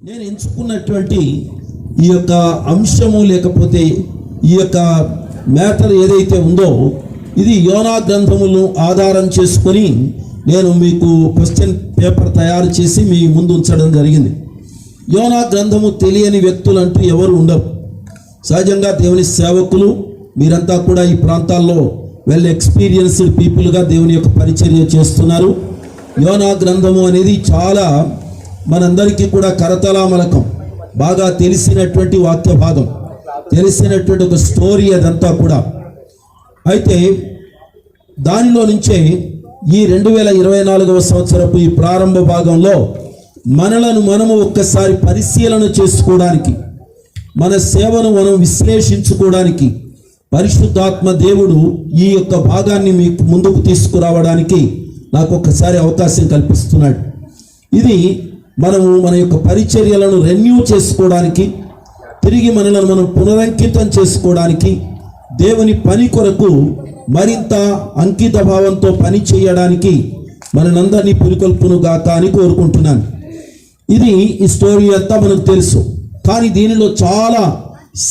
నేను ఎంచుకున్నటువంటి ఈ యొక్క అంశము లేకపోతే ఈ యొక్క మ్యాటర్ ఏదైతే ఉందో ఇది యోనా గ్రంథములను ఆధారం చేసుకొని నేను మీకు క్వశ్చన్ పేపర్ తయారు చేసి మీ ముందు ఉంచడం జరిగింది. యోనా గ్రంథము తెలియని వ్యక్తులు అంటూ ఎవరు ఉండరు. సహజంగా దేవుని సేవకులు మీరంతా కూడా ఈ ప్రాంతాల్లో వెల్ ఎక్స్పీరియన్స్డ్ పీపుల్గా దేవుని యొక్క పరిచర్య చేస్తున్నారు. యోనా గ్రంథము అనేది చాలా మనందరికీ కూడా కరతలామలకం, బాగా తెలిసినటువంటి వాక్య భాగం, తెలిసినటువంటి ఒక స్టోరీ అదంతా కూడా. అయితే దానిలో నుంచే ఈ 2024వ సంవత్సరపు ఈ ప్రారంభ భాగంలో మనము ఒక్కసారి పరిశీలన చేసుకోవడానికి, మన సేవను మనం విశ్లేషించుకోవడానికి పరిశుద్ధాత్మ దేవుడు ఈ యొక్క భాగాన్ని మీకు ముందుకు తీసుకురావడానికి నాకు ఒక్కసారి అవకాశం కల్పిస్తున్నాడు. ఇది మనము మన యొక్క పరిచర్యలను రెన్యూ చేసుకోవడానికి, తిరిగి మనలను మనం పునరంకితం చేసుకోవడానికి, దేవుని పని కొరకు మరింత అంకిత భావంతో పని చేయడానికి మనందరినీ పురికొల్పును గాక అని కోరుకుంటున్నాను. ఇది ఈ స్టోరీ అంతా మనకు తెలుసు, కానీ దీనిలో చాలా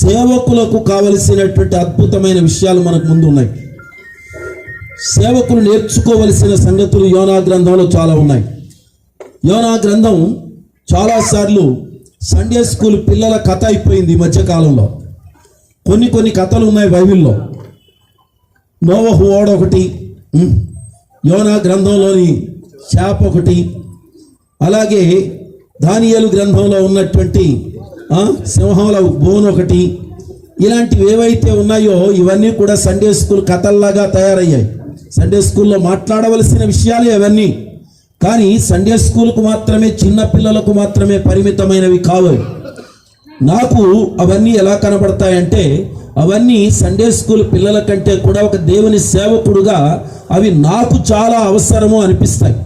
సేవకులకు కావలసినటువంటి అద్భుతమైన విషయాలు మనకు ముందు ఉన్నాయి. సేవకులు నేర్చుకోవలసిన సంగతులు యోనా గ్రంథంలో చాలా ఉన్నాయి. యోనా గ్రంథం చాలాసార్లు సండే స్కూల్ పిల్లల కథ అయిపోయింది ఈ మధ్యకాలంలో. కొన్ని కథలు ఉన్నాయి బైబిల్లో. నోవహు ఓడ ఒకటి, యోనా గ్రంథంలోని చేప ఒకటి, అలాగే దానియేలు గ్రంథంలో ఉన్నటువంటి సింహంల బోన్ ఒకటి, ఇలాంటివి ఏవైతే ఉన్నాయో ఇవన్నీ కూడా సండే స్కూల్ కథల్లాగా తయారయ్యాయి. సండే స్కూల్లో మాట్లాడవలసిన విషయాలు అవన్నీ, కానీ సండే స్కూల్కు మాత్రమే, చిన్న పిల్లలకు మాత్రమే పరిమితమైనవి కావు. నాకు అవన్నీ ఎలా కనబడతాయంటే అవన్నీ సండే స్కూల్ పిల్లల కంటే కూడా ఒక దేవుని సేవకుడుగా అవి నాకు చాలా అవసరము అనిపిస్తాయి.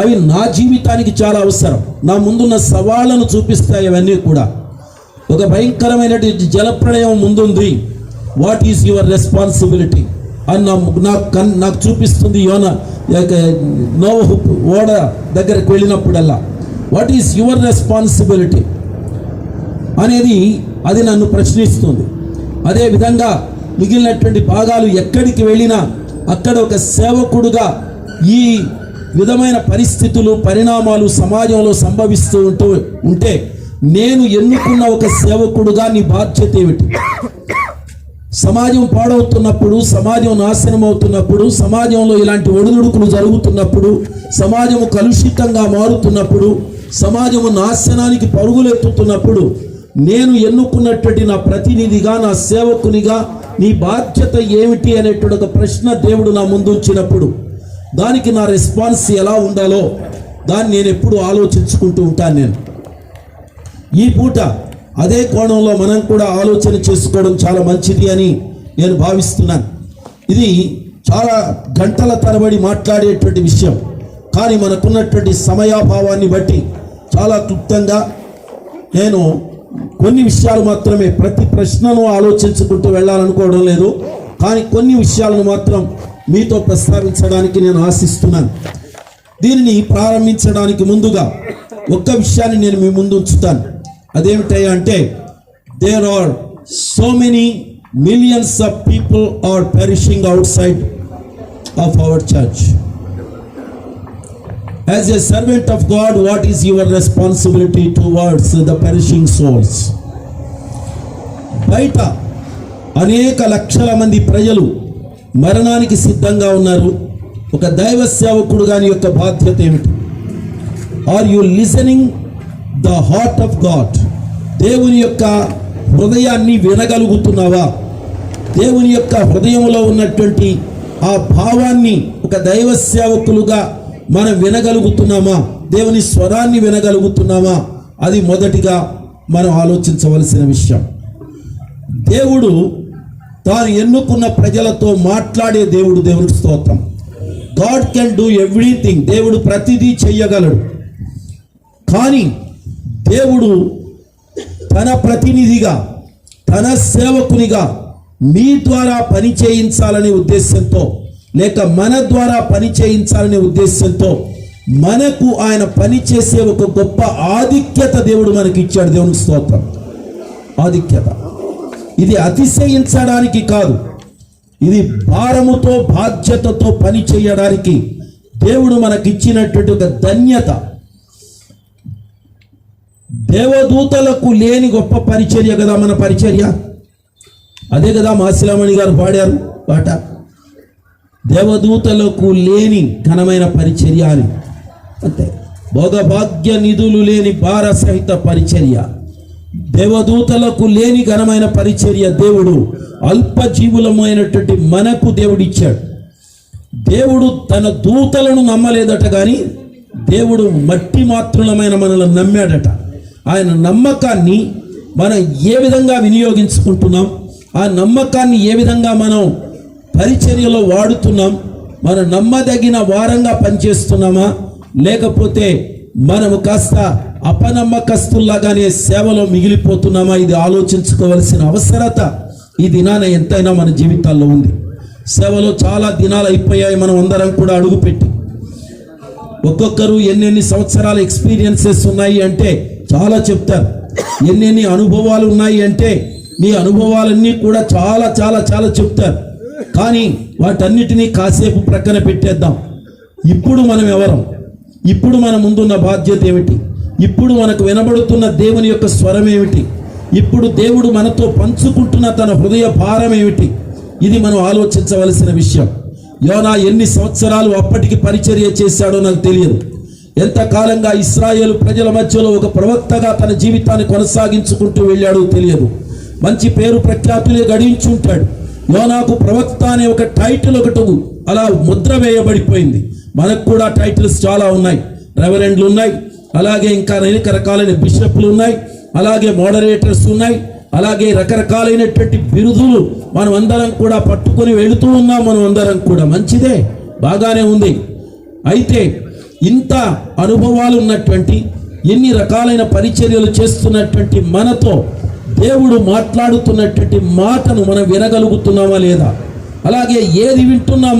అవి నా జీవితానికి చాలా అవసరం. నా ముందున్న సవాళ్లను చూపిస్తాయి. అవన్నీ కూడా ఒక భయంకరమైనటువంటి జలప్రళయం ముందుంది. వాట్ ఈజ్ యువర్ రెస్పాన్సిబిలిటీ అని నాకు చూపిస్తుంది నోవహు ఓడ దగ్గరికి వెళ్ళినప్పుడల్లా. వాట్ ఈజ్ యువర్ రెస్పాన్సిబిలిటీ అనేది అది నన్ను ప్రశ్నిస్తుంది. అదేవిధంగా మిగిలినటువంటి భాగాలు ఎక్కడికి వెళ్ళినా అక్కడ ఒక సేవకుడుగా ఈ విధమైన పరిస్థితులు, పరిణామాలు సమాజంలో సంభవిస్తూ ఉంటే నేను ఎన్నుకున్న ఒక సేవకుడుగా నీ బాధ్యత ఏమిటి? సమాజం పాడవుతున్నప్పుడు, సమాజం నాశనం అవుతున్నప్పుడు, సమాజంలో ఇలాంటి ఒడిదుడుకులు జరుగుతున్నప్పుడు, సమాజము కలుషితంగా మారుతున్నప్పుడు, సమాజము నాశనానికి పరుగులెత్తుతున్నప్పుడు నేను ఎన్నుకున్నటువంటి నా ప్రతినిధిగా, నా సేవకునిగా నీ బాధ్యత ఏమిటి అనేటువంటి ఒక ప్రశ్న దేవుడు నా ముందు ఉంచినప్పుడు దానికి నా రెస్పాన్స్ ఎలా ఉండాలో దాన్ని నేను ఎప్పుడు ఆలోచించుకుంటూ ఉంటాను. నేను ఈ పూట అదే కోణంలో మనం కూడా ఆలోచన చేసుకోవడం చాలా మంచిది అని నేను భావిస్తున్నాను. ఇది చాలా గంటల తరబడి మాట్లాడేటువంటి విషయం, కానీ మనకున్నటువంటి సమయాభావాన్ని బట్టి చాలా క్లుప్తంగా నేను కొన్ని విషయాలు మాత్రమే, ప్రతి ప్రశ్నను ఆలోచించుకుంటూ వెళ్ళాలనుకోవడం లేదు, కానీ కొన్ని విషయాలను మాత్రం మీతో ప్రస్తావించడానికి నేను ఆశిస్తున్నాను. దీనిని ప్రారంభించడానికి ముందుగా ఒక్క విషయాన్ని నేను మీ ముందు ఉంచుతాను. అదేమిటయ్యా అంటే, there are so many millions of people are perishing outside of our church. As a servant of God, what is your responsibility towards the perishing souls? బయట అనేక లక్షల మంది ప్రజలు మరణానికి సిద్ధంగా ఉన్నారు. ఒక దైవ సేవకుడు గాని యొక్క బాధ్యత ఏమిటి? Are you listening the heart of God? దేవుని యొక్క హృదయాన్ని వినగలుగుతున్నావా? దేవుని యొక్క హృదయంలో ఉన్నటువంటి ఆ భావాన్ని ఒక దైవ సేవకులుగా మనం వినగలుగుతున్నామా? దేవుని స్వరాన్ని వినగలుగుతున్నామా? అది మొదటిగా మనం ఆలోచించవలసిన విషయం. దేవుడు తాను ఎన్నుకున్న ప్రజలతో మాట్లాడే దేవుడు. దేవుడికి స్తోత్రం. God can do everything. దేవుడు ప్రతిదీ చెయ్యగలడు. కానీ దేవుడు తన ప్రతినిధిగా, తన సేవకునిగా మీ ద్వారా పని చేయించాలనే ఉద్దేశంతో, లేక మన ద్వారా పని చేయించాలనే ఉద్దేశంతో మనకు ఆయన పని చేసే ఒక గొప్ప ఆధిక్యత దేవుడు మనకి ఇచ్చాడు. దేవునికి స్తోత్రం. ఆధిక్యత ఇది అతిశయించడానికి కాదు, ఇది భారముతో బాధ్యతతో పని చేయడానికి దేవుడు మనకిచ్చినటువంటి ఒక ధన్యత. దేవదూతలకు లేని గొప్ప పరిచర్య కదా మన పరిచర్య. అదే కదా మాసిలామణి గారు పాడారు పాట, దేవదూతలకు లేని ఘనమైన పరిచర్య అని. అంతే, భోగభాగ్య నిధులు లేని భార సహిత పరిచర్య, దేవదూతలకు లేని ఘనమైన పరిచర్య దేవుడు అల్పజీవులమైనటువంటి మనకు దేవుడు ఇచ్చాడు. దేవుడు తన దూతలను నమ్మలేదట, కానీ దేవుడు మట్టి మాత్రులమైన మనల్ని నమ్మాడట. ఆయన నమ్మకాన్ని మనం ఏ విధంగా వినియోగించుకుంటున్నాం, ఆ నమ్మకాన్ని ఏ విధంగా మనం పరిచర్యలో వాడుతున్నాం, మనం నమ్మదగిన వారంగా పనిచేస్తున్నామా, లేకపోతే మనము కాస్త అపనమ్మకస్తుల్లాగానే సేవలో మిగిలిపోతున్నామా, ఇది ఆలోచించుకోవలసిన అవసరత ఈ దినాన ఎంతైనా మన జీవితాల్లో ఉంది. సేవలో చాలా దినాలు అయిపోయాయి, మనం అందరం కూడా అడుగుపెట్టి. ఒక్కొక్కరు ఎన్నెన్ని సంవత్సరాల ఎక్స్పీరియన్సెస్ ఉన్నాయి అంటే చాలా చెప్తారు, ఎన్నెన్ని అనుభవాలు ఉన్నాయి అంటే మీ అనుభవాలన్నీ కూడా చాలా చాలా చాలా చెప్తారు. కానీ వాటన్నిటినీ కాసేపు ప్రక్కన పెట్టేద్దాం. ఇప్పుడు మనం ఎవరం, ఇప్పుడు మన ముందున్న బాధ్యత ఏమిటి, ఇప్పుడు మనకు వినబడుతున్న దేవుని యొక్క స్వరం ఏమిటి, ఇప్పుడు దేవుడు మనతో పంచుకుంటున్న తన హృదయ భారం ఏమిటి, ఇది మనం ఆలోచించవలసిన విషయం. యోనా ఎన్ని సంవత్సరాలు అప్పటికి పరిచర్య చేశాడో నాకు తెలియదు. ఎంతకాలంగా ఇశ్రాయేలు ప్రజల మధ్యలో ఒక ప్రవక్తగా తన జీవితాన్ని కొనసాగించుకుంటూ వెళ్ళాడో తెలియదు. మంచి పేరు ప్రఖ్యాతులే గడించుంటాడు. యోనాకు ప్రవక్త అనే ఒక టైటిల్ ఒకటి అలా ముద్ర వేయబడిపోయింది. మనకు కూడా టైటిల్స్ చాలా ఉన్నాయి, రెవరెండ్లు ఉన్నాయి, అలాగే ఇంకా అనేక రకాలైన బిషప్లు ఉన్నాయి, అలాగే మోడరేటర్స్ ఉన్నాయి, అలాగే రకరకాలైనటువంటి బిరుదులు మనం అందరం కూడా పట్టుకొని వెళుతూ ఉన్నాం. మనం అందరం కూడా మంచిదే, బాగానే ఉంది. అయితే ఇంత అనుభవాలు ఉన్నటువంటి, ఎన్ని రకాలైన పరిచర్యలు చేస్తున్నటువంటి మనతో దేవుడు మాట్లాడుతున్నటువంటి మాటను మనం వినగలుగుతున్నామా లేదా? అలాగే ఏది వింటున్నాం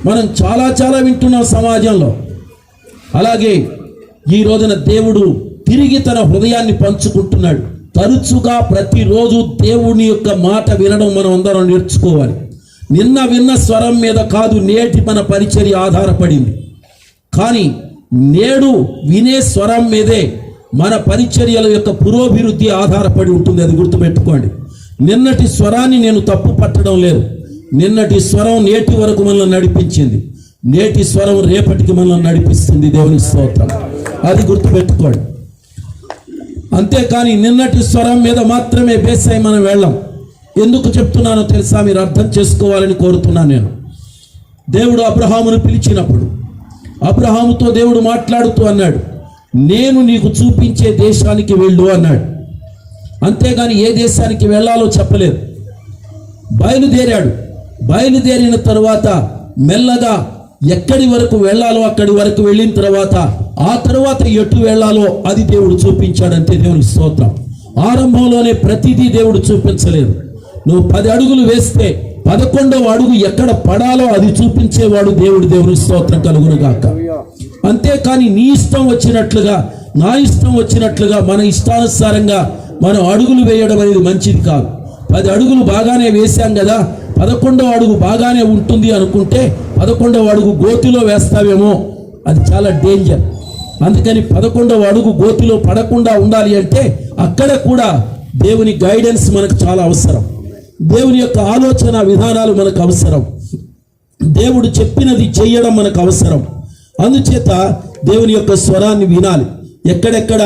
మనం చాలా చాలా వింటున్నాం సమాజంలో. అలాగే ఈ రోజున దేవుడు తిరిగి తన హృదయాన్ని పంచుకుంటున్నాడు. తరచుగా ప్రతిరోజు దేవుని యొక్క మాట వినడం మనం అందరం నేర్చుకోవాలి. నిన్న విన్న స్వరం మీద కాదు నేటి మన పరిచర్య ఆధారపడింది, కానీ నేడు వినే స్వరం మీదే మన పరిచర్యల యొక్క పురోభివృద్ధి ఆధారపడి ఉంటుంది. అది గుర్తుపెట్టుకోండి. నిన్నటి స్వరాన్ని నేను తప్పు పట్టడం లేదు. నిన్నటి స్వరం నేటి వరకు మనల్ని నడిపించింది, నేటి స్వరం రేపటికి మనల్ని నడిపిస్తుంది. దేవుని స్తోత్రం. అది గుర్తుపెట్టుకోండి. అంతేకాని నిన్నటి స్వరం మీద మాత్రమే బేస్ అయి మనం వెళ్ళాం. ఎందుకు చెప్తున్నానో తెలుసా? మీరు అర్థం చేసుకోవాలని కోరుతున్నాను నేను. దేవుడు అబ్రహామును పిలిచినప్పుడు అబ్రహాముతో దేవుడు మాట్లాడుతూ అన్నాడు, నేను నీకు చూపించే దేశానికి వెళ్ళు అన్నాడు. అంతేగాని ఏ దేశానికి వెళ్ళాలో చెప్పలేదు. బయలుదేరిన తర్వాత మెల్లగా ఎక్కడి వరకు వెళ్ళాలో అక్కడి వరకు వెళ్ళిన తర్వాత ఆ తర్వాత ఎటు వెళ్ళాలో అది దేవుడు చూపించాడంతే. దేవునికి స్తోత్రం. ఆరంభంలోనే ప్రతిదీ దేవుడు చూపించలేదు. నువ్వు 10 అడుగులు వేస్తే 11వ అడుగు ఎక్కడ పడాలో అది చూపించేవాడు దేవుడు. దేవుని స్తోత్రం కలుగును గాక. అంతేకాని నీ ఇష్టం వచ్చినట్లుగా, నా ఇష్టం వచ్చినట్లుగా, మన ఇష్టానుసారంగా మనం అడుగులు వేయడం అనేది మంచిది కాదు. 10 అడుగులు బాగానే వేశాం కదా, 11వ అడుగు బాగానే ఉంటుంది అనుకుంటే 11వ అడుగు గోతిలో వేస్తావేమో, అది చాలా డేంజర్. అందుకని 11వ అడుగు గోతిలో పడకుండా ఉండాలి అంటే అక్కడ కూడా దేవుని గైడెన్స్ మనకు చాలా అవసరం. దేవుని యొక్క ఆలోచన విధానాలు మనకు అవసరం. దేవుడు చెప్పినది చేయడం మనకు అవసరం. అందుచేత దేవుని యొక్క స్వరాన్ని వినాలి. ఎక్కడెక్కడ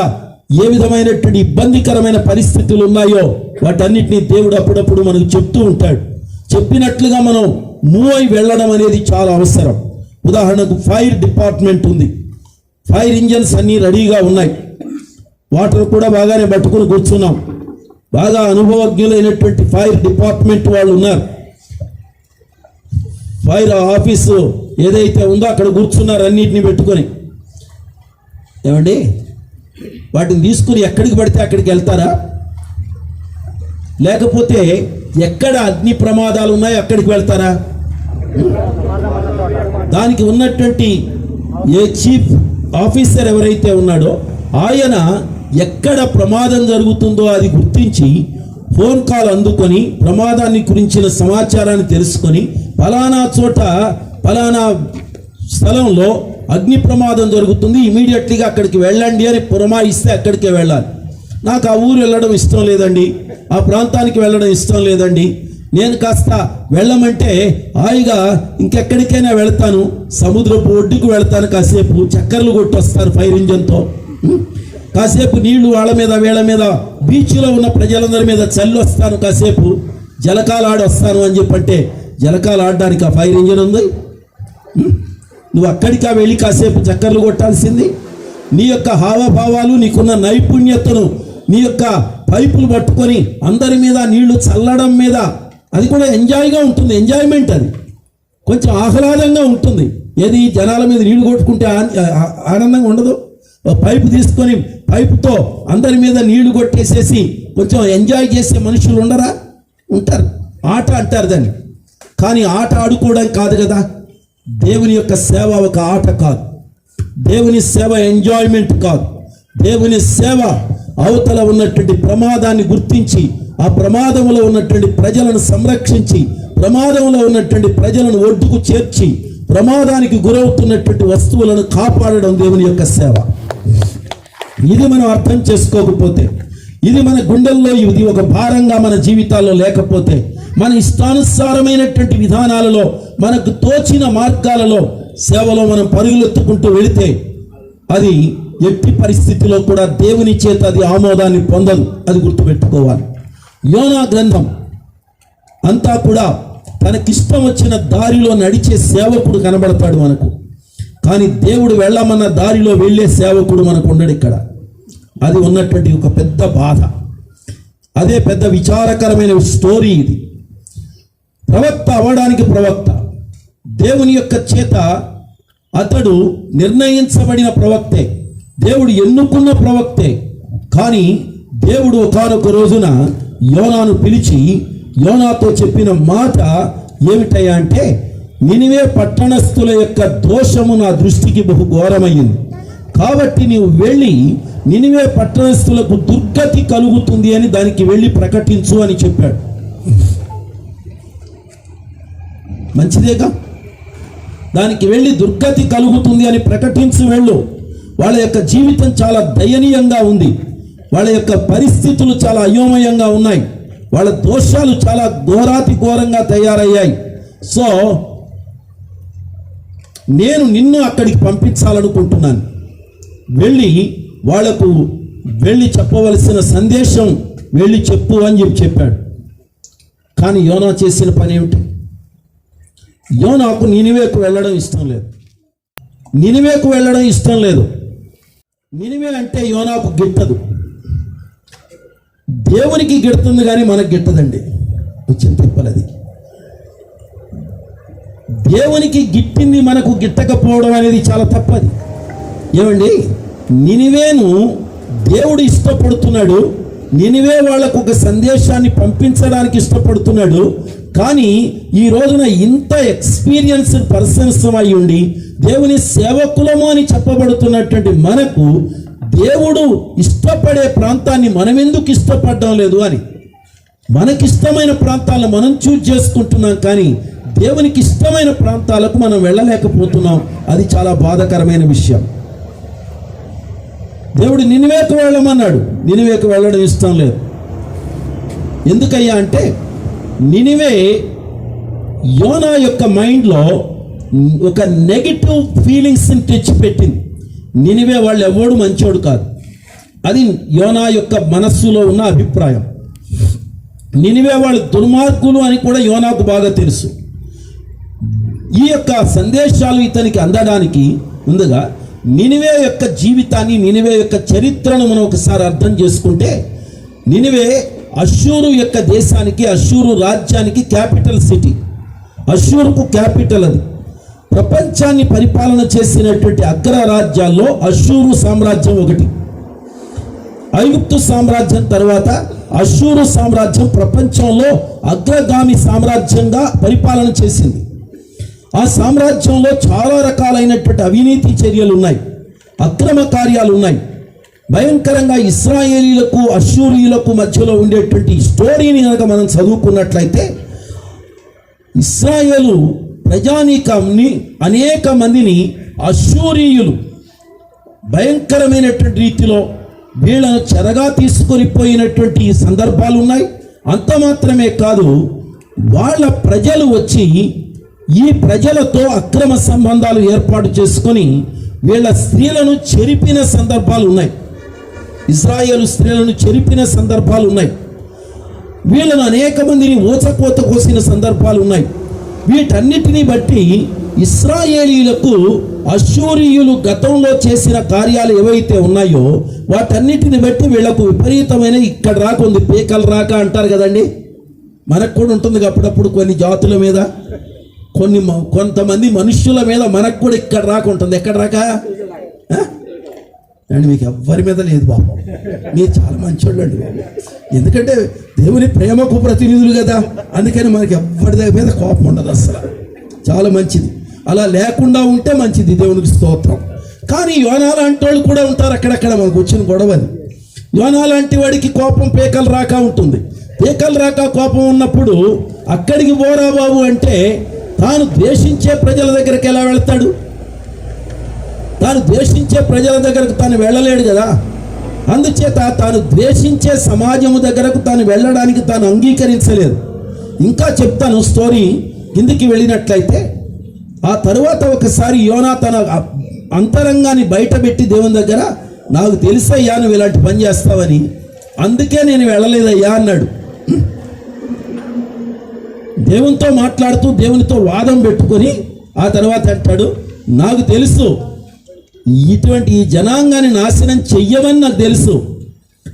ఏ విధమైనటువంటి ఇబ్బందికరమైన పరిస్థితులు ఉన్నాయో వాటన్నిటినీ దేవుడు అప్పుడప్పుడు మనకు చెప్తూ ఉంటాడు. చెప్పినట్లుగా మనం మూవ్ అయి వెళ్ళడం అనేది చాలా అవసరం. ఉదాహరణకు ఫైర్ డిపార్ట్మెంట్ ఉంది, ఫైర్ ఇంజన్స్ అన్నీ రెడీగా ఉన్నాయి, వాటర్ కూడా బాగానే పట్టుకుని కూర్చున్నాం. బాగా అనుభవజ్ఞులైనటువంటి ఫైర్ డిపార్ట్మెంట్ వాళ్ళు ఉన్నారు. ఫైర్ ఆఫీసు ఏదైతే ఉందో అక్కడ కూర్చున్నారు అన్నిటిని పెట్టుకొని. ఏమండి, వాటిని తీసుకుని ఎక్కడికి పడితే అక్కడికి వెళ్తారా? లేకపోతే ఎక్కడ అగ్ని ప్రమాదాలు ఉన్నాయో అక్కడికి వెళ్తారా? దానికి ఉన్నటువంటి ఏ చీఫ్ ఆఫీసర్ ఎవరైతే ఉన్నాడో ఆయన ఎక్కడ ప్రమాదం జరుగుతుందో అది గుర్తించి ఫోన్ కాల్ అందుకొని ప్రమాదాన్ని గురించిన సమాచారాన్ని తెలుసుకొని ఫలానా చోట ఫలానా స్థలంలో అగ్ని ప్రమాదం జరుగుతుంది, ఇమీడియట్లీగా అక్కడికి వెళ్ళండి అని పురమాయిస్తే అక్కడికే వెళ్ళాలి. నాకు ఆ ఊరు వెళ్ళడం ఇష్టం లేదండి, ఆ ప్రాంతానికి వెళ్ళడం ఇష్టం లేదండి, నేను కాస్త వెళ్ళమంటే హాయిగా ఇంకెక్కడికైనా వెళ్తాను, సముద్రపు ఒడ్డుకు వెళ్తాను, కాసేపు చక్కర్లు కొట్టొస్తాను ఫైర్ ఇంజన్తో, కాసేపు నీళ్లు వాళ్ళ మీద వీళ్ళ మీద బీచ్లో ఉన్న ప్రజలందరి మీద చల్లి వస్తాను, కాసేపు జలకాలు ఆడొస్తాను అని చెప్పంటే జలకాలు ఆడడానికి ఆ ఫైర్ ఇంజన్ ఉంది? నువ్వు అక్కడికా వెళ్ళి కాసేపు చక్కర్లు కొట్టాల్సింది? నీ యొక్క హావభావాలు, నీకున్న నైపుణ్యతను, నీ యొక్క పైపులు పట్టుకొని అందరి మీద నీళ్లు చల్లడం మీద, అది కూడా ఎంజాయ్గా ఉంటుంది, ఎంజాయ్మెంట్, అది కొంచెం ఆహ్లాదంగా ఉంటుంది. ఏది జనాల మీద నీళ్లు కొట్టుకుంటే ఆనందంగా ఉండదు? పైపు తీసుకొని పైపుతో అందరి మీద నీళ్లు కొట్టేసేసి కొంచెం ఎంజాయ్ చేసే మనుషులు ఉండరా? ఉంటారు. ఆట అంటారు దాన్ని. కానీ ఆట ఆడుకోవడం కాదు కదా. దేవుని యొక్క సేవ ఒక ఆట కాదు, దేవుని సేవ ఎంజాయ్మెంట్ కాదు. దేవుని సేవ అవతల ఉన్నటువంటి ప్రమాదాన్ని గుర్తించి ఆ ప్రమాదంలో ఉన్నటువంటి ప్రజలను సంరక్షించి, ప్రమాదంలో ఉన్నటువంటి ప్రజలను ఒడ్డుకు చేర్చి, ప్రమాదానికి గురవుతున్నటువంటి వస్తువులను కాపాడడం దేవుని యొక్క సేవ. ఇది మనం అర్థం చేసుకోకపోతే, ఇది మన గుండెల్లో ఇది ఒక భారంగా మన జీవితాల్లో లేకపోతే, మన ఇష్టానుసారమైనటువంటి విధానాలలో, మనకు తోచిన మార్గాలలో సేవలో మనం పరుగులెత్తుకుంటూ వెళితే అది ఎట్టి పరిస్థితిలో కూడా దేవుని చేత అది ఆమోదాన్ని పొందదు. అది గుర్తుపెట్టుకోవాలి. యోనా గ్రంథం అంతా కూడా తనకిష్టం వచ్చిన దారిలో నడిచే సేవకుడు కనబడతాడు మనకు. కానీ దేవుడు వెళ్ళమన్న దారిలో వెళ్ళే సేవకుడు మనకు ఉండడు ఇక్కడ. అది ఉన్నటువంటి ఒక పెద్ద బాధ, అదే పెద్ద విచారకరమైన స్టోరీ. ఇది ప్రవక్త అవ్వడానికి ప్రవక్త, దేవుని యొక్క చేత అతడు నిర్ణయించబడిన ప్రవక్తే, దేవుడు ఎన్నుకున్న ప్రవక్తే. కానీ దేవుడు ఒకానొక రోజున యోనాను పిలిచి యోనాతో చెప్పిన మాట ఏమిటయ్యా అంటే, నినివే పట్టణస్థుల యొక్క దోషము నా దృష్టికి బహు ఘోరమైంది, కాబట్టి నీవు వెళ్ళి నినివే పట్టణస్థులకు దుర్గతి కలుగుతుంది అని దానికి వెళ్ళి ప్రకటించు అని చెప్పాడు. మంచిదేగా? దానికి వెళ్ళి దుర్గతి కలుగుతుంది అని ప్రకటించి వెళ్ళు. వాళ్ళ యొక్క జీవితం చాలా దయనీయంగా ఉంది, వాళ్ళ యొక్క పరిస్థితులు చాలా అయోమయంగా ఉన్నాయి, వాళ్ళ దోషాలు చాలా ఘోరాతి ఘోరంగా తయారయ్యాయి. సో నేను నిన్ను అక్కడికి పంపించాలనుకుంటున్నాను, వెళ్ళి వాళ్లకు వెళ్ళి చెప్పవలసిన సందేశం వెళ్ళి చెప్పు అని చెప్పాడు. కానీ యోనా చేసిన పని ఏమిటి? యోనాకు నినివేకు వెళ్ళడం ఇష్టం లేదు. నినివేకు వెళ్ళడం ఇష్టం లేదు. నినివే అంటే యోనాకు గిట్టదు. దేవునికి గిడుతుంది కానీ మనకు గిట్టదండి. వచ్చిన తిప్పలది. దేవునికి గిట్టింది మనకు గిట్టకపోవడం అనేది చాలా తప్పది. ఏమండి, నినివేను దేవుడు ఇష్టపడుతున్నాడు, నినివే వాళ్ళకు ఒక సందేశాన్ని పంపించడానికి ఇష్టపడుతున్నాడు. కానీ ఈ రోజున ఇంత ఎక్స్పీరియన్స్డ్ పర్సన్స్ అయి ఉండి దేవుని సేవకులము అని చెప్పబడుతున్నటువంటి మనకు దేవుడు ఇష్టపడే ప్రాంతాన్ని మనం ఎందుకు ఇష్టపడడం లేదు అని, మనకిష్టమైన ప్రాంతాలను మనం చూజ్ చేసుకుంటున్నాం, కానీ దేవునికి ఇష్టమైన ప్రాంతాలకు మనం వెళ్ళలేకపోతున్నాం. అది చాలా బాధాకరమైన విషయం. దేవుడు నినివేకు వెళ్ళమన్నాడు, నినివేకు వెళ్ళడం ఇష్టం లేదు. ఎందుకయ్యా అంటే, నినివే యోనా యొక్క మైండ్లో ఒక నెగిటివ్ ఫీలింగ్స్ని తెచ్చిపెట్టింది. నినివే వాళ్ళు ఎవడు మంచోడు కాదు, అది యోనా యొక్క మనస్సులో ఉన్న అభిప్రాయం. నినివే వాళ్ళు దుర్మార్గులు అని కూడా యోనాకు బాగా తెలుసు. ఈ యొక్క సందేశాలు ఇతనికి అందడానికి ముందుగా నినివే యొక్క జీవితాన్ని, నినివే యొక్క చరిత్రను మనం ఒకసారి అర్థం చేసుకుంటే, నినివే అష్షూరు యొక్క దేశానికి, అష్షూరు రాజ్యానికి క్యాపిటల్ సిటీ. అష్షూరుకు క్యాపిటల్ అది. ప్రపంచాన్ని పరిపాలన చేసినటువంటి అగ్ర రాజ్యాల్లో అష్షూరు సామ్రాజ్యం ఒకటి. ఐగుప్తు సామ్రాజ్యం తర్వాత అష్షూరు సామ్రాజ్యం ప్రపంచంలో అగ్రగామి సామ్రాజ్యంగా పరిపాలన చేసింది. ఆ సామ్రాజ్యంలో చాలా రకాలైనటువంటి అవినీతి చర్యలు ఉన్నాయి, అక్రమ కార్యాలు ఉన్నాయి. భయంకరంగా ఇశ్రాయేలీలకు అష్షూరీయులకు మధ్యలో ఉండేటువంటి స్టోరీని కనుక మనం చదువుకున్నట్లయితే, ఇశ్రాయేలు ప్రజానీకాన్ని అనేక మందిని అష్షూరీయులు భయంకరమైనటువంటి రీతిలో వీళ్ళను చెరగా తీసుకొని పోయినటువంటి సందర్భాలు ఉన్నాయి. అంత మాత్రమే కాదు, వాళ్ళ ప్రజలు వచ్చి ఈ ప్రజలతో అక్రమ సంబంధాలు ఏర్పాటు చేసుకొని వీళ్ళ స్త్రీలను చెరిపిన సందర్భాలు ఉన్నాయి. ఇశ్రాయేలు స్త్రీలను చెరిపిన సందర్భాలు ఉన్నాయి. వీళ్ళను అనేక మందిని ఊచకోత కోసిన సందర్భాలు ఉన్నాయి. వీటన్నిటిని బట్టి ఇశ్రాయేలీలకు అష్షూరీయులు గతంలో చేసిన కార్యాలు ఏవైతే ఉన్నాయో వాటన్నిటిని బట్టి వీళ్లకు విపరీతమైన ఇక్కడ రాక ఉంది, పేకలు రాక అంటారు కదండి. మనకు కూడా ఉంటుంది అప్పుడప్పుడు కొన్ని జాతుల మీద, కొంతమంది మనుష్యుల మీద మనకు కూడా ఇక్కడ రాక ఉంటుంది. ఎక్కడ రాక అండి, మీకు ఎవ్వరి మీద లేదు బాబు, మీరు చాలా మంచోళ్ళు అండి బాబు. ఎందుకంటే దేవుని ప్రేమకు ప్రతినిధులు కదా, అందుకని మనకి ఎవ్వరి మీద కోపం ఉండదు అసలు. చాలా మంచిది, అలా లేకుండా ఉంటే మంచిది, దేవునికి స్తోత్రం. కానీ యోనా లాంటి వాళ్ళు కూడా ఉంటారు అక్కడక్కడ, మనకు వచ్చిన గొడవని. యోనా లాంటి వాడికి కోపం పేకలు రాక ఉంటుంది. పేకలు రాక కోపం ఉన్నప్పుడు అక్కడికి పోరా బాబు అంటే తాను ద్వేషించే ప్రజల దగ్గరికి ఎలా వెళ్తాడు? తాను ద్వేషించే ప్రజల దగ్గరకు తాను వెళ్ళలేడు కదా. అందుచేత తాను ద్వేషించే సమాజము దగ్గరకు తాను వెళ్ళడానికి తాను అంగీకరించలేదు. ఇంకా చెప్తాను స్టోరీ. కిందికి వెళ్ళినట్లయితే ఆ తరువాత ఒకసారి యోనా తన అంతరంగాన్ని బయటపెట్టి దేవుని దగ్గర, నాకు తెలుసయ్యా నువ్వు ఇలాంటి పని చేస్తావని, అందుకే నేను వెళ్ళలేదయ్యా అన్నాడు. దేవునితో మాట్లాడుతూ దేవునితో వాదం పెట్టుకొని ఆ తర్వాత అంటాడు, నాకు తెలుసు ఇటువంటి ఈ జనాంగాన్ని నాశనం చెయ్యవని నాకు తెలుసు,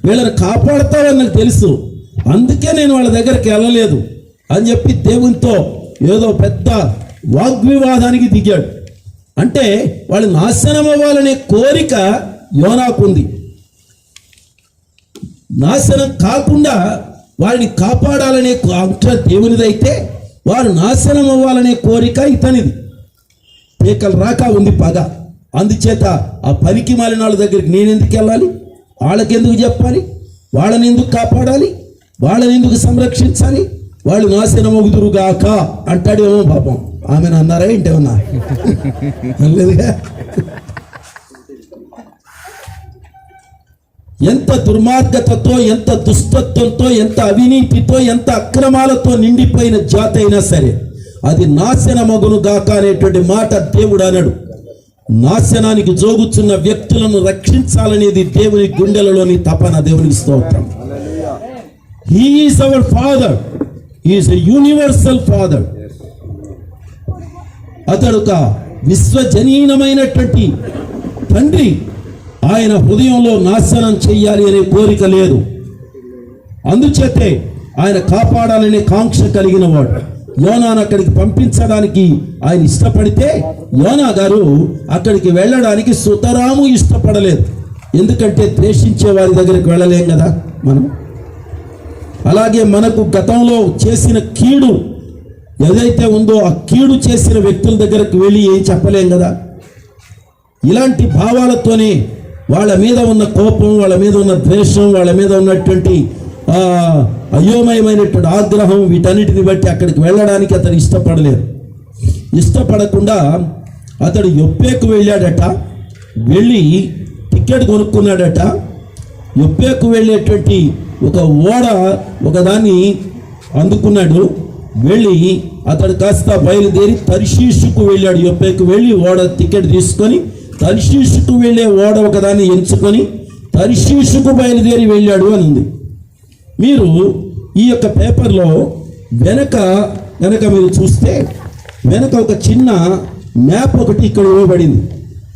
వీళ్ళని కాపాడుతావని నాకు తెలుసు, అందుకే నేను వాళ్ళ దగ్గరికి వెళ్ళలేదు అని చెప్పి దేవునితో ఏదో పెద్ద వాగ్వివాదానికి దిగాడు. అంటే వాళ్ళు నాశనం అవ్వాలనే కోరిక యోనాకుంది. నాశనం కాకుండా వారిని కాపాడాలనే ఆంక్ష దేవునిదైతే వారు నాశనం అవ్వాలనే కోరిక ఇతనిది. పేకలు రాక ఉంది పగ. అందుచేత ఆ పనికి మాలిన వాళ్ళ దగ్గరికి నేను ఎందుకు వెళ్ళాలి, వాళ్ళకెందుకు చెప్పాలి, వాళ్ళని ఎందుకు కాపాడాలి, వాళ్ళని ఎందుకు సంరక్షించాలి, వాళ్ళు నాశనం అవుదురుగాక అంటాడేమో పాపం. ఆమెను అన్నారా ఏంటేమన్నా అనలేదుగా. ఎంత దుర్మార్గతతో, ఎంత దుష్టత్వంతో, ఎంత అవినీతితో, ఎంత అక్రమాలతో నిండిపోయిన జాతి అయినా సరే అది నాశనమగును గాక అనేటువంటి మాట దేవుడు అన్నాడు. నాశనానికి జోగుచున్న వ్యక్తులను రక్షించాలనేది దేవుని గుండెలలోని తపన. దేవునికి స్తోత్రం. He is our father, he is a universal father. అతడు ఒక విశ్వజనీనమైనటువంటి తండ్రి. ఆయన హృదయంలో నాశనం చెయ్యాలి అనే కోరిక లేదు. అందుచేతే ఆయన కాపాడాలనే కాంక్ష కలిగిన వాడు. యోనాను అక్కడికి పంపించడానికి ఆయన ఇష్టపడితే యోనా గారు అక్కడికి వెళ్ళడానికి సుతరాము ఇష్టపడలేదు. ఎందుకంటే ద్వేషించే వారి దగ్గరికి వెళ్ళలేం కదా మనం. అలాగే మనకు గతంలో చేసిన కీడు ఏదైతే ఉందో ఆ కీడు చేసిన వ్యక్తుల దగ్గరకు వెళ్ళి ఏం చెప్పలేం కదా. ఇలాంటి భావాలతోనే వాళ్ళ మీద ఉన్న కోపం, వాళ్ళ మీద ఉన్న ద్వేషం, వాళ్ళ మీద ఉన్నటువంటి అయోమయమైనటువంటి ఆగ్రహం, వీటన్నిటిని బట్టి అక్కడికి వెళ్ళడానికి అతను ఇష్టపడలేదు. ఇష్టపడకుండా అతడు యొప్పేకు వెళ్ళాడట. వెళ్ళి టికెట్ కొనుక్కున్నాడట. యొప్పేకు వెళ్ళేటువంటి ఒక ఓడ ఒకదాన్ని అందుకున్నాడు. వెళ్ళి అతడు కాస్త బయలుదేరి తర్షీషుకు వెళ్ళాడు. యొప్పేకు వెళ్ళి ఓడ టికెట్ తీసుకొని తర్షీషుకు వెళ్ళే ఓడ ఒకదాన్ని ఎంచుకొని తర్షీషుకు బయలుదేరి వెళ్ళాడు అని ఉంది. మీరు ఈ యొక్క పేపర్లో వెనక మీరు చూస్తే వెనక ఒక చిన్న మ్యాప్ ఒకటి ఇక్కడ ఇవ్వబడింది.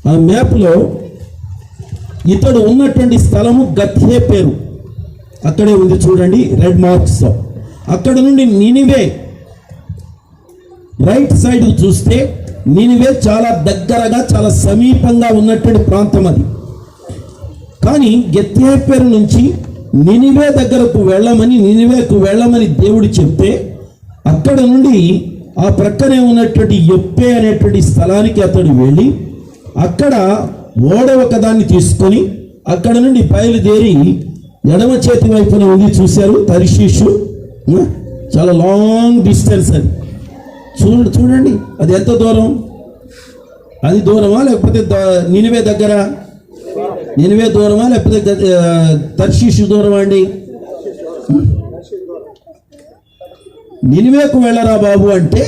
ఆ మ్యాప్లో ఇతడు ఉన్నటువంటి స్థలము గత్యేపెరు అక్కడే ఉంది చూడండి, రెడ్ మార్క్స్. అక్కడ నుండి నినివే రైట్ సైడ్ చూస్తే నినివే చాలా దగ్గరగా, చాలా సమీపంగా ఉన్నటువంటి ప్రాంతం అది. కానీ గత్యేపెరు నుంచి నినివే దగ్గరకు వెళ్ళమని, నినివేకు వెళ్ళమని దేవుడు చెప్తే అక్కడ నుండి ఆ ప్రక్కనే ఉన్నటువంటి యొప్పే అనేటువంటి స్థలానికి అతడు వెళ్ళి అక్కడ ఓడ ఒకదాన్ని తీసుకొని అక్కడ నుండి బయలుదేరి ఎడమ చేతి వైపున ఉంది, చూశారు తర్షీషు. చాలా లాంగ్ డిస్టెన్స్ అది. చూడండి అది ఎంత దూరం. అది దూరమా లేకపోతే నినివే దగ్గర? నినివే దూరమా లేకపోతే తర్షీషు దూరమా అండి? నినివేకు వెళ్ళరా బాబు అంటే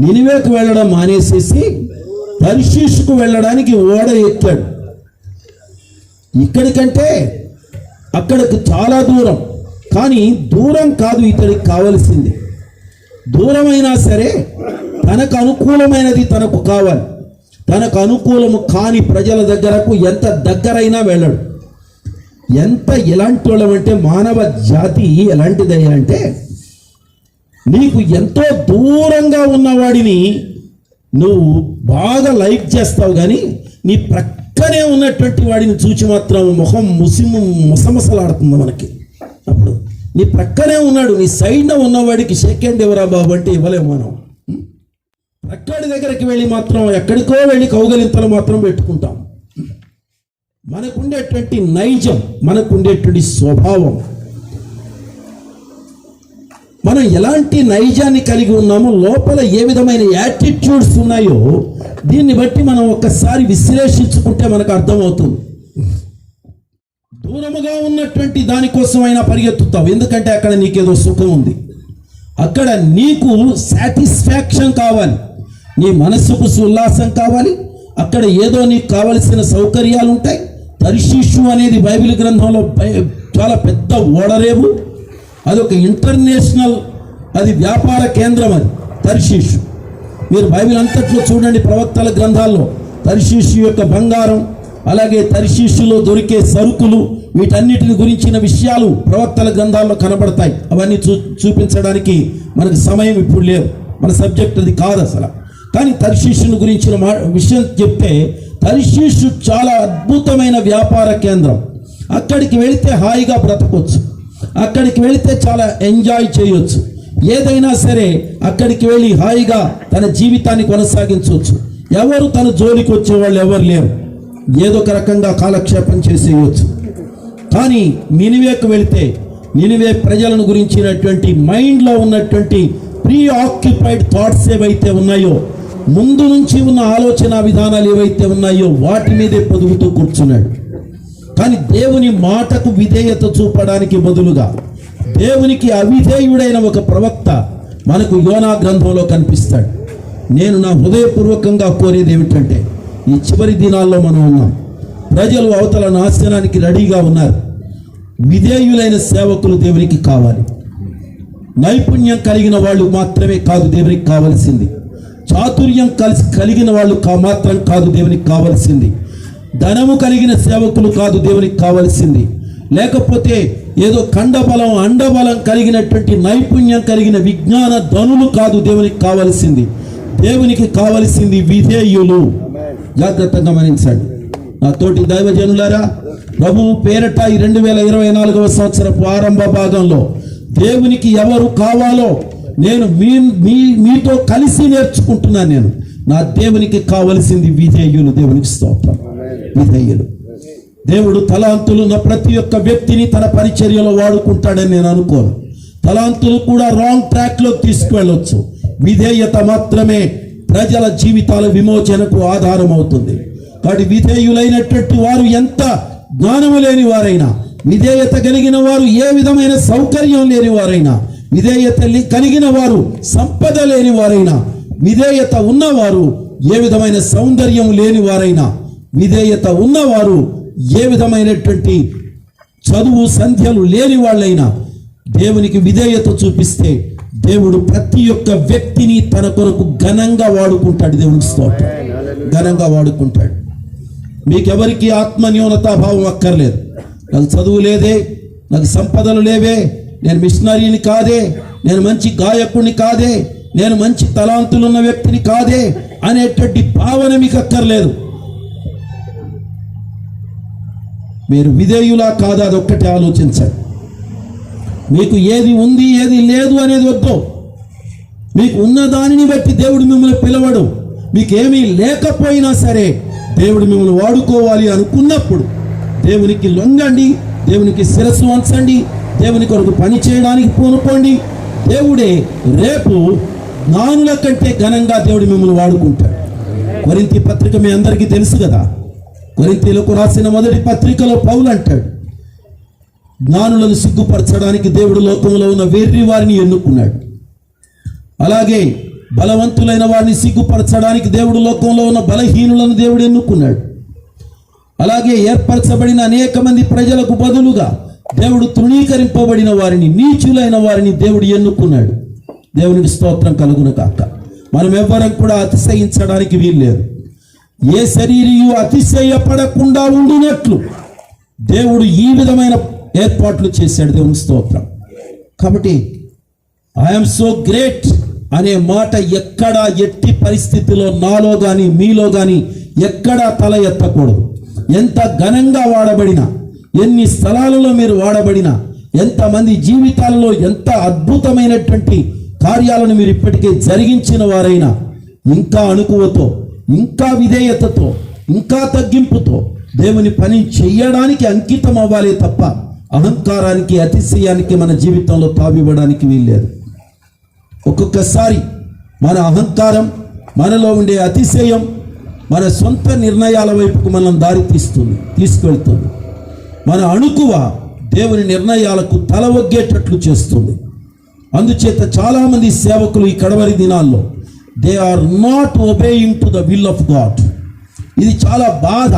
నినివేకు వెళ్ళడం మానేసేసి తర్షీషుకు వెళ్ళడానికి ఓడ ఎక్కాడు. ఇక్కడికంటే అక్కడికి చాలా దూరం, కానీ దూరం కాదు ఇతడికి కావలసింది. దూరమైనా సరే తనకు అనుకూలమైనది తనకు కావాలి. తనకు అనుకూలము కాని ప్రజల దగ్గరకు ఎంత దగ్గరైనా వెళ్ళడు. ఎంత ఎలాంటి వాళ్ళమంటే మానవ జాతి ఎలాంటిదయ్యా అంటే నీకు ఎంతో దూరంగా ఉన్నవాడిని నువ్వు బాగా లైక్ చేస్తావు, కానీ నీ ప్రక్కనే ఉన్నటువంటి వాడిని చూచి మాత్రం ముఖం ముసమసలాడుతుంది మనకి. అప్పుడు నీ ప్రక్కనే ఉన్నాడు, నీ సైడ్న ఉన్నవాడికి సెకండ్ ఎవరా బాబు అంటే ఇవ్వలేము మనం. ప్రక్కడి దగ్గరికి వెళ్ళి మాత్రం ఎక్కడికో వెళ్ళి కౌగలింతలు మాత్రం పెట్టుకుంటాం. మనకుండేటువంటి నైజం, మనకుండేటువంటి స్వభావం, మనం ఎలాంటి నైజాన్ని కలిగి ఉన్నామో, లోపల ఏ విధమైన యాటిట్యూడ్స్ ఉన్నాయో దీన్ని బట్టి మనం ఒక్కసారి విశ్లేషించుకుంటే మనకు అర్థమవుతుంది. దూరముగా ఉన్నటువంటి దానికోసమైనా పరిగెత్తుతావు, ఎందుకంటే అక్కడ నీకేదో సుఖం ఉంది, అక్కడ నీకు సాటిస్ఫాక్షన్ కావాలి, నీ మనస్సుకు ఉల్లాసం కావాలి, అక్కడ ఏదో నీకు కావలసిన సౌకర్యాలు ఉంటాయి. తర్షీషు అనేది బైబిల్ గ్రంథంలో చాలా పెద్ద ఓడరేవు, అదొక ఇంటర్నేషనల్, అది వ్యాపార కేంద్రం. అది తర్షీషు. మీరు బైబిల్ అంతట్లో చూడండి, ప్రవక్తల గ్రంథాల్లో తర్షీషు యొక్క బంగారం, అలాగే తర్షీషులో దొరికే సరుకులు, వీటన్నిటిని గురించిన విషయాలు ప్రవక్తల గ్రంథాల్లో కనబడతాయి. అవన్నీ చూపించడానికి మనకు సమయం ఇప్పుడు లేదు, మన సబ్జెక్ట్ అది కాదు అసలు. కానీ తర్షీషును గురించిన విషయం చెప్తే, తర్షీషు చాలా అద్భుతమైన వ్యాపార కేంద్రం. అక్కడికి వెళితే హాయిగా బ్రతకొచ్చు, అక్కడికి వెళితే చాలా ఎంజాయ్ చేయొచ్చు, ఏదైనా సరే అక్కడికి వెళ్ళి హాయిగా తన జీవితాన్ని కొనసాగించవచ్చు. ఎవరు తన జోలికి వచ్చేవాళ్ళు ఎవరు లేరు, ఏదో ఒక రకంగా కాలక్షేపం చేసేయచ్చు. కానీ నినివేకు వెళితే నినివే ప్రజలను గురించినటువంటి మైండ్లో ఉన్నటువంటి ప్రీ ఆక్యుపైడ్ థాట్స్ ఏవైతే ఉన్నాయో, ముందు నుంచి ఉన్న ఆలోచన విధానాలు ఏవైతే ఉన్నాయో వాటి మీదే పొదుగుతూ కూర్చున్నాడు. కానీ దేవుని మాటకు విధేయత చూపడానికి బదులుగా దేవునికి అవిధేయుడైన ఒక ప్రవక్త మనకు యోనా గ్రంథంలో కనిపిస్తాడు. నేను నా హృదయపూర్వకంగా కోరేది ఏమిటంటే, ఈ చివరి దినాల్లో మనం ఉన్నాం, ప్రజలు అవతల నాశనానికి రెడీగా ఉన్నారు. విధేయులైన సేవకులు దేవునికి కావాలి. నైపుణ్యం కలిగిన వాళ్ళు మాత్రమే కాదు దేవునికి కావలసింది, చాతుర్యం కలిగిన వాళ్ళు మాత్రం కాదు దేవునికి కావలసింది, ధనము కలిగిన సేవకులు కాదు దేవునికి కావలసింది, లేకపోతే ఏదో ఖండబలం అండబలం కలిగినటువంటి నైపుణ్యం కలిగిన విజ్ఞాన ధనులు కాదు దేవునికి కావలసింది. దేవునికి కావలసింది విధేయులు. జాగ్రత్తగా గమనించండి నా తోటి దైవజనులారా. ప్రభువు పేరట ఈ 2024వ సంవత్సరపు ఆరంభ భాగంలో దేవునికి ఎవరు కావాలో నేను మీతో కలిసి నేర్చుకుంటున్నాను. నేను నా దేవునికి కావలసింది విధేయులు. దేవునికి స్తోత్రం. విధేయులు. దేవుడు తలాంతులు ఉన్న ప్రతి ఒక్క వ్యక్తిని తన పరిచర్యలో వాడుకుంటాడని నేను అనుకోను. తలాంతులు కూడా రాంగ్ ట్రాక్లో తీసుకువెళ్ళొచ్చు. విధేయత మాత్రమే ప్రజల జీవితాల విమోచనకు ఆధారం అవుతుంది. కాబట్టి విధేయులైనటువంటి వారు ఎంత జ్ఞానము లేని వారైనా, విధేయత కలిగిన వారు ఏ విధమైన సౌకర్యం లేని వారైనా, విధేయత కలిగిన వారు సంపద లేని వారైనా, విధేయత ఉన్నవారు ఏ విధమైన సౌందర్యం లేని వారైనా, విధేయత ఉన్నవారు ఏ విధమైనటువంటి చదువు సంధ్యలు లేని వాళ్ళైనా దేవునికి విధేయత చూపిస్తే దేవుడు ప్రతి ఒక్క వ్యక్తిని తన కొరకు ఘనంగా వాడుకుంటాడు. దేవునికి స్తోత్రం. ఘనంగా వాడుకుంటాడు. మీకెవరికి ఆత్మన్యూనతాభావం అక్కర్లేదు. నాకు చదువు లేదే, నాకు సంపదలు లేవే, నేను మిషనరీని కాదే, నేను మంచి గాయకుడిని కాదే, నేను మంచి తలాంతులున్న వ్యక్తిని కాదే అనేటువంటి భావన మీకు అక్కర్లేదు. మీరు విధేయులా కాదా అదొక్కటి ఆలోచించండి. మీకు ఏది ఉంది ఏది లేదు అనేది వద్దు. మీకు ఉన్న దానిని బట్టి దేవుడు మిమ్మల్ని పిలవడు. మీకేమీ లేకపోయినా సరే దేవుడు మిమ్మల్ని వాడుకోవాలి అనుకున్నప్పుడు దేవునికి లొంగండి, దేవునికి శిరస్సు వంచండి, దేవుని కొరకు పని చేయడానికి పూనుకోండి. దేవుడే రేపు జ్ఞానుల కంటే ఘనంగా దేవుడు మిమ్మల్ని వాడుకుంటాడు. కొరింథీ పత్రిక మీ అందరికీ తెలుసు కదా. కొరింథీలకు రాసిన మొదటి పత్రికలో పౌలు అంటాడు, జ్ఞానులను సిగ్గుపరచడానికి దేవుడు లోకంలో ఉన్న వెర్రి వారిని ఎన్నుకున్నాడు. అలాగే బలవంతులైన వారిని సిగ్గుపరచడానికి దేవుడు లోకంలో ఉన్న బలహీనులను దేవుడు ఎన్నుకున్నాడు. అలాగే ఏర్పరచబడిన అనేక మంది ప్రజలకు బదులుగా దేవుడు తృణీకరింపబడిన వారిని, నీచులైన వారిని దేవుడు ఎన్నుకున్నాడు. దేవునికి స్తోత్రం కలుగును కాక. మనం ఎవ్వరం కూడా అతిశయించడానికి వీల్లేదు. ఏ శరీరియు అతిశయపడకుండా ఉండినట్లు దేవుడు ఈ విధమైన ఏర్పాట్లు చేశాడు. దేవునికి స్తోత్రం. కాబట్టి ఐఎమ్ సో గ్రేట్ అనే మాట ఎక్కడా ఎట్టి పరిస్థితిలో నాలో కానీ మీలో కానీ ఎక్కడా తల ఎత్తకూడదు. ఎంత ఘనంగా వాడబడినా, ఎన్ని స్థలాలలో మీరు వాడబడినా, ఎంతమంది జీవితాలలో ఎంత అద్భుతమైనటువంటి కార్యాలను మీరు ఇప్పటికే జరిగించిన వారైనా ఇంకా అణుకువతో, ఇంకా విధేయతతో, ఇంకా తగ్గింపుతో దేవుని పని చెయ్యడానికి అంకితం అవ్వాలి తప్ప అహంకారానికి, అతిశయానికి మన జీవితంలో తావివ్వడానికి వీల్లేదు. ఒక్కొక్కసారి మన అహంకారం, మనలో ఉండే అతిశయం మన సొంత నిర్ణయాల వైపుకు మనం తీసుకెళ్తుంది. మన అణుకువ దేవుని నిర్ణయాలకు తల ఒగ్గేటట్లు చేస్తుంది. అందుచేత చాలామంది సేవకులు ఈ కడవరి దినాల్లో they are not obeying to the will of God. ఇది చాలా బాధ.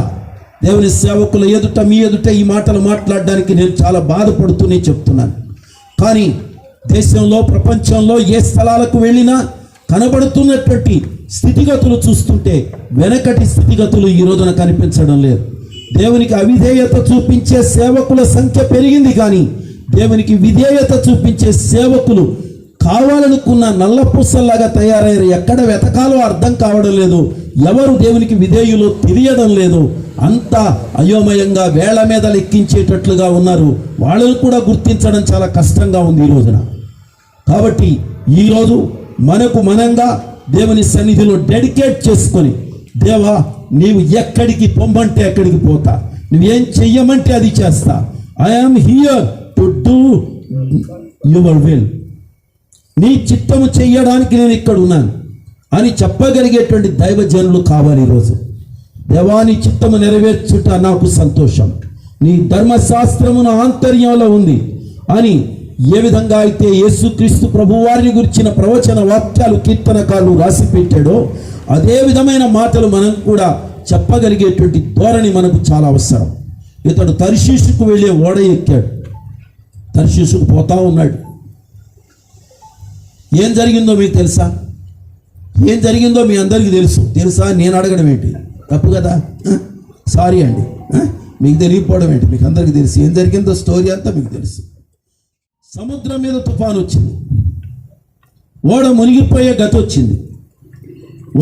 దేవుని సేవకుల ఎదుట, మీ ఎదుట ఈ మాటలు మాట్లాడడానికి నేను చాలా బాధపడుతూనే చెప్తున్నాను. కానీ దేశంలో, ప్రపంచంలో ఏ స్థలాలకు వెళ్ళినా కనబడుతున్నటువంటి స్థితిగతులు చూస్తుంటే వెనకటి స్థితిగతులు ఈ రోజున కనిపించడం లేదు. దేవునికి అవిధేయత చూపించే సేవకుల సంఖ్య పెరిగింది, కానీ దేవునికి విధేయత చూపించే సేవకులు కావాలనుకున్న నల్లపూసల్లాగా తయారయ్యారు. ఎక్కడ వెతకాలో అర్థం కావడం లేదు. ఎవరు దేవునికి విధేయులు తెలియడం లేదు. అంతా అయోమయంగా వేళ్ల మీద లెక్కించేటట్లుగా ఉన్నారు. వాళ్ళను కూడా గుర్తించడం చాలా కష్టంగా ఉంది ఈ రోజున. కాబట్టి ఈరోజు మనకు మనంగా దేవుని సన్నిధిలో డెడికేట్ చేసుకొని, దేవా నీవు ఎక్కడికి పొమ్మంటే అక్కడికి పోతా, నువ్వేం చెయ్యమంటే అది చేస్తా. I'm here to do your will. నీ చిత్తము చెయ్యడానికి నేను ఇక్కడ ఉన్నాను అని చెప్పగలిగేటువంటి దైవజనులు కావాలి ఈరోజు. దేవా నీ చిత్తము నెరవేర్చుట నాకు సంతోషం, నీ ధర్మశాస్త్రము నా ఆంతర్యంలో ఉంది అని ఏ విధంగా అయితే యేసుక్రీస్తు ప్రభువారిని గురించిన ప్రవచన వాక్యాలు కీర్తనకారులు రాసి పెట్టాడో అదే విధమైన మాటలు మనం కూడా చెప్పగలిగేటువంటి ధోరణి మనకు చాలా అవసరం. ఇతడు తర్షీషుకు వెళ్ళే ఓడ ఎక్కాడు. తర్షీషుకు పోతా ఉన్నాడు. ఏం జరిగిందో మీకు తెలుసా? ఏం జరిగిందో మీ అందరికీ తెలుసా? నేను అడగడం ఏంటి తప్పు కదా? సారీ అండి, మీకు తెలియకపోవడం ఏంటి? మీకు అందరికీ తెలుసు ఏం జరిగిందో. స్టోరీ అంతా మీకు తెలుసు. సముద్రం మీద తుఫాను వచ్చింది. ఓడ మునిగిపోయే గతి వచ్చింది.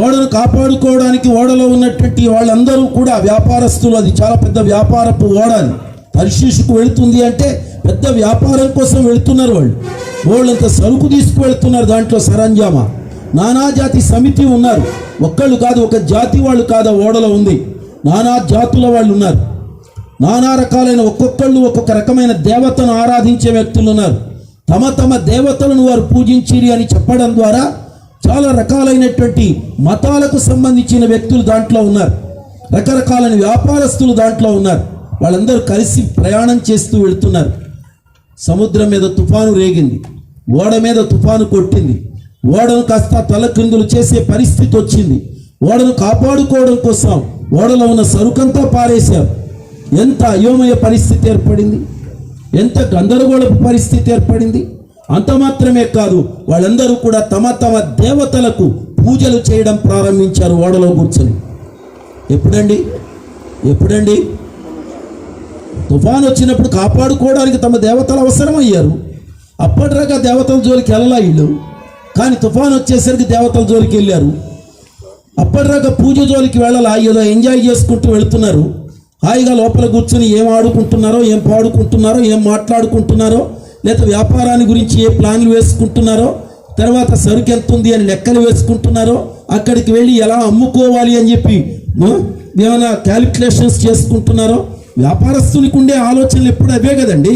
ఓడను కాపాడుకోవడానికి ఓడలో ఉన్నటువంటి వాళ్ళందరూ కూడా వ్యాపారస్తులు. అది చాలా పెద్ద వ్యాపారపు ఓడ. అది తర్షీషుకు వెళుతుంది అంటే పెద్ద వ్యాపారం కోసం వెళుతున్నారు వాళ్ళు. వాళ్ళంత సరుకు తీసుకువెళ్తున్నారు. దాంట్లో సరంజామా, నానా జాతి సమితి ఉన్నారు. ఒక్కళ్ళు కాదు, ఒక జాతి వాళ్ళు కాదు ఆ ఓడలో ఉంది. నానా జాతుల వాళ్ళు ఉన్నారు. నానా రకాలైన ఒక్కొక్కళ్ళు ఒక్కొక్క రకమైన దేవతను ఆరాధించే వ్యక్తులు ఉన్నారు. తమ తమ దేవతలను వారు పూజించిరి అని చెప్పడం ద్వారా చాలా రకాలైనటువంటి మతాలకు సంబంధించిన వ్యక్తులు దాంట్లో ఉన్నారు. రకరకాలైన వ్యాపారస్తులు దాంట్లో ఉన్నారు. వాళ్ళందరూ కలిసి ప్రయాణం చేస్తూ వెళుతున్నారు. సముద్రం మీద తుఫాను రేగింది. ఓడ మీద తుఫాను కొట్టింది. ఓడను కాస్త తలక్రిందులు చేసే పరిస్థితి వచ్చింది. ఓడను కాపాడుకోవడం కోసం ఓడలో ఉన్న సరుకంతా పారేశారు. ఎంత అయోమయ పరిస్థితి ఏర్పడింది, ఎంత గందరగోళపు పరిస్థితి ఏర్పడింది. అంత మాత్రమే కాదు, వాళ్ళందరూ కూడా తమ తమ దేవతలకు పూజలు చేయడం ప్రారంభించారు ఓడలో కూర్చొని. ఎప్పుడండి తుఫాను వచ్చినప్పుడు కాపాడుకోవడానికి తమ దేవతలు అవసరమయ్యారు. అప్పటిదాకా దేవతల జోలికి వెళ్ళలా వీళ్ళు, కానీ తుఫాను వచ్చేసరికి దేవతల జోలికి వెళ్ళారు. అప్పటిదాకా పూజ జోలికి వెళ్ళాలా, ఏదో ఎంజాయ్ చేసుకుంటూ వెళుతున్నారు. హాయిగా లోపల కూర్చొని ఏం ఆడుకుంటున్నారో, ఏం పాడుకుంటున్నారో, ఏం మాట్లాడుకుంటున్నారో, లేదా వ్యాపారాన్ని గురించి ఏ ప్లాన్లు వేసుకుంటున్నారో తర్వాత సరుకు ఎంత ఉంది అని లెక్కలు వేసుకుంటున్నారో, అక్కడికి వెళ్ళి ఎలా అమ్ముకోవాలి అని చెప్పి ఏమైనా క్యాలిక్యులేషన్స్ చేసుకుంటున్నారో, వ్యాపారస్తునికి ఉండే ఆలోచనలు ఎప్పుడు అవే కదండి.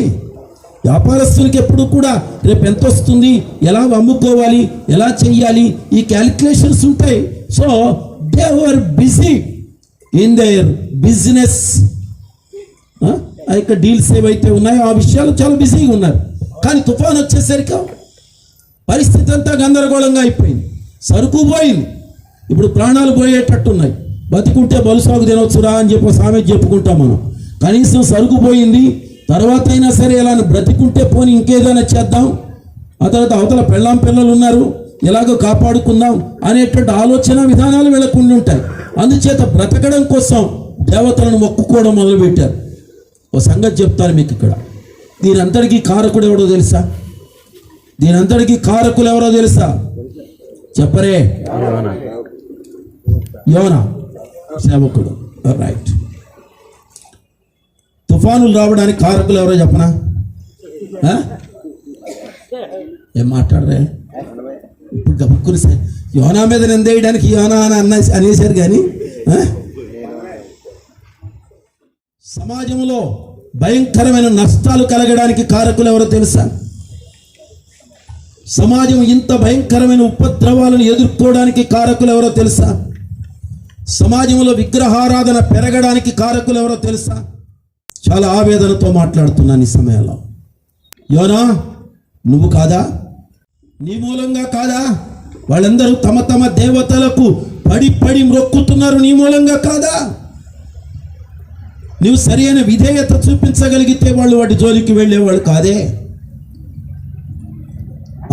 వ్యాపారస్తునికి ఎప్పుడు కూడా రేపు ఎంత వస్తుంది, ఎలా అమ్ముకోవాలి, ఎలా చెయ్యాలి, ఈ క్యాలిక్యులేషన్స్ ఉంటాయి. So they are busy in their business. ఆ యొక్క డీల్స్ ఏవైతే ఉన్నాయో ఆ విషయాలు చాలా బిజీగా ఉన్నారు. కానీ తుఫాన్ వచ్చేసరికి పరిస్థితి అంతా గందరగోళంగా అయిపోయింది. సరుకు పోయింది, ఇప్పుడు ప్రాణాలు పోయేటట్టున్నాయి. బతికుంటే బలుసాగు తినవచ్చురా అని చెప్పి సామెత చెప్పుకుంటాం మనం. కనీసం సరుకు పోయింది, తర్వాత అయినా సరే ఇలా బ్రతికుంటే పోని ఇంకేదైనా చేద్దాం, ఆ తర్వాత అవతల పెళ్ళాం పిల్లలు ఉన్నారు, ఎలాగో కాపాడుకుందాం అనేటువంటి ఆలోచన విధానాలు వీళ్ళకుండి ఉంటాయి. అందుచేత బ్రతకడం కోసం దేవతలను మొక్కుకోవడం మొదలుపెట్టారు. ఓ సంగతి చెప్తాను మీకు ఇక్కడ. దీని అంతటికీ కారకుడు ఎవడో తెలుసా? దీని అంతటికీ కారకులు ఎవరో తెలుసా? చెప్పరే. యోనా సేవకుడు. రైట్. తుఫానులు రావడానికి కారకులు ఎవరో చెప్పనా? ఏం మాట్లాడరే? ఇప్పుడు గబుక్కుని యోనా మీద నిందేయడానికి యోనా అని అనేసారు. కానీ సమాజంలో భయంకరమైన నష్టాలు కలగడానికి కారకులు ఎవరో తెలుసా? సమాజం ఇంత భయంకరమైన ఉపద్రవాలను ఎదుర్కోవడానికి కారకులు ఎవరో తెలుసా? సమాజంలో విగ్రహారాధన పెరగడానికి కారకులు ఎవరో తెలుసా? చాలా ఆవేదనతో మాట్లాడుతున్నాను ఈ సమయంలో. యోనా, నువ్వు కాదా? నీ మూలంగా కాదా? వాళ్ళందరూ తమ తమ దేవతలకు పడి పడి మొక్కుతున్నారు, నీ మూలంగా కాదా? నువ్వు సరి అయిన విధేయత చూపించగలిగితే వాళ్ళు వాటి జోలికి వెళ్ళేవాళ్ళు కాదే.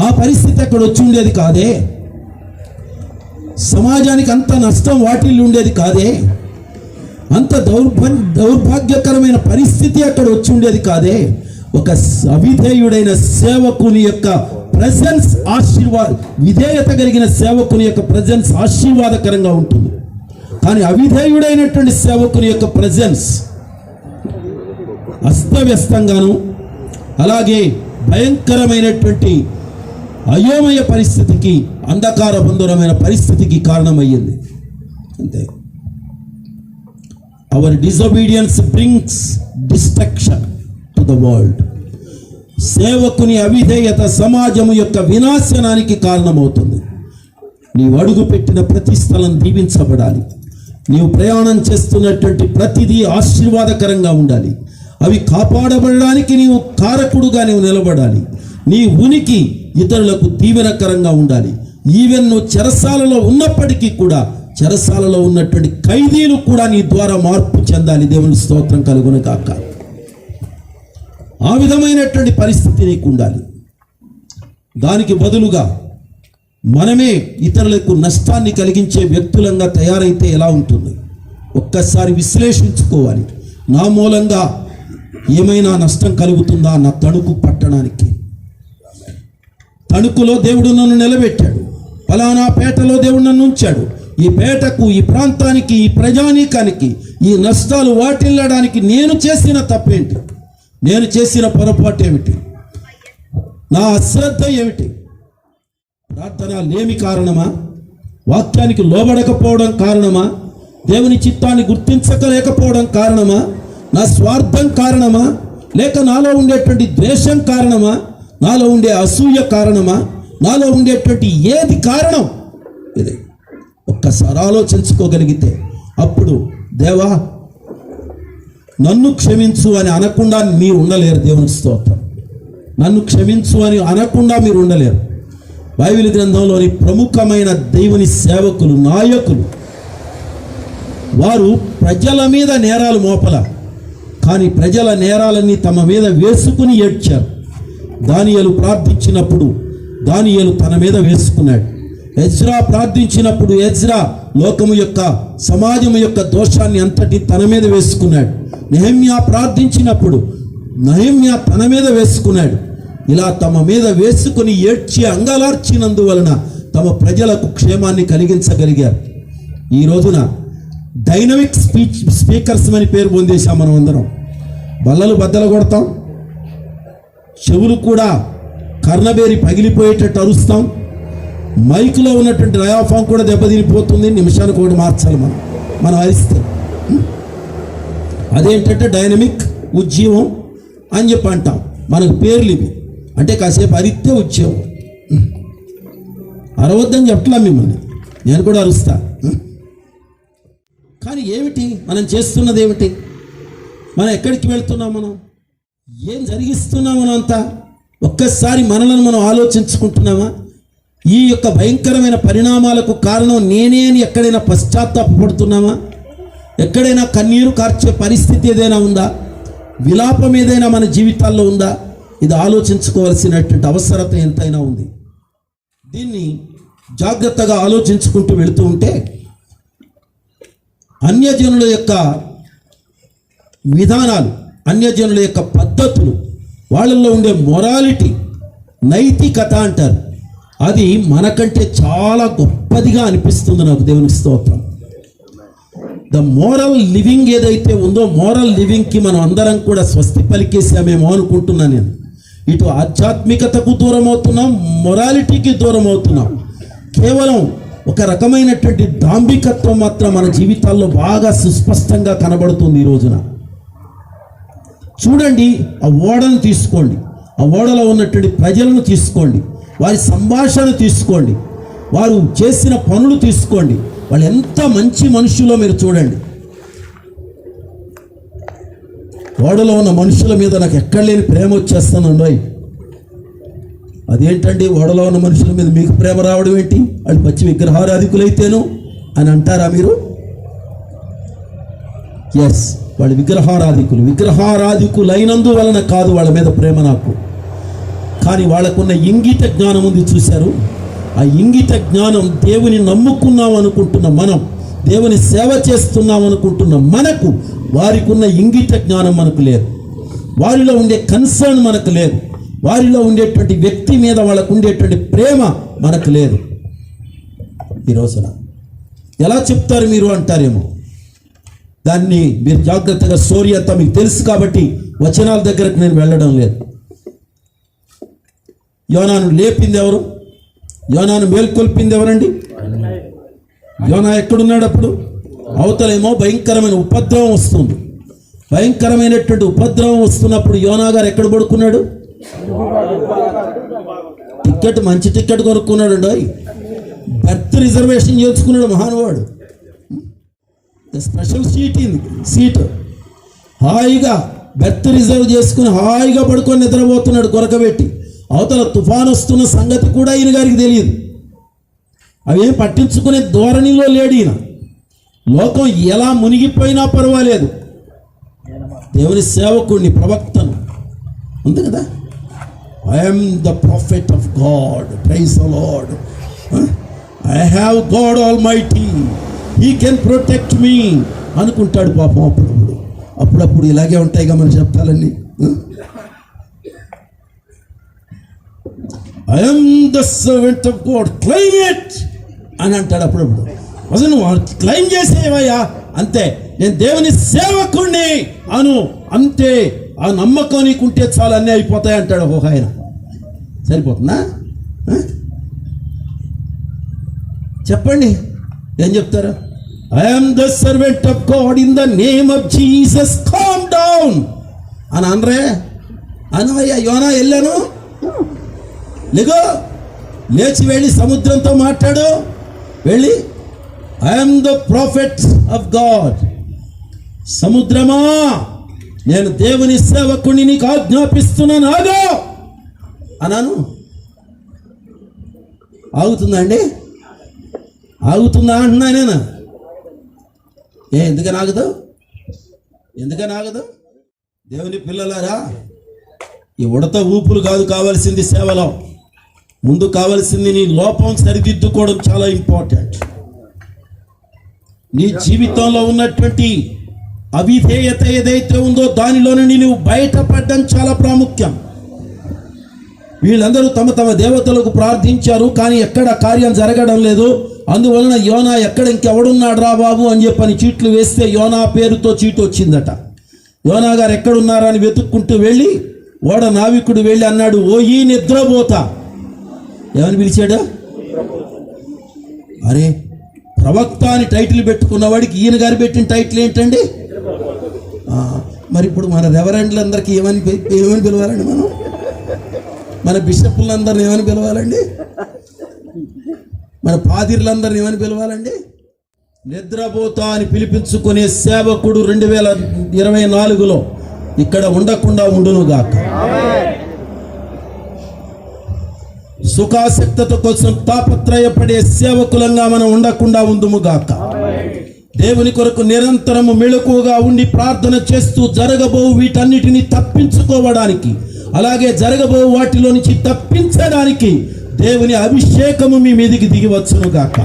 ఆ పరిస్థితి అక్కడ వచ్చి ఉండేది కాదే. సమాజానికి అంత నష్టం వాటిల్లు ఉండేది కాదే. అంత దౌర్భాగ్యకరమైన పరిస్థితి అక్కడ వచ్చి ఉండేది కాదే. ఒక అవిధేయుడైన సేవకుని యొక్క ప్రెజెన్స్ విధేయత కలిగిన సేవకుని యొక్క ప్రెజెన్స్ ఆశీర్వాదకరంగా ఉంటుంది. కానీ అవిధేయుడైనటువంటి సేవకుని యొక్క ప్రెజెన్స్ అస్తవ్యస్తంగాను, అలాగే భయంకరమైనటువంటి అయోమయ పరిస్థితికి, అంధకార బంధురమైన పరిస్థితికి కారణమయ్యింది. అంతే. Our disobedience brings destruction to the world. సేవకుని అవిధేయత సమాజం యొక్క వినాశనానికి కారణమవుతుంది. నీవు అడుగు పెట్టిన ప్రతి స్థలం దీవించబడాలి. నీవు ప్రయాణం చేస్తున్నటువంటి ప్రతిదీ ఆశీర్వాదకరంగా ఉండాలి. అవి కాపాడబడడానికి నీవు కారకుడుగా నీవు నిలబడాలి. నీ ఉనికి ఇతరులకు దీవెనకరంగా ఉండాలి. ఈవెన్ నువ్వు చెరసాలలో ఉన్నప్పటికీ కూడా చెరసాలలో ఉన్నటువంటి ఖైదీలు కూడా నీ ద్వారా మార్పు చెందాలి. దేవుని స్తోత్రం కలుగును కాక. ఆ విధమైనటువంటి పరిస్థితి నీకు ఉండాలి. దానికి బదులుగా మనమే ఇతరులకు నష్టాన్ని కలిగించే వ్యక్తులంగా తయారైతే ఎలా ఉంటుంది? ఒక్కసారి విశ్లేషించుకోవాలి. నా మూలంగా ఏమైనా నష్టం కలుగుతుందా? నా తణుకు పట్టణానికి, తణుకులో దేవుడు నన్ను నిలబెట్టాడు, ఫలానా పేటలో దేవుడు నన్ను ఉంచాడు. ఈ పేటకు, ఈ ప్రాంతానికి, ఈ ప్రజానీకానికి ఈ నష్టాలు వాటిల్లడానికి నేను చేసిన తప్పేంటి? నేను చేసిన పొరపాటు ఏమిటి? నా అశ్రద్ధ ఏమిటి? ప్రార్థన లేమి కారణమా? వాక్యానికి లోబడకపోవడం కారణమా? దేవుని చిత్తాన్ని గుర్తించలేకపోవడం కారణమా? నా స్వార్థం కారణమా? లేక నాలో ఉండేటువంటి ద్వేషం కారణమా? నాలో ఉండే అసూయ కారణమా? నాలో ఉండేటువంటి ఏది కారణం? ఇది ఒక్కసారి ఆలోచించుకోగలిగితే అప్పుడు దేవా నన్ను క్షమించు అని అనకుండా మీరు ఉండలేరు. దేవుని స్తోత్రం. నన్ను క్షమించు అని అనకుండా మీరు ఉండలేరు. బైబిల్ గ్రంథంలోని ప్రముఖమైన దేవుని సేవకులు, నాయకులు, వారు ప్రజల మీద నేరాలు మోపల, కానీ ప్రజల నేరాలన్నీ తమ మీద వేసుకుని ఏడ్చారు. దానియేలు ప్రార్థించినప్పుడు దానియేలు తన మీద వేసుకున్నాడు. ఎజ్రా ప్రార్థించినప్పుడు ఎజ్రా లోకము యొక్క, సమాజం యొక్క దోషాన్ని అంతటి తన మీద వేసుకున్నాడు. నెహెమ్యా ప్రార్థించినప్పుడు నెహెమ్యా తన మీద వేసుకున్నాడు. ఇలా తమ మీద వేసుకుని ఏడ్చి అంగలార్చినందువలన తమ ప్రజలకు క్షేమాన్ని కలిగించగలిగారు. ఈ రోజున డైనమిక్ స్పీకర్స్ అని పేరు పొందేశాం మనం అందరం. బల్లలు బద్దలు కొడతాం, చెవులు కూడా కర్ణబేరి పగిలిపోయేటట్టు అరుస్తాం, మైకులో ఉన్నటువంటి డయాఫామ్ కూడా దెబ్బతినిపోతుంది. నిమిషానికి ఒకటి మార్చాలి మనం అరిస్తే. అదేంటంటే డైనమిక్ ఉజ్జీవం అని చెప్పి అంటాం. మనకు పేర్లు ఇవి. అంటే కాసేపు అరిస్తే ఉజ్జీవం. అరవద్దని చెప్పట్లా మిమ్మల్ని, నేను కూడా అరుస్తా. కానీ ఏమిటి మనం చేస్తున్నది? ఏమిటి మనం ఎక్కడికి వెళ్తున్నాం? మనం ఏం జరిగిస్తున్నాం? మనం అంతా ఒక్కసారి మనలను మనం ఆలోచించుకుంటున్నామా? ఈ యొక్క భయంకరమైన పరిణామాలకు కారణం నేనే అని ఎక్కడైనా పశ్చాత్తాపడుతున్నామా? ఎక్కడైనా కన్నీరు కార్చే పరిస్థితి ఏదైనా ఉందా? విలాపం ఏదైనా మన జీవితాల్లో ఉందా? ఇది ఆలోచించుకోవాల్సినటువంటి అవసరత ఎంతైనా ఉంది. దీన్ని జాగ్రత్తగా ఆలోచించుకుంటూ వెళుతూ ఉంటే అన్యజనుల యొక్క విధానాలు, అన్యజనుల యొక్క పద్ధతులు, వాళ్ళల్లో ఉండే మొరాలిటీ, నైతికత అంటారు, అది మనకంటే చాలా గొప్పదిగా అనిపిస్తుంది నాకు. దేవుని స్తోత్రం. ద మోరల్ లివింగ్ ఏదైతే ఉందో, మోరల్ లివింగ్కి మనం అందరం కూడా స్వస్తి పలికేసామేమో అనుకుంటున్నాను నేను. ఇటు ఆధ్యాత్మికతకు దూరం అవుతున్నాం, మొరాలిటీకి దూరం అవుతున్నాం. కేవలం ఒక రకమైనటువంటి డాంబికత్వం మాత్రం మన జీవితాల్లో బాగా సుస్పష్టంగా కనబడుతుంది ఈ రోజున. చూడండి, ఆ ఓడను తీసుకోండి, ఆ ఓడలో ఉన్నటువంటి ప్రజలను తీసుకోండి, వారి సంభాషణ తీసుకోండి, వారు చేసిన పనులు తీసుకోండి. వాళ్ళు ఎంత మంచి మనుషులో మీరు చూడండి. ఓడలో ఉన్న మనుషుల మీద నాకు ఎక్కడ లేని ప్రేమ వచ్చేస్తానండి. అదేంటండి, ఓడలో ఉన్న మనుషుల మీద మీకు ప్రేమ రావడం ఏంటి? వాళ్ళు పచ్చి విగ్రహారాధికులైతేను అని అంటారా మీరు? ఎస్, వాళ్ళు విగ్రహారాధికులైనందువలన కాదు వాళ్ళ మీద ప్రేమ నాకు. కానీ వాళ్ళకున్న ఇంగిత జ్ఞానం ఉంది, చూశారు? ఆ ఇంగిత జ్ఞానం దేవుని నమ్ముకున్నాం అనుకుంటున్న మనం, దేవుని సేవ చేస్తున్నాం అనుకుంటున్న మనకు వారికి ఉన్న ఇంగిత జ్ఞానం మనకు లేదు. వారిలో ఉండే కన్సర్న్ మనకు లేదు. వారిలో ఉండేటువంటి వ్యక్తి మీద వాళ్ళకు ఉండేటువంటి ప్రేమ మనకు లేదు. ఈ రోజున ఎలా చెప్తారు మీరు అంటారేమో. దాన్ని మీరు జాగ్రత్తగా, స్టోరీ అంతా మీకు తెలుసు కాబట్టి వచనాల దగ్గరకు నేను వెళ్ళడం లేదు. యోనాను లేపింది ఎవరు? యోనాను మేల్కొల్పింది ఎవరండి? యోనా ఎక్కడున్నాడు అప్పుడు? అవతలేమో భయంకరమైన ఉపద్రవం వస్తుంది. భయంకరమైనటువంటి ఉపద్రవం వస్తున్నప్పుడు యోనా గారు ఎక్కడ పడుకున్నాడు? టికెట్, మంచి టికెట్ కొనుక్కున్నాడు అండి. బెర్త్ రిజర్వేషన్ చేసుకున్నాడు మహానువాడు. స్పెషల్ సీట్ హాయిగా బెర్త్ రిజర్వ్ చేసుకుని హాయిగా పడుకొని నిద్రపోతున్నాడు కొరకబెట్టి. అవతల తుఫాన్ వస్తున్న సంగతి కూడా ఈయన గారికి తెలియదు. అవేం పట్టించుకునే ధోరణిలో లేడు ఈయన. లోకం ఎలా మునిగిపోయినా పర్వాలేదు, దేవుని సేవకుడిని, ప్రవక్తను ఉంది కదా. I'm the prophet of God, praise the Lord, I have God almighty, he can protect me అనుకుంటాడు పాపం. అప్పుడప్పుడు ఇలాగే ఉంటాయిగా మన శబ్దాలన్నీ. I am the servant of God, claim it అని అంటాడు అప్పుడప్పుడు. అసలు నువ్వు క్లెయిమ్ చేసేవయ్యా, అంతే, నేను దేవుని సేవకుణ్ణి అను, అంతే. ఆ నమ్మకం నీకుంటే చాలా అన్నీ అయిపోతాయి అంటాడు ఒక ఆయన. సరిపోతుందా? చెప్పండి, ఏం చెప్తారు? I am the servant of God in the name of Jesus, calm down అని అనరే? అనవయ్యా, యోనా వెళ్ళాను, లేగో, లేచి వెళ్ళి సముద్రంతో మాట్లాడు. వెళ్ళి I am the prophet of God, సముద్రమా నేను దేవుని సేవకుని నీకు ఆజ్ఞాపిస్తున్నాను, ఆగో అన్నాను. ఆగుతుందా అండి? ఆగుతుందా అంటున్నా నేను. ఎందుకని ఆగదు? దేవుని పిల్లలారా, ఈ ఉడత ఊపులు కాదు కావాల్సింది సేవలో. ముందు కావాల్సింది నీ లోపం సరిదిద్దుకోవడం చాలా ఇంపార్టెంట్. నీ జీవితంలో ఉన్నటువంటి అవిధేయత ఏదైతే ఉందో దానిలో నుండి నువ్వు బయటపడడం చాలా ప్రాముఖ్యం. వీళ్ళందరూ తమ తమ దేవతలకు ప్రార్థించారు, కానీ ఎక్కడ కార్యం జరగడం లేదు. అందువలన యోనా ఎక్కడ ఇంకెవడున్నాడు రా బాబు అని చెప్పని చీట్లు వేస్తే యోనా పేరుతో చీటు వచ్చిందట. యోనా గారు ఎక్కడున్నారా అని వెతుక్కుంటూ వెళ్ళి ఓడ నావికుడు వెళ్ళి అన్నాడు, ఓ ఈ నిద్రపోతా. ఏమని పిలిచాడు? అరే, ప్రవక్త అని టైటిల్ పెట్టుకున్న వాడికి ఈయన గారు పెట్టిన టైటిల్ ఏంటండి? మరి ఇప్పుడు మన రెవరెండ్లందరికీ ఏమని పిలవాలండి? మన బిషప్పులందరిని ఏమని పిలవాలండి? మన పాదిర్లందరిని ఏమని పిలవాలండి? నిద్రపోతా అని పిలిపించుకునే సేవకుడు 2024లో ఇక్కడ ఉండకుండా ఉండునుగాక. సుఖాసక్తత కోసం తాపత్రయపడే సేవకులంగా మనం ఉండకుండా ఉందుముగాక. దేవుని కొరకు నిరంతరము మెళకువగా ఉండి ప్రార్థన చేస్తూ జరగబో వీటన్నిటిని తప్పించుకోవడానికి, అలాగే జరగబో వాటిలో నుంచి తప్పించడానికి దేవుని అభిషేకము మీ మీదికి దిగి వచ్చునుగాక.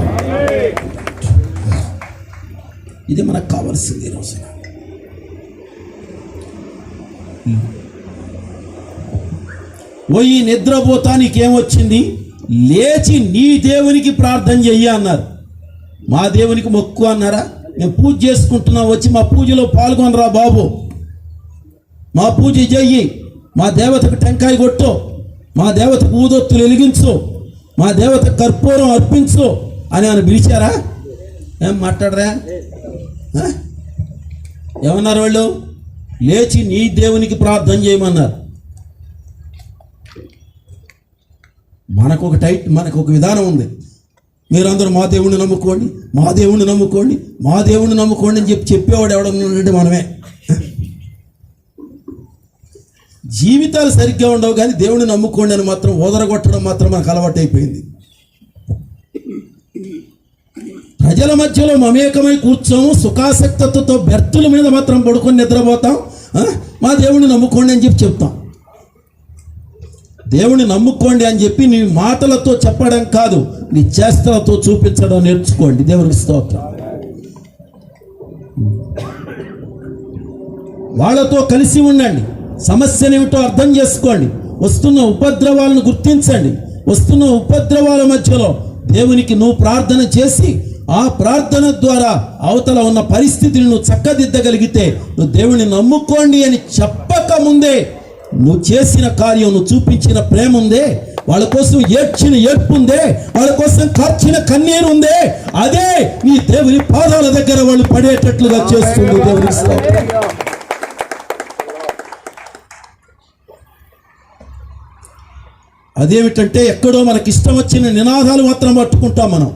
ఇది మనకు కావాల్సింది ఈ రోజున. ఈ నిద్రపోతానికి ఏమొచ్చింది? లేచి నీ దేవునికి ప్రార్థన చెయ్యి అన్నారు. మా దేవునికి మొక్కు అన్నారా? మేము పూజ చేసుకుంటున్నాం, వచ్చి మా పూజలో పాల్గొనరా బాబు, మా పూజ చెయ్యి, మా దేవతకు టెంకాయ కొట్టు, మా దేవతకు ఊదొత్తులు వెలిగించు, మా దేవత కర్పూరం అర్పించు అని ఆయన పిలిచారా? ఏం మాట్లాడరా? ఏమన్నారు వాళ్ళు? లేచి నీ దేవునికి ప్రార్థన చేయమన్నారు. మనకు ఒక విధానం ఉంది. మీరందరూ మా దేవుణ్ణి నమ్ముకోండి, మా దేవుణ్ణి నమ్ముకోండి, మా దేవుణ్ణి నమ్ముకోండి అని చెప్పేవాడు ఎవడన్నాడంటే మనమే. జీవితాలు సరిగ్గా ఉండవు, కానీ దేవుణ్ణి నమ్ముకోండి అని మాత్రం ఓదరగొట్టడం మాత్రం మనకు అలవాటు అయిపోయింది. ప్రజల మధ్యలో మమేకమై కూర్చోము, సుఖాసక్తతతో బెర్తుల మీద మాత్రం పడుకొని నిద్రపోతాం. మా దేవుణ్ణి నమ్ముకోండి అని చెప్తాం. దేవుని నమ్ముకోండి అని చెప్పి నీ మాటలతో చెప్పడం కాదు, నీ చేష్టలతో చూపించడం నేర్చుకోండి. దేవునికి స్తోత్రం. వాళ్ళతో కలిసి ఉండండి, సమస్యనేమిటో అర్థం చేసుకోండి, వస్తున్న ఉపద్రవాలను గుర్తించండి. వస్తున్న ఉపద్రవాల మధ్యలో దేవునికి నువ్వు ప్రార్థన చేసి ఆ ప్రార్థన ద్వారా అవతల ఉన్న పరిస్థితిని నువ్వు చక్కదిద్దగలిగితే, నువ్వు దేవుని నమ్ముకోండి అని చెప్పక ముందే నువ్వు చేసిన కార్యం, నువ్వు చూపించిన ప్రేమ ఉందే, వాళ్ళ కోసం ఏడ్చిన ఏడ్పు ఉందే, వాళ్ళ కోసం కార్చిన కన్నీరు ఉందే, అదే నీ దేవుని పాదాల దగ్గర వాళ్ళు పడేటట్లుగా చేస్తుంది. దేవుని స్తోత్రం. అదేమిటంటే, ఎక్కడో మనకి ఇష్టం వచ్చిన నినాదాలు మాత్రం పట్టుకుంటాం మనం.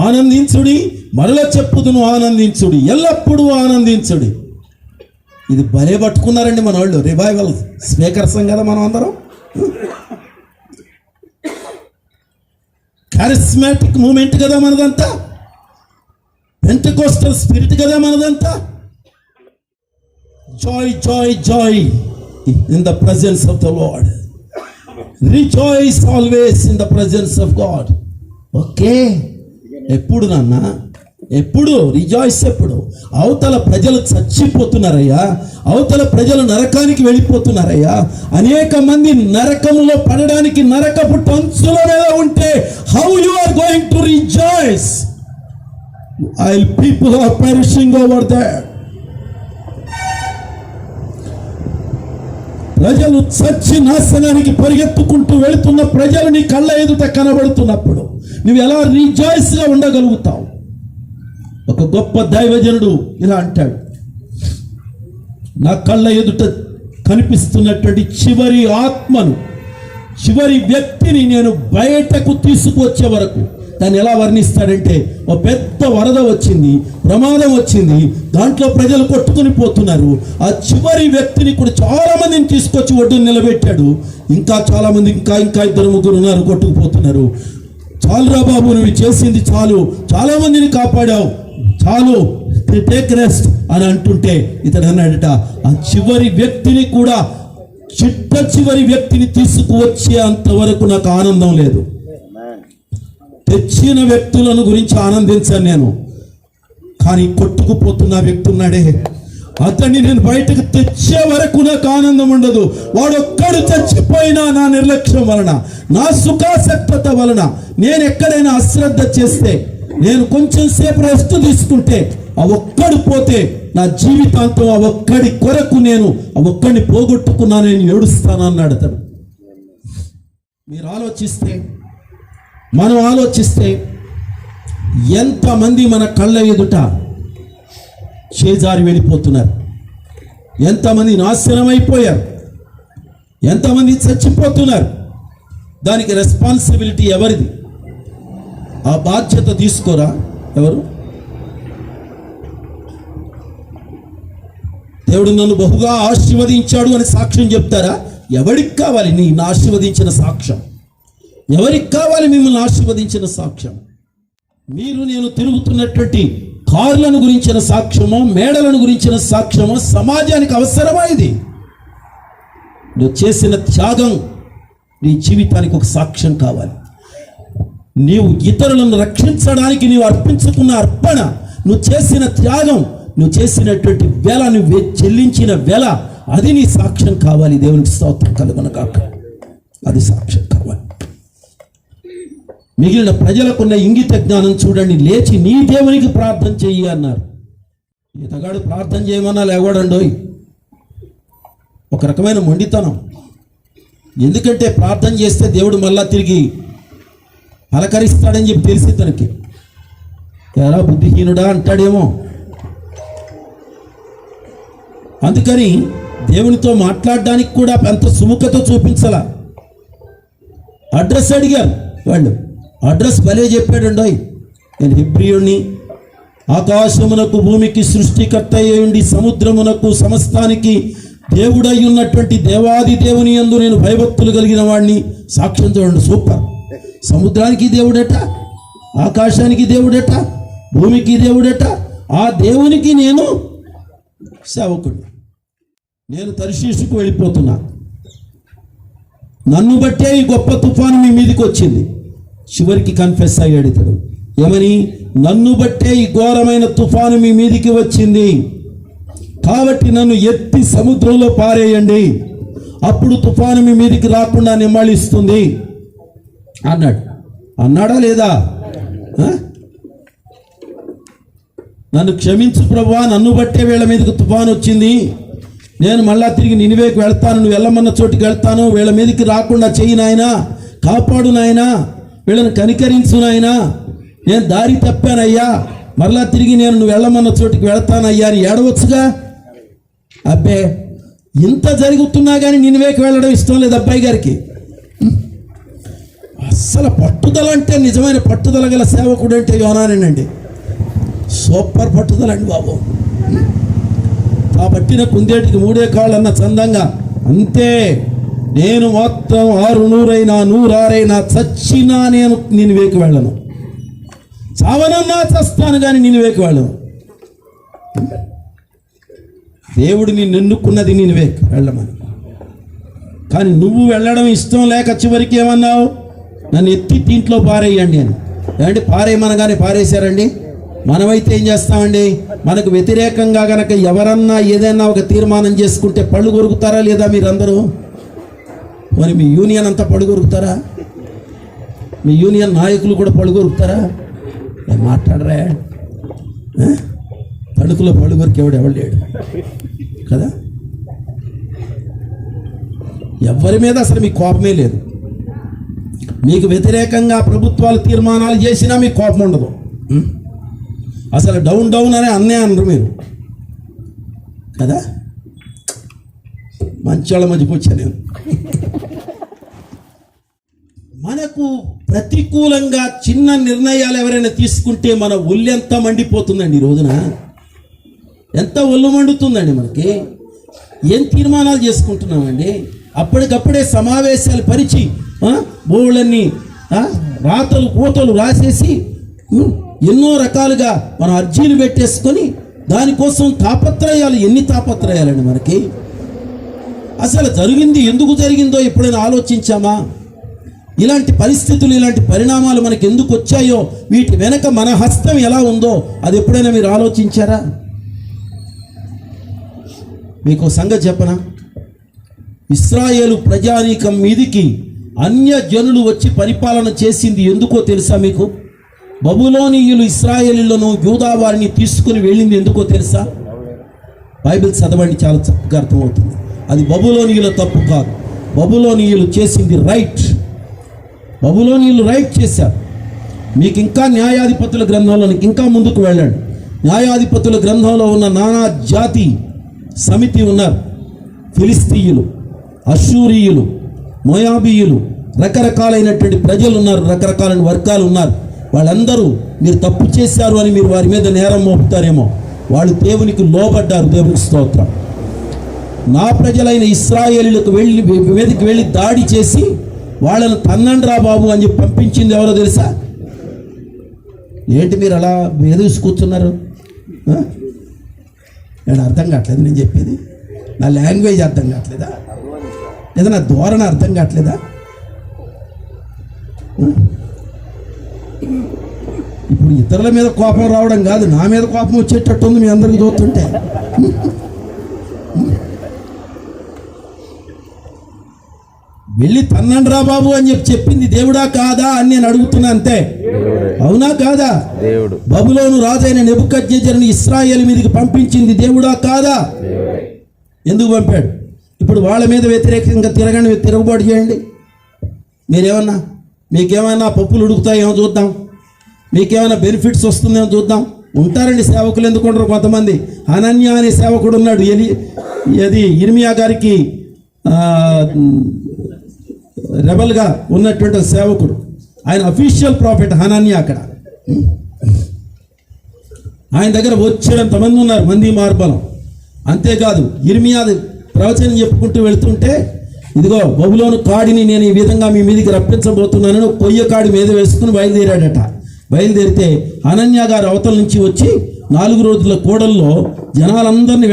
ఆనందించుడి, మరల చెప్పుదును ఆనందించుడి, ఎల్లప్పుడూ ఆనందించుడి. ఇది భలే పట్టుకున్నారండి మన వాళ్ళు. రివైవల్ స్పీకర్సం కదా మనం అందరం, చారిస్మాటిక్ మూమెంట్ కదా మనదంతా, పెంటెకోస్టల్ స్పిరిట్ కదా మనదంతా. Joy joy joy in the presence of the Lord, rejoice always in the presence of God. Okay, ఎప్పుడు నాన్న, ఎప్పుడు రిజాయిస్? ఎప్పుడు? అవతల ప్రజలు చచ్చిపోతున్నారయ్యా, అవతల ప్రజలు నరకానికి వెళ్ళిపోతున్నారయ్యా. అనేక మంది నరకంలో పడడానికి నరకపు టంచుల మీద ఉంటే how you are going to rejoice? I'll people are perishing over there. ప్రజలు చచ్చి నాశనానికి పరిగెత్తుకుంటూ వెళుతున్న ప్రజలు నీ కళ్ళ ఎదుట కనబడుతున్నప్పుడు నువ్వు ఎలా రిజాయిస్గా ఉండగలుగుతావు? ఒక గొప్ప దైవజనుడు ఇలా అంటాడు, నా కళ్ళ ఎదుట కనిపిస్తున్నటువంటి చివరి ఆత్మను, చివరి వ్యక్తిని నేను బయటకు తీసుకువచ్చే వరకు. దాన్ని ఎలా వర్ణిస్తాడంటే, ఒక పెద్ద వరద వచ్చింది, ప్రమాదం వచ్చింది, దాంట్లో ప్రజలు కొట్టుకుని పోతున్నారు. ఆ చివరి వ్యక్తిని కూడా చాలా మందిని తీసుకొచ్చి ఒడ్డును నిలబెట్టాడు. ఇంకా చాలా మంది, ఇంకా 2-3 ఉన్నారు, కొట్టుకుపోతున్నారు. చాలురా బాబు, నువ్వు చేసింది చాలు, చాలా మందిని కాపాడావు, చాలు, టేక్ రెస్ట్ అని అంటుంటే ఇతడు అన్నాడట, ఆ చివరి వ్యక్తిని కూడా, చివరి వ్యక్తిని తీసుకువచ్చే అంతవరకు నాకు ఆనందం లేదు. తెచ్చిన వ్యక్తులను గురించి ఆనందించాను నేను, కానీ కొట్టుకుపోతున్న వ్యక్తి ఉన్నాడే, అతన్ని నేను బయటకు తెచ్చే వరకు నాకు ఆనందం ఉండదు. వాడొక్కడు చచ్చిపోయినా నా నిర్లక్ష్యం వలన, నా సుఖాసక్తత వలన, నేను ఎక్కడైనా అశ్రద్ధ చేస్తే, నేను కొంచెం సేపు రెస్ట్ తీసుకుంటే, ఆ ఒక్కడు పోతే నా జీవితాంతం ఆ ఒక్కడి కొరకు నేను ఆ ఒక్కడిని పోగొట్టుకున్నా, నేను ఏడుస్తాను అన్నాడు అతడు. మీరు ఆలోచిస్తే, మనం ఆలోచిస్తే, ఎంతమంది మన కళ్ళ ఎదుట చేజారి వెళ్ళిపోతున్నారు, ఎంతమంది నాశనం అయిపోయారు, ఎంతమంది చచ్చిపోతున్నారు. దానికి రెస్పాన్సిబిలిటీ ఎవరిది? ఆ బాధ్యత తీసుకోరా ఎవరు? దేవుడు నన్ను బహుగా ఆశీర్వదించాడు అని సాక్ష్యం చెప్తారా? ఎవరికి కావాలి నిన్ను ఆశీర్వదించిన సాక్ష్యం? ఎవరికి కావాలి మిమ్మల్ని ఆశీర్వదించిన సాక్ష్యం? మీరు నేను తిరుగుతున్నటువంటి కార్లను గురించిన సాక్ష్యమో, మేడలను గురించిన సాక్ష్యమో సమాజానికి అవసరమా? ఇది నువ్వు చేసిన త్యాగం నీ జీవితానికి ఒక సాక్ష్యం కావాలి. నీవు ఇతరులను రక్షించడానికి నీవు అర్పించుకున్న అర్పణ, నువ్వు చేసిన త్యాగం, నువ్వు చేసినటువంటి వెల, నువ్వు చెల్లించిన వెల, అది నీ సాక్ష్యం కావాలి. దేవునికి స్తోత్రం కలుగును గాక. అది సాక్ష్యం కావాలి. మిగిలిన ప్రజలకున్న ఇంగిత జ్ఞానం చూడండి. లేచి నీ దేవునికి ప్రార్థన చెయ్యి అన్నారు. ఇతగాడు ప్రార్థన చేయమన్నా లేవాడండోయ్. ఒక రకమైన మొండితనం. ఎందుకంటే ప్రార్థన చేస్తే దేవుడు మళ్ళా తిరిగి పలకరిస్తాడని చెప్పి తెలిసి తనకి, ఎరా బుద్ధిహీనుడా అంటాడేమో. అందుకని దేవునితో మాట్లాడడానికి కూడా అంత సుముఖత చూపించాల. అడ్రస్ అడిగారు వాళ్ళు. అడ్రస్ భలే చెప్పాడండోయ్. నేను హెబ్రీయుణ్ణి, ఆకాశమునకు భూమికి సృష్టికర్త అయ్యుండి సముద్రమునకు సమస్తానికి దేవుడై ఉన్నటువంటి దేవాది దేవుని యందు నేను భయభక్తులు కలిగిన వాడిని. సాక్ష్యం చూడండి, సూపర్. సముద్రానికి దేవుడట, ఆకాశానికి దేవుడట, భూమికి దేవుడట. ఆ దేవునికి నేను సేవకుడు. నేను తర్షీషుకు వెళ్ళిపోతున్నా. నన్ను బట్టే ఈ గొప్ప తుఫాను మీ మీదకి వచ్చింది. చివరికి కన్ఫెస్ అయ్యాడు ఇతడు. ఏమని? నన్ను బట్టే ఈ ఘోరమైన తుఫాను మీ మీదికి వచ్చింది, కాబట్టి నన్ను ఎత్తి సముద్రంలో పారేయండి, అప్పుడు తుఫాను మీ మీదికి రాకుండా నిమ్మళిస్తుంది అన్నాడు. అన్నాడా లేదా? నన్ను క్షమించు ప్రభువా, నన్ను బట్టే వీళ్ళ మీదకి తుఫాను వచ్చింది, నేను మళ్ళా తిరిగి నినివేకి వెళ్తాను, నువ్వు వెళ్ళమన్న చోటుకి వెళ్తాను, వీళ్ళ మీదకి రాకుండా చెయ్యి నాయనా, కాపాడు నాయనా, వీళ్ళని కనికరించు నాయనా, నేను దారి తప్పానయ్యా, మరలా తిరిగి నేను నువ్వు వెళ్ళమన్న చోటుకి వెళ్తానయ్యా అని ఏడవచ్చుగా. అబ్బే, ఇంత జరుగుతున్నా కానీ నినివేకి వెళ్ళడం ఇష్టం లేదు అబ్బాయి గారికి. అస్సలు పట్టుదల అంటే, నిజమైన పట్టుదల గల సేవకుడు అంటే యోనానేనండి. సూపర్ పట్టుదల అండి బాబు. ఆ పట్టిన కుందేటికి 3 కాళ్ళన్న చందంగా అంతే. నేను మొత్తం 600 అయినా 106 చచ్చినా నేను నినివేకి వెళ్ళను, చావనన్నా చస్తాను కానీ నినివేకి వెళ్ళను. దేవుడు నిన్ను ఎన్నుకున్నది నినివేకి వెళ్ళమని. కానీ నువ్వు వెళ్ళడం ఇష్టం లేక చివరికి ఏమన్నావు? నన్ను ఎత్తి దీంట్లో పారేయండి అని. ఏమంటే పారేయమనగానే పారేశారండి. మనమైతే ఏం చేస్తామండి? మనకు వ్యతిరేకంగా గనక ఎవరన్నా ఏదైనా ఒక తీర్మానం చేసుకుంటే పళ్ళు కొరుకుతారా లేదా మీరందరూ? మరి మీ యూనియన్ అంతా పళ్ళు కొరుకుతారా? మీ యూనియన్ నాయకులు కూడా పళ్ళు కొరుకుతారా? మాట్లాడరా? తణుకులో పళ్ళు కొరికేవాడు ఎవడు లేడు కదా. ఎవరి మీద అసలు మీకు కోపమే లేదు. మీకు వ్యతిరేకంగా ప్రభుత్వాలు తీర్మానాలు చేసినా మీకు కోపం ఉండదు. అసలు డౌన్ డౌన్ అనే అన్నే అనరు మీరు కదా. మంచోళ్ళ మధ్యకి వచ్చా నేను. మనకు ప్రతికూలంగా చిన్న నిర్ణయాలు ఎవరైనా తీసుకుంటే మన ఒళ్ళు ఎంత మండిపోతుందండి. ఈ రోజున ఎంత ఒళ్ళు మండుతుందండి మనకి. ఏం తీర్మానాలు చేసుకుంటున్నామండి. అప్పటికప్పుడే సమావేశాలు పరిచి బోళ్ళన్నీ రాతలు పూతలు రాసేసి ఎన్నో రకాలుగా మనం అర్జీలు పెట్టేసుకొని దానికోసం తాపత్రయాలు. ఎన్ని తాపత్రయాలండి మనకి. అసలు జరిగింది ఎందుకు జరిగిందో ఎప్పుడైనా ఆలోచించామా? ఇలాంటి పరిస్థితులు, ఇలాంటి పరిణామాలు మనకి ఎందుకు వచ్చాయో, వీటి వెనక మన హస్తం ఎలా ఉందో అది ఎప్పుడైనా మీరు ఆలోచించారా? మీకు సంగతి చెప్పనా? ఇశ్రాయేలు ప్రజానీకం మీదికి అన్య జనులు వచ్చి పరిపాలన చేసింది ఎందుకో తెలుసా మీకు? బబులోనీయులు ఇశ్రాయేలీలను, యూదా వారిని తీసుకుని వెళ్ళింది ఎందుకో తెలుసా? బైబిల్ చదవండి, చాలా చక్కగా అర్థమవుతుంది. అది బబులోనీయుల తప్పు కాదు. బబులోనీయులు చేసింది రైట్. బబులోనీయులు రైట్ చేశారు. మీకు ఇంకా న్యాయాధిపతుల గ్రంథంలోనికి ఇంకా ముందుకు వెళ్ళండి. న్యాయాధిపతుల గ్రంథంలో ఉన్న నానా జాతి సమితి ఉన్నారు. ఫిలిస్తీయులు, అష్షూరీయులు, మోయాబీయులు, రకరకాలైనటువంటి ప్రజలు ఉన్నారు, రకరకాలైన వర్గాలు ఉన్నారు. వాళ్ళందరూ మీరు తప్పు చేశారు అని మీరు వారి మీద నేరం మోపుతారేమో. వాళ్ళు దేవునికి లోబడ్డారు. దేవునికి స్తోత్రం. నా ప్రజలైన ఇశ్రాయేలీయులకు మీదకి వెళ్ళి దాడి చేసి వాళ్ళను తన్నండి రా బాబు అని చెప్పి పంపించింది ఎవరో తెలుసా? ఏంటి మీరు అలా ఎదురు కూర్చున్నారు? నేను అర్థం కావట్లేదు నేను చెప్పేది. నా లాంగ్వేజ్ అర్థం కావట్లేదా? లేదా నా ధోరణి అర్థం కావట్లేదా? ఇప్పుడు ఇతరుల మీద కోపం రావడం కాదు, నా మీద కోపం వచ్చేటట్టు ఉంది మీ అందరికీ చూస్తుంటే. వెళ్ళి తన్నండి రా బాబు అని చెప్పింది దేవుడా కాదా అని నేను అడుగుతున్నా అంతే. అవునా కాదా? దేవుడు బబులోను రాజైన నెబుకద్నెజరుని ఇశ్రాయేలు మీదకి పంపించింది దేవుడా కాదా? ఎందుకు పంపాడు? ఇప్పుడు వాళ్ళ మీద వ్యతిరేకంగా తిరగబాటు చేయండి. మీరేమన్నా మీకేమైనా పప్పులు ఉడుకుతాయేమో చూద్దాం, మీకేమైనా బెనిఫిట్స్ వస్తుందేమో చూద్దాం. ఉంటారండి సేవకులు, ఎందుకు ఉండరు? కొంతమంది. హనన్యా అనే సేవకుడు ఉన్నాడు. అది ఇర్మియా గారికి రెబల్గా ఉన్నటువంటి సేవకుడు. ఆయన అఫీషియల్ ప్రాఫిట్ హనన్యా. అక్కడ ఆయన దగ్గర వచ్చేంత మంది ఉన్నారు, మంది మార్బలం. అంతేకాదు ఇర్మియా ప్రవచనం చెప్పుకుంటూ వెళుతుంటే, ఇదిగో బబులోను కాడిని నేను ఈ విధంగా మీ మీదకి రప్పించబోతున్నానని కొయ్య కాడి మీద వేసుకుని బయలుదేరాడట. బయలుదేరితే హనన్యా గారు అవతల నుంచి వచ్చి 4 రోజుల కూడల్లో జనాలందరినీ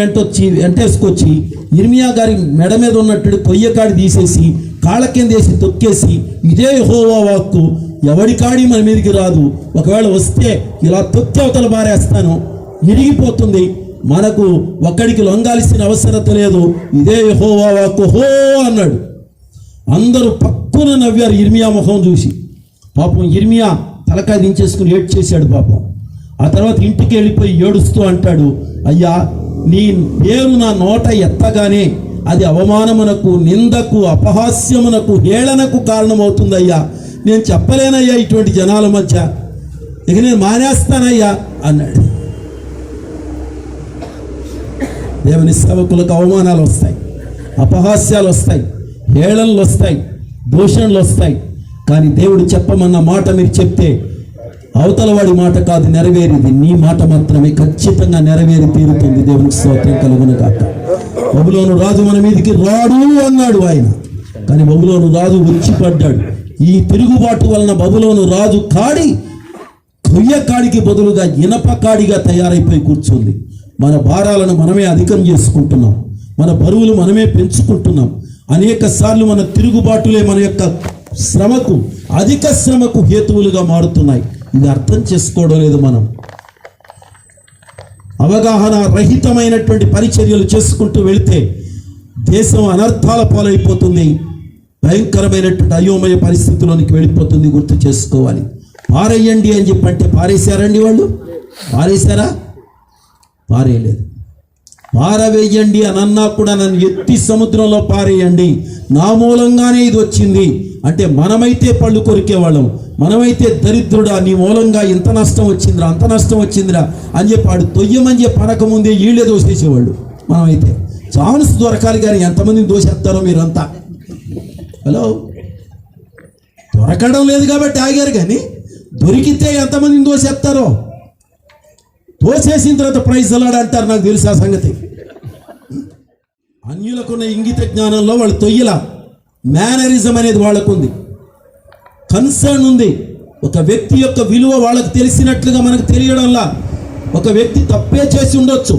వెంటేసుకొచ్చి ఇర్మియా గారి మెడ మీద ఉన్నట్టు కొయ్య కాడి తీసేసి కాళ్ళ కిందేసి తొక్కేసి, ఇదే యెహోవా వాక్కు, ఎవడి కాడి మన మీదకి రాదు, ఒకవేళ వస్తే ఇలా తొక్కి అవతల బారేస్తాను, ఇరిగిపోతుంది, మనకు ఒక్కడికి లొంగాల్సిన అవసరత లేదు, ఇదే యెహోవా వాక్కు హో అన్నాడు. అందరూ పక్కున నవ్వారు ఇర్మియా ముఖం చూసి. పాపం ఇర్మియా తలకాయ దించేసుకుని ఏడ్చేశాడు పాపం. ఆ తర్వాత ఇంటికి వెళ్ళిపోయి ఏడుస్తూ అంటాడు, అయ్యా నీ పేరు నా నోట ఎత్తగానే అది అవమానమునకు, నిందకు, అపహాస్యమునకు, హేళనకు కారణమవుతుందయ్యా. నేను చెప్పలేనయ్యా ఇటువంటి జనాల మధ్య, ఇక నేను మానేస్తానయ్యా అన్నాడు. దేవుని సేవకులకు అవమానాలు వస్తాయి, అపహాస్యాలు వస్తాయి, హేళనలు వస్తాయి, దూషణలు వస్తాయి. కానీ దేవుడు చెప్పమన్న మాట మీరు చెప్తే అవతల వాడి మాట కాదు నెరవేరేది, నీ మాట మాత్రమే ఖచ్చితంగా నెరవేరి తీరుతుంది. దేవునికి స్తోత్రం కలుగును గాక. బబులోను రాజు మన మీదకి రాడు అన్నాడు ఆయన, కానీ బబులోను రాజు వచ్చి పడ్డాడు. ఈ తిరుగుబాటు వలన బబులోను రాజు కొయ్య కాడికి బదులుగా ఇనప కాడిగా తయారైపోయి కూర్చుంది. మన భారాలను మనమే అధికం చేసుకుంటున్నాం, మన బరువులు మనమే పెంచుకుంటున్నాం. అనేక సార్లు మన తిరుగుబాటులే మన యొక్క శ్రమకు, అధిక శ్రమకు హేతువులుగా మారుతున్నాయి. ఇది అర్థం చేసుకోవడం లేదు. మనం అవగాహన రహితమైనటువంటి పరిచర్యలు చేసుకుంటూ వెళితే దేశం అనర్థాల పాలైపోతుంది, భయంకరమైనటువంటి అయోమయ పరిస్థితిలోనికి వెళ్ళిపోతుంది. గుర్తు చేసుకోవాలి. పారేయండి అని చెప్పంటే పారేశారండి వాళ్ళు? పారేశారా? పారేయలేదు. పారవేయండి అని అన్నా కూడా నన్ను ఎత్తి సముద్రంలో పారేయండి, నా మూలంగానే ఇది వచ్చింది అంటే మనమైతే పళ్ళు కొరికేవాళ్ళం. మనమైతే దరిద్రుడా నీ మూలంగా ఇంత నష్టం వచ్చిందిరా, అంత నష్టం వచ్చిందిరా అని చెప్పి వాడు తొయ్యమని చెప్పి అనకముందే వీళ్ళే దోసేసేవాళ్ళు. మనమైతే ఛాన్స్ దొరకాలి, కానీ ఎంతమందిని దోసేస్తారో మీరంతా. హలో, దొరకడం లేదు కాబట్టి ఆగారు, కానీ దొరికితే ఎంతమందిని దోసేస్తారో. దోసేసిన తర్వాత ప్రైజ్ అలాడు అంటారు. నాకు తెలుసు ఆ సంగతి. అన్యులకున్న ఇంగిత జ్ఞానంలో వాళ్ళు తొయ్యల మేనరిజం అనేది వాళ్ళకుంది, కన్సర్న్ ఉంది. ఒక వ్యక్తి యొక్క విలువ వాళ్ళకు తెలిసినట్లుగా మనకు తెలియడంలా. ఒక వ్యక్తి తప్పే చేసి ఉండొచ్చు,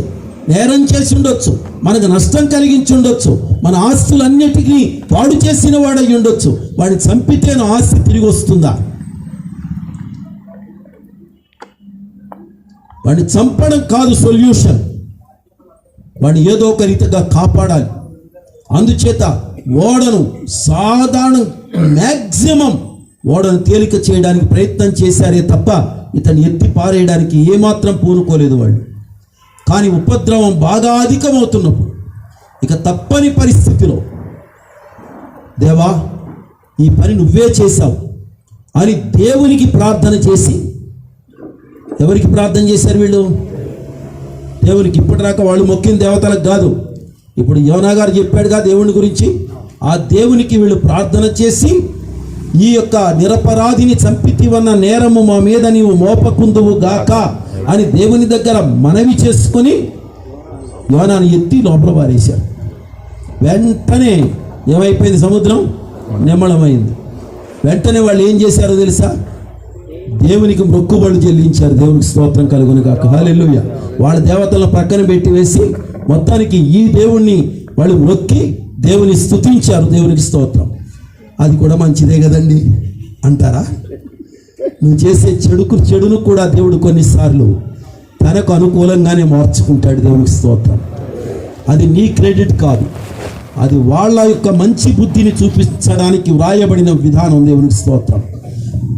నేరం చేసి ఉండొచ్చు, మనకు నష్టం కలిగించి ఉండొచ్చు, మన ఆస్తులన్నిటికీ పాడు చేసిన వాడై ఉండొచ్చు. వాడిని చంపితే నా ఆస్తి తిరిగి వస్తుందా? వాడిని చంపడం కాదు సొల్యూషన్, వాడిని ఏదో ఒక రీతిగా కాపాడాలి. అందుచేత ఓడను సాధారణ మ్యాక్సిమం ఓడను తేలిక చేయడానికి ప్రయత్నం చేశారే తప్ప ఇతన్ని ఎత్తి పారేయడానికి ఏమాత్రం పూనుకోలేదు వాళ్ళు. కానీ ఉపద్రవం బాగా అధికమవుతున్నప్పుడు, ఇక తప్పని పరిస్థితిలో, దేవా ఈ పని నువ్వే చేశావు, అని దేవునికి ప్రార్థన చేసి, ఎవరికి ప్రార్థన చేశారు వీళ్ళు? దేవునికి. ఇప్పటిదాకా వాళ్ళు మొక్కిన దేవతలకు కాదు. ఇప్పుడు యోనా గారు చెప్పాడుగా దేవుని గురించి. ఆ దేవునికి వీళ్ళు ప్రార్థన చేసి, ఈ యొక్క నిరపరాధిని చంపితివన్న నేరము మా మీద నీవు మోపకుందువు గాక అని దేవుని దగ్గర మనవి చేసుకొని యోనాను ఎత్తి లోపల పారేశారు. వెంటనే ఏమైపోయింది? సముద్రం నిమ్మళమైంది. వెంటనే వాళ్ళు ఏం చేశారో తెలుసా? దేవునికి మొక్కుబడులు చెల్లించారు. దేవునికి స్తోత్రం కలుగును గాక. హల్లెలూయా. వాళ్ళ దేవతలను పక్కన పెట్టి వేసి మొత్తానికి ఈ దేవుణ్ణి వాళ్ళు మొక్కి దేవుని స్తుతించారు. దేవునికి స్తోత్రం. అది కూడా మంచిదే కదండి అంటారా? నువ్వు చేసే చెడును కూడా దేవుడు కొన్నిసార్లు తనకు అనుకూలంగానే మార్చుకుంటాడు. దేవునికి స్తోత్రం. అది నీ క్రెడిట్ కాదు, అది వాళ్ళ యొక్క మంచి బుద్ధిని చూపించడానికి వ్రాయబడిన విధానం. దేవునికి స్తోత్రం.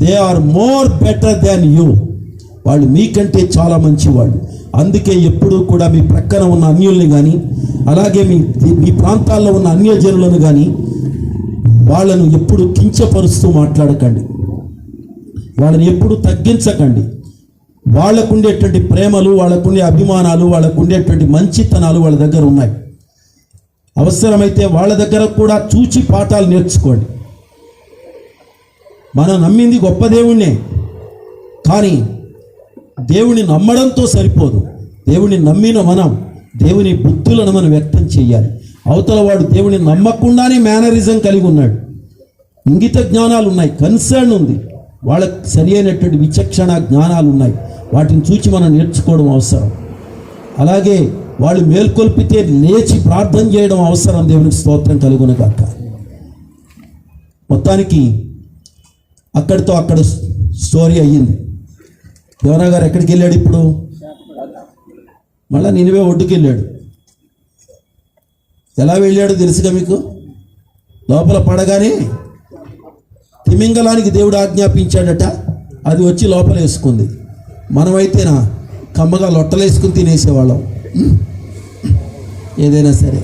They are more better than you. వాళ్ళు మీకంటే చాలా మంచివాళ్ళు. అందుకే ఎప్పుడూ కూడా మీ ప్రక్కన ఉన్న అన్యుల్ని కానీ, అలాగే మీ ప్రాంతాల్లో ఉన్న అన్యజనులను కానీ వాళ్ళను ఎప్పుడు కించపరుస్తూ మాట్లాడకండి. వాళ్ళని ఎప్పుడు తగ్గించకండి. వాళ్ళకుండేటువంటి ప్రేమలు, వాళ్ళకుండే అభిమానాలు, వాళ్ళకుండేటువంటి మంచితనాలు వాళ్ళ దగ్గర ఉన్నాయి. అవసరమైతే వాళ్ళ దగ్గర కూడా చూచి పాఠాలు నేర్చుకోండి. మనం నమ్మింది గొప్ప దేవుణ్ణే, కానీ దేవుని నమ్మడంతో సరిపోదు. దేవుని నమ్మిన మనం దేవుని బుద్ధులను మనం వ్యక్తం చేయాలి. అవతల వాడు దేవుని నమ్మకుండానే మేనరిజం కలిగి ఉన్నాడు, ఇంగిత జ్ఞానాలు ఉన్నాయి, కన్సర్న్ ఉంది, వాళ్ళకి సరి అయినటువంటి విచక్షణ జ్ఞానాలు ఉన్నాయి. వాటిని చూచి మనం నేర్చుకోవడం అవసరం. అలాగే వాళ్ళు మేల్కొల్పితే లేచి ప్రార్థన చేయడం అవసరం. దేవునికి స్తోత్రం కలుగును గాక. మొత్తానికి అక్కడితో అక్కడ స్టోరీ అయ్యింది. యోనా గారు ఎక్కడికి వెళ్ళాడు? ఇప్పుడు మళ్ళీ నినివే ఒడ్డుకి వెళ్ళాడు. ఎలా వెళ్ళాడు తెలుసుగా మీకు? లోపల పడగానే తిమింగలానికి దేవుడు ఆజ్ఞాపించాడట, అది వచ్చి లోపల వేసుకుంది. మనమైతేనా కమ్మగా లొట్టలేసుకుని తినేసేవాళ్ళం. ఏదైనా సరే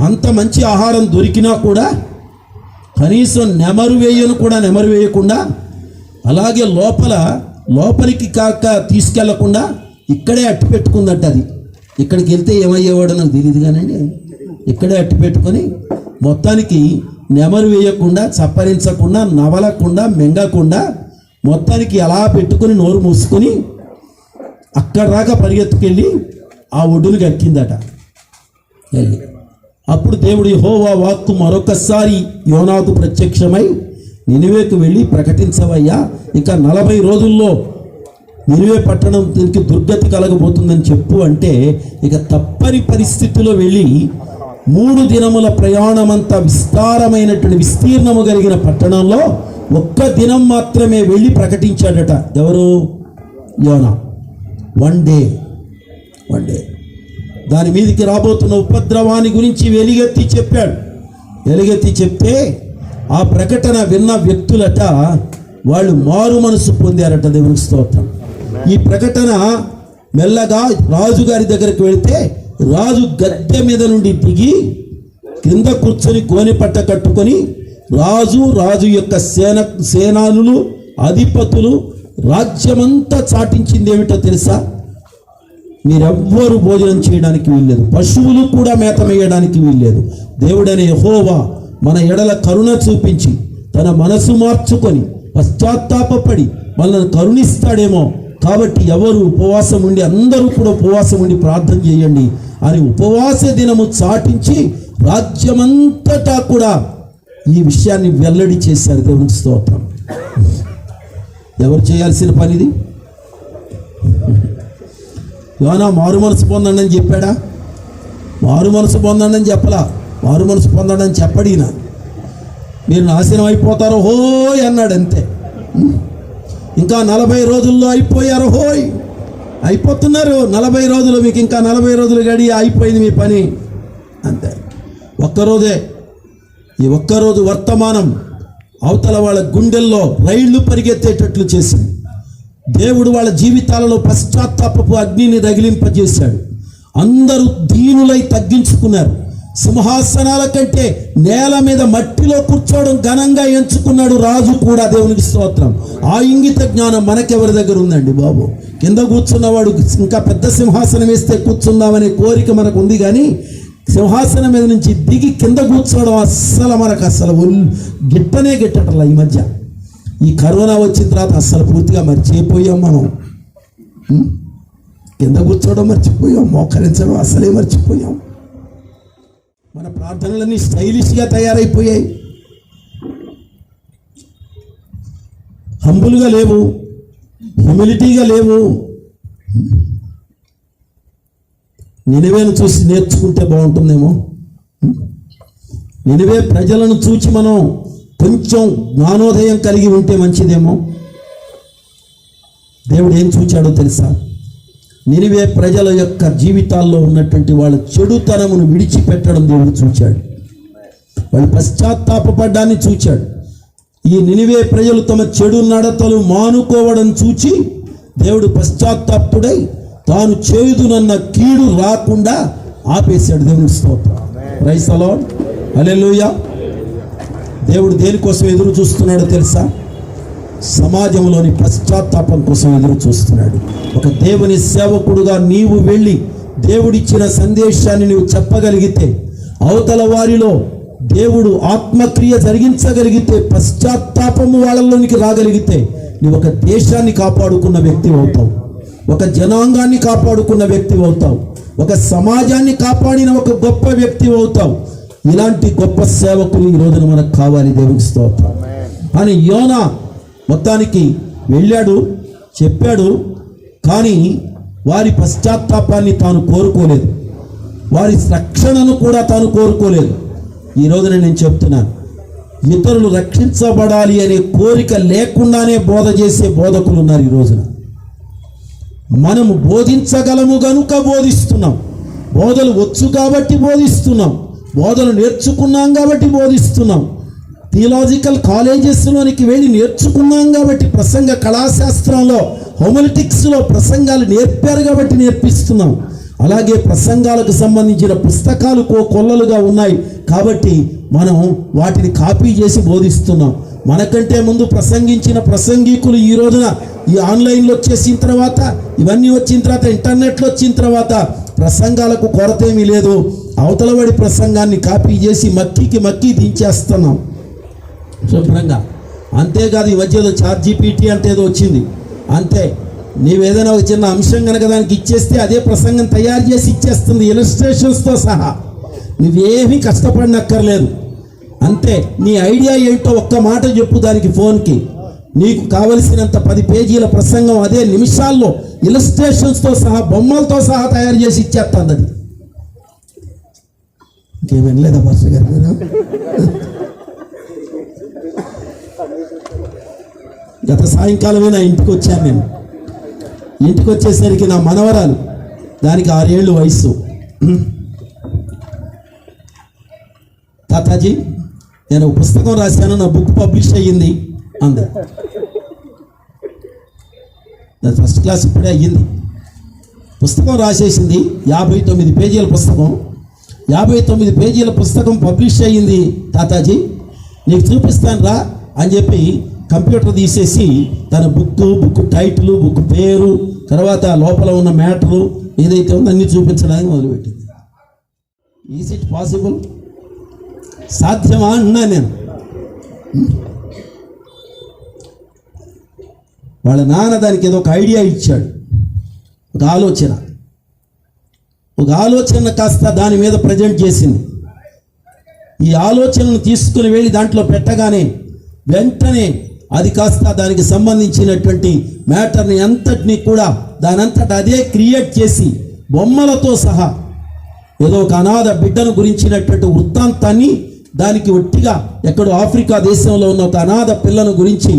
అంత మంచి ఆహారం దొరికినా కూడా కనీసం నెమరు వేయకుండా అలాగే లోపలికి కాక తీసుకెళ్లకుండా ఇక్కడే అట్టి పెట్టుకుందట. అది ఇక్కడికి వెళ్తే ఏమయ్యేవాడో నాకు తెలియదు కానండి, ఇక్కడే అట్టి పెట్టుకొని మొత్తానికి నెమరు వేయకుండా, చప్పరించకుండా, నవలకుండా, మెంగకుండా మొత్తానికి అలా పెట్టుకొని నోరు మూసుకొని అక్కడ దాకా పరిగెత్తుకెళ్ళి ఆ ఒడ్డునికి ఎక్కిందట. వెళ్ళి అప్పుడు దేవుడు యెహోవా వాక్కు మరొకసారి యోనాకు ప్రత్యక్షమై, నినివేకు వెళ్ళి ప్రకటించవయ్యా, ఇంకా 40 రోజుల్లో నినివే పట్టణం దీనికి దుర్గతి కలగబోతుందని చెప్పు అంటే, ఇక తప్పని పరిస్థితిలో వెళ్ళి 3 దినముల ప్రయాణమంతా విస్తారమైనటువంటి విస్తీర్ణము కలిగిన పట్టణంలో 1 దినం మాత్రమే వెళ్ళి ప్రకటించాడట. ఎవరు? యోనా. వన్ డే దాని మీదకి రాబోతున్న ఉపద్రవాన్ని గురించి వెలుగెత్తి చెప్పాడు. వెలుగెత్తి చెప్తే ఆ ప్రకటన విన్న వ్యక్తులట వాళ్ళు మారు మనసు పొందారట. దేవునికి స్తోత్రం. ఈ ప్రకటన మెల్లగా రాజుగారి దగ్గరికి వెళితే రాజు గద్దె మీద నుండి దిగి కింద కూర్చొని గోనె పట్ట కట్టుకొని రాజు యొక్క సేనానులు, అధిపతులు, రాజ్యమంతా చాటించింది ఏమిటో తెలుసా? మీరెవ్వరూ భోజనం చేయడానికి వీల్లేదు, పశువులు కూడా మేత వేయడానికి వీల్లేదు. దేవుడైన యెహోవా మన ఎడల కరుణ చూపించి తన మనసు మార్చుకొని పశ్చాత్తాపడి మనల్ని కరుణిస్తాడేమో, కాబట్టి ఎవరు ఉపవాసం ఉండి, అందరూ కూడా ఉపవాసం ఉండి ప్రార్థన చేయండి అని ఉపవాస దినము చాటించి రాజ్యమంతటా కూడా ఈ విషయాన్ని వెల్లడి చేశారు. దేవునికి స్తోత్రం. ఎవరు చేయాల్సిన పనిది? యోనా మారు మనసు పొందండి అని చెప్పాడా? మారు మనసు పొందండి అని చెప్పలా, మారు మనసు పొందండి అని చెప్పడినా. మీరు నాశనం అయిపోతారో హోయ్ అన్నాడు, అంతే. ఇంకా 40 రోజుల్లో అయిపోయారు, హోయ్ అయిపోతున్నారు. 40 రోజులు మీకు ఇంకా 40 రోజులు గడి అయిపోయింది మీ పని, అంతే. ఒక్కరోజే, ఈ ఒక్కరోజు వర్తమానం అవతల వాళ్ళ గుండెల్లో రైళ్లు పరిగెత్తేటట్లు చేసింది. దేవుడు వాళ్ళ జీవితాలలో పశ్చాత్తాపపు అగ్నిని రగిలింపజేశాడు. అందరూ దీనులై తగ్గించుకున్నారు. సింహాసనాల కంటే నేల మీద మట్టిలో కూర్చోవడం ఘనంగా ఎంచుకున్నాడు రాజు కూడా. దేవునికి స్తోత్రం. ఆ ఇంగిత జ్ఞానం మనకెవరి దగ్గర ఉందండి బాబు? కింద కూర్చున్నవాడు ఇంకా పెద్ద సింహాసనం వేస్తే కూర్చుందామనే కోరిక మనకు ఉంది, కానీ సింహాసనం మీద నుంచి దిగి కింద కూర్చోవడం మనకు అస్సలు గిట్టటలా. ఈ మధ్య ఈ కరోనా వచ్చిన తర్వాత అస్సలు పూర్తిగా మర్చిపోయాం మనం. కింద కూర్చోవడం మర్చిపోయాం, మోకరించడం అసలే మర్చిపోయాం. మన ప్రార్థనలన్నీ స్టైలిష్గా తయారైపోయాయి, హంబుల్గా లేవు, హ్యూమిలిటీగా లేవు. నినివేను చూసి నేర్చుకుంటే బాగుంటుందేమో. నినివే ప్రజలను చూచి మనం కొంచెం జ్ఞానోదయం కలిగి ఉంటే మంచిదేమో. దేవుడు ఏం చూచాడో తెలుసా? నినివే ప్రజల యొక్క జీవితాల్లో ఉన్నటువంటి వాళ్ళ చెడుతనమును విడిచిపెట్టడం దేవుడు చూచాడు. వాళ్ళు పశ్చాత్తాపపడ్డాన్ని చూచాడు. ఈ నినివే ప్రజలు తమ చెడు నడతలు మానుకోవడం చూచి దేవుడు పశ్చాత్తాపుడై తాను చేయుదునన్న కీడు రాకుండా ఆపేశాడు. దేవుని స్తోత్రం. Praise the Lord. హల్లెలూయా. దేవుడు దేనికోసం ఎదురు చూస్తున్నాడో తెలుసా? సమాజంలోని పశ్చాత్తాపం కోసం ఎదురు చూస్తున్నాడు. ఒక దేవుని సేవకుడుగా నీవు వెళ్ళి దేవుడిచ్చిన సందేశాన్ని నువ్వు చెప్పగలిగితే, అవతల వారిలో దేవుడు ఆత్మక్రియ జరిగించగలిగితే, పశ్చాత్తాపము వాళ్ళలోనికి రాగలిగితే, నువ్వు ఒక దేశాన్ని కాపాడుకున్న వ్యక్తి అవుతావు, ఒక జనాంగాన్ని కాపాడుకున్న వ్యక్తి అవుతావు, ఒక సమాజాన్ని కాపాడిన ఒక గొప్ప వ్యక్తి అవుతావు. ఇలాంటి గొప్ప సేవకులు ఈ రోజున మనకు కావాలి. దేవునికి స్తోత్రం. అని యోనా మొత్తానికి వెళ్ళాడు, చెప్పాడు, కానీ వారి పశ్చాత్తాపాన్ని తాను కోరుకోలేదు, వారి రక్షణను కూడా తాను కోరుకోలేదు. ఈ రోజున నేను చెప్తున్నాను, ఇతరులు రక్షించబడాలి అనే కోరిక లేకుండానే బోధ చేసే బోధకులు ఉన్నారు ఈ రోజున. మనము బోధించగలము గనుక బోధిస్తున్నాం, బోధలు వచ్చు కాబట్టి బోధిస్తున్నాం, బోధలు నేర్చుకున్నాం కాబట్టి బోధిస్తున్నాం, థియలాజికల్ కాలేజెస్లోనికి వెళ్ళి నేర్చుకున్నాం కాబట్టి, ప్రసంగ కళాశాస్త్రంలో హోమిలిటిక్స్లో ప్రసంగాలు నేర్పారు కాబట్టి నేర్పిస్తున్నాం. అలాగే ప్రసంగాలకు సంబంధించిన పుస్తకాలు కొల్లలుగా ఉన్నాయి కాబట్టి మనం వాటిని కాపీ చేసి బోధిస్తున్నాం. మనకంటే ముందు ప్రసంగించిన ప్రసంగికులు ఈ రోజున ఈ ఆన్లైన్లో వచ్చేసిన తర్వాత, ఇవన్నీ వచ్చిన తర్వాత, ఇంటర్నెట్లో వచ్చిన తర్వాత ప్రసంగాలకు కొరత ఏమీ లేదు. అవతలవాడి ప్రసంగాన్ని కాపీ చేసి మక్కి దించేస్తున్నాం శుభ్రంగా. అంతేకాదు, ఈ మధ్యలో ChatGPT అంటే ఏదో వచ్చింది, అంతే. నీవేదైనా ఒక చిన్న అంశం కనుక దానికి ఇచ్చేస్తే అదే ప్రసంగం తయారు చేసి ఇచ్చేస్తుంది, ఇలస్ట్రేషన్స్తో సహా. నువ్వేమీ కష్టపడనక్కర్లేదు, అంతే. నీ ఐడియా ఏంటో ఒక్క మాట చెప్పు దానికి, ఫోన్కి. నీకు కావలసినంత 10 పేజీల ప్రసంగం అదే నిమిషాల్లో ఇలస్ట్రేషన్స్తో సహా, బొమ్మలతో సహా తయారు చేసి ఇచ్చేస్తుంది అది. ఇంకేం వినలేదా పాస్టర్ గారు మీరు? గత సాయంకాలమే నా ఇంటికి వచ్చాను నేను. ఇంటికి వచ్చేసరికి నా మనవరాలు, దానికి 6 ఏళ్ళు వయసు, తాతాజీ నేను ఒక పుస్తకం రాశాను, నా బుక్ పబ్లిష్ అయ్యింది అంది. నా ఫస్ట్ క్లాస్ ఇప్పుడే అయ్యింది. పుస్తకం రాసేసింది, 59 పేజీల పుస్తకం. 59 పేజీల పుస్తకం పబ్లిష్ అయ్యింది తాతాజీ, నీకు చూపిస్తాను రా అని చెప్పి కంప్యూటర్ తీసేసి తన బుక్ టైటిల్, బుక్ పేరు, తర్వాత లోపల ఉన్న మ్యాటరు ఏదైతే ఉందో అన్నీ చూపించడానికి మొదలుపెట్టింది. Is it possible? సాధ్యమా అన్నా నేను. వాళ్ళ నాన్న దానికి ఏదో ఒక ఐడియా ఇచ్చాడు, ఒక ఆలోచన కాస్త దాని మీద ప్రజెంట్ చేసింది. ఈ ఆలోచనను తీసుకుని వెళ్ళి దాంట్లో పెట్టగానే వెంటనే అది కాస్త దానికి సంబంధించినటువంటి మ్యాటర్ని అంతటినీ కూడా దానంతట అదే క్రియేట్ చేసి బొమ్మలతో సహా ఏదో ఒక అనాథ బిడ్డను గురించినటువంటి వృత్తాంతాన్ని దానికి ఒట్టిగా ఎక్కడో ఆఫ్రికా దేశంలో ఉన్న ఒక అనాథ పిల్లను గురించి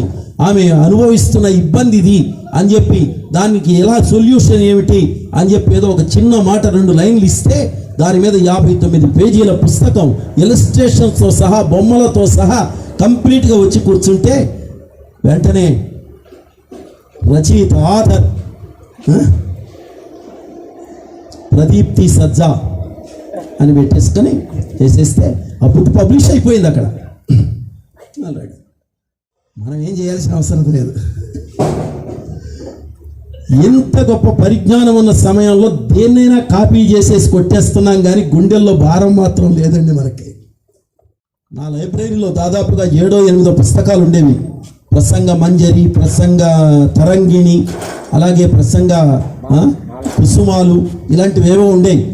ఆమె అనుభవిస్తున్న ఇబ్బంది ఇది అని చెప్పి, దానికి ఎలా సొల్యూషన్ ఏమిటి అని చెప్పి ఏదో ఒక చిన్న మాట 2 లైన్లు ఇస్తే దాని మీద 59 పేజీల పుస్తకం ఇలస్ట్రేషన్స్తో సహా, బొమ్మలతో సహా కంప్లీట్గా వచ్చి కూర్చుంటే వెంటనే రచయిత ఆథర్ ప్రదీప్తి సజ్జా అని పెట్టేసుకొని వేసేస్తే ఆ బుక్ పబ్లిష్ అయిపోయింది అక్కడ. ఆల్రెడీ మనం ఏం చేయాల్సిన అవసరం లేదు. ఎంత గొప్ప పరిజ్ఞానం ఉన్న సమయంలో దేన్నైనా కాపీ చేసేసి కొట్టేస్తున్నాం, గుండెల్లో భారం మాత్రం లేదండి మనకి. నా లైబ్రరీలో దాదాపుగా 7-8 పుస్తకాలు ఉండేవి. ప్రసంగ మంజరి, ప్రసంగ తరంగిణి, అలాగే ప్రసంగ కుసుమాలు, ఇలాంటివేవో ఉండేవి.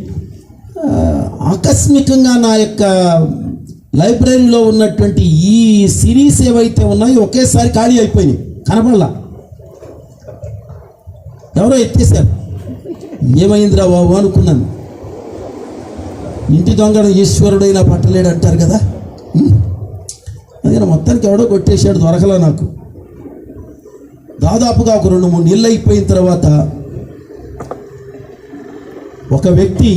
ఆకస్మికంగా నా యొక్క లైబ్రరీలో ఉన్నటువంటి ఈ సిరీస్ ఏవైతే ఉన్నాయో ఒకేసారి ఖాళీ అయిపోయినాయి, కనపడలా. ఎవరో ఎత్తేసారు. ఏమైందిరా బాబు అనుకున్నాను. ఇంటి దొంగను ఈశ్వరుడైనా పట్టలేడు అంటారు కదా, అదే మొత్తానికి ఎవడో కొట్టేశాడు, దొరకలా నాకు. దాదాపుగా ఒక 2-3 నెలలు అయిపోయిన తర్వాత ఒక వ్యక్తి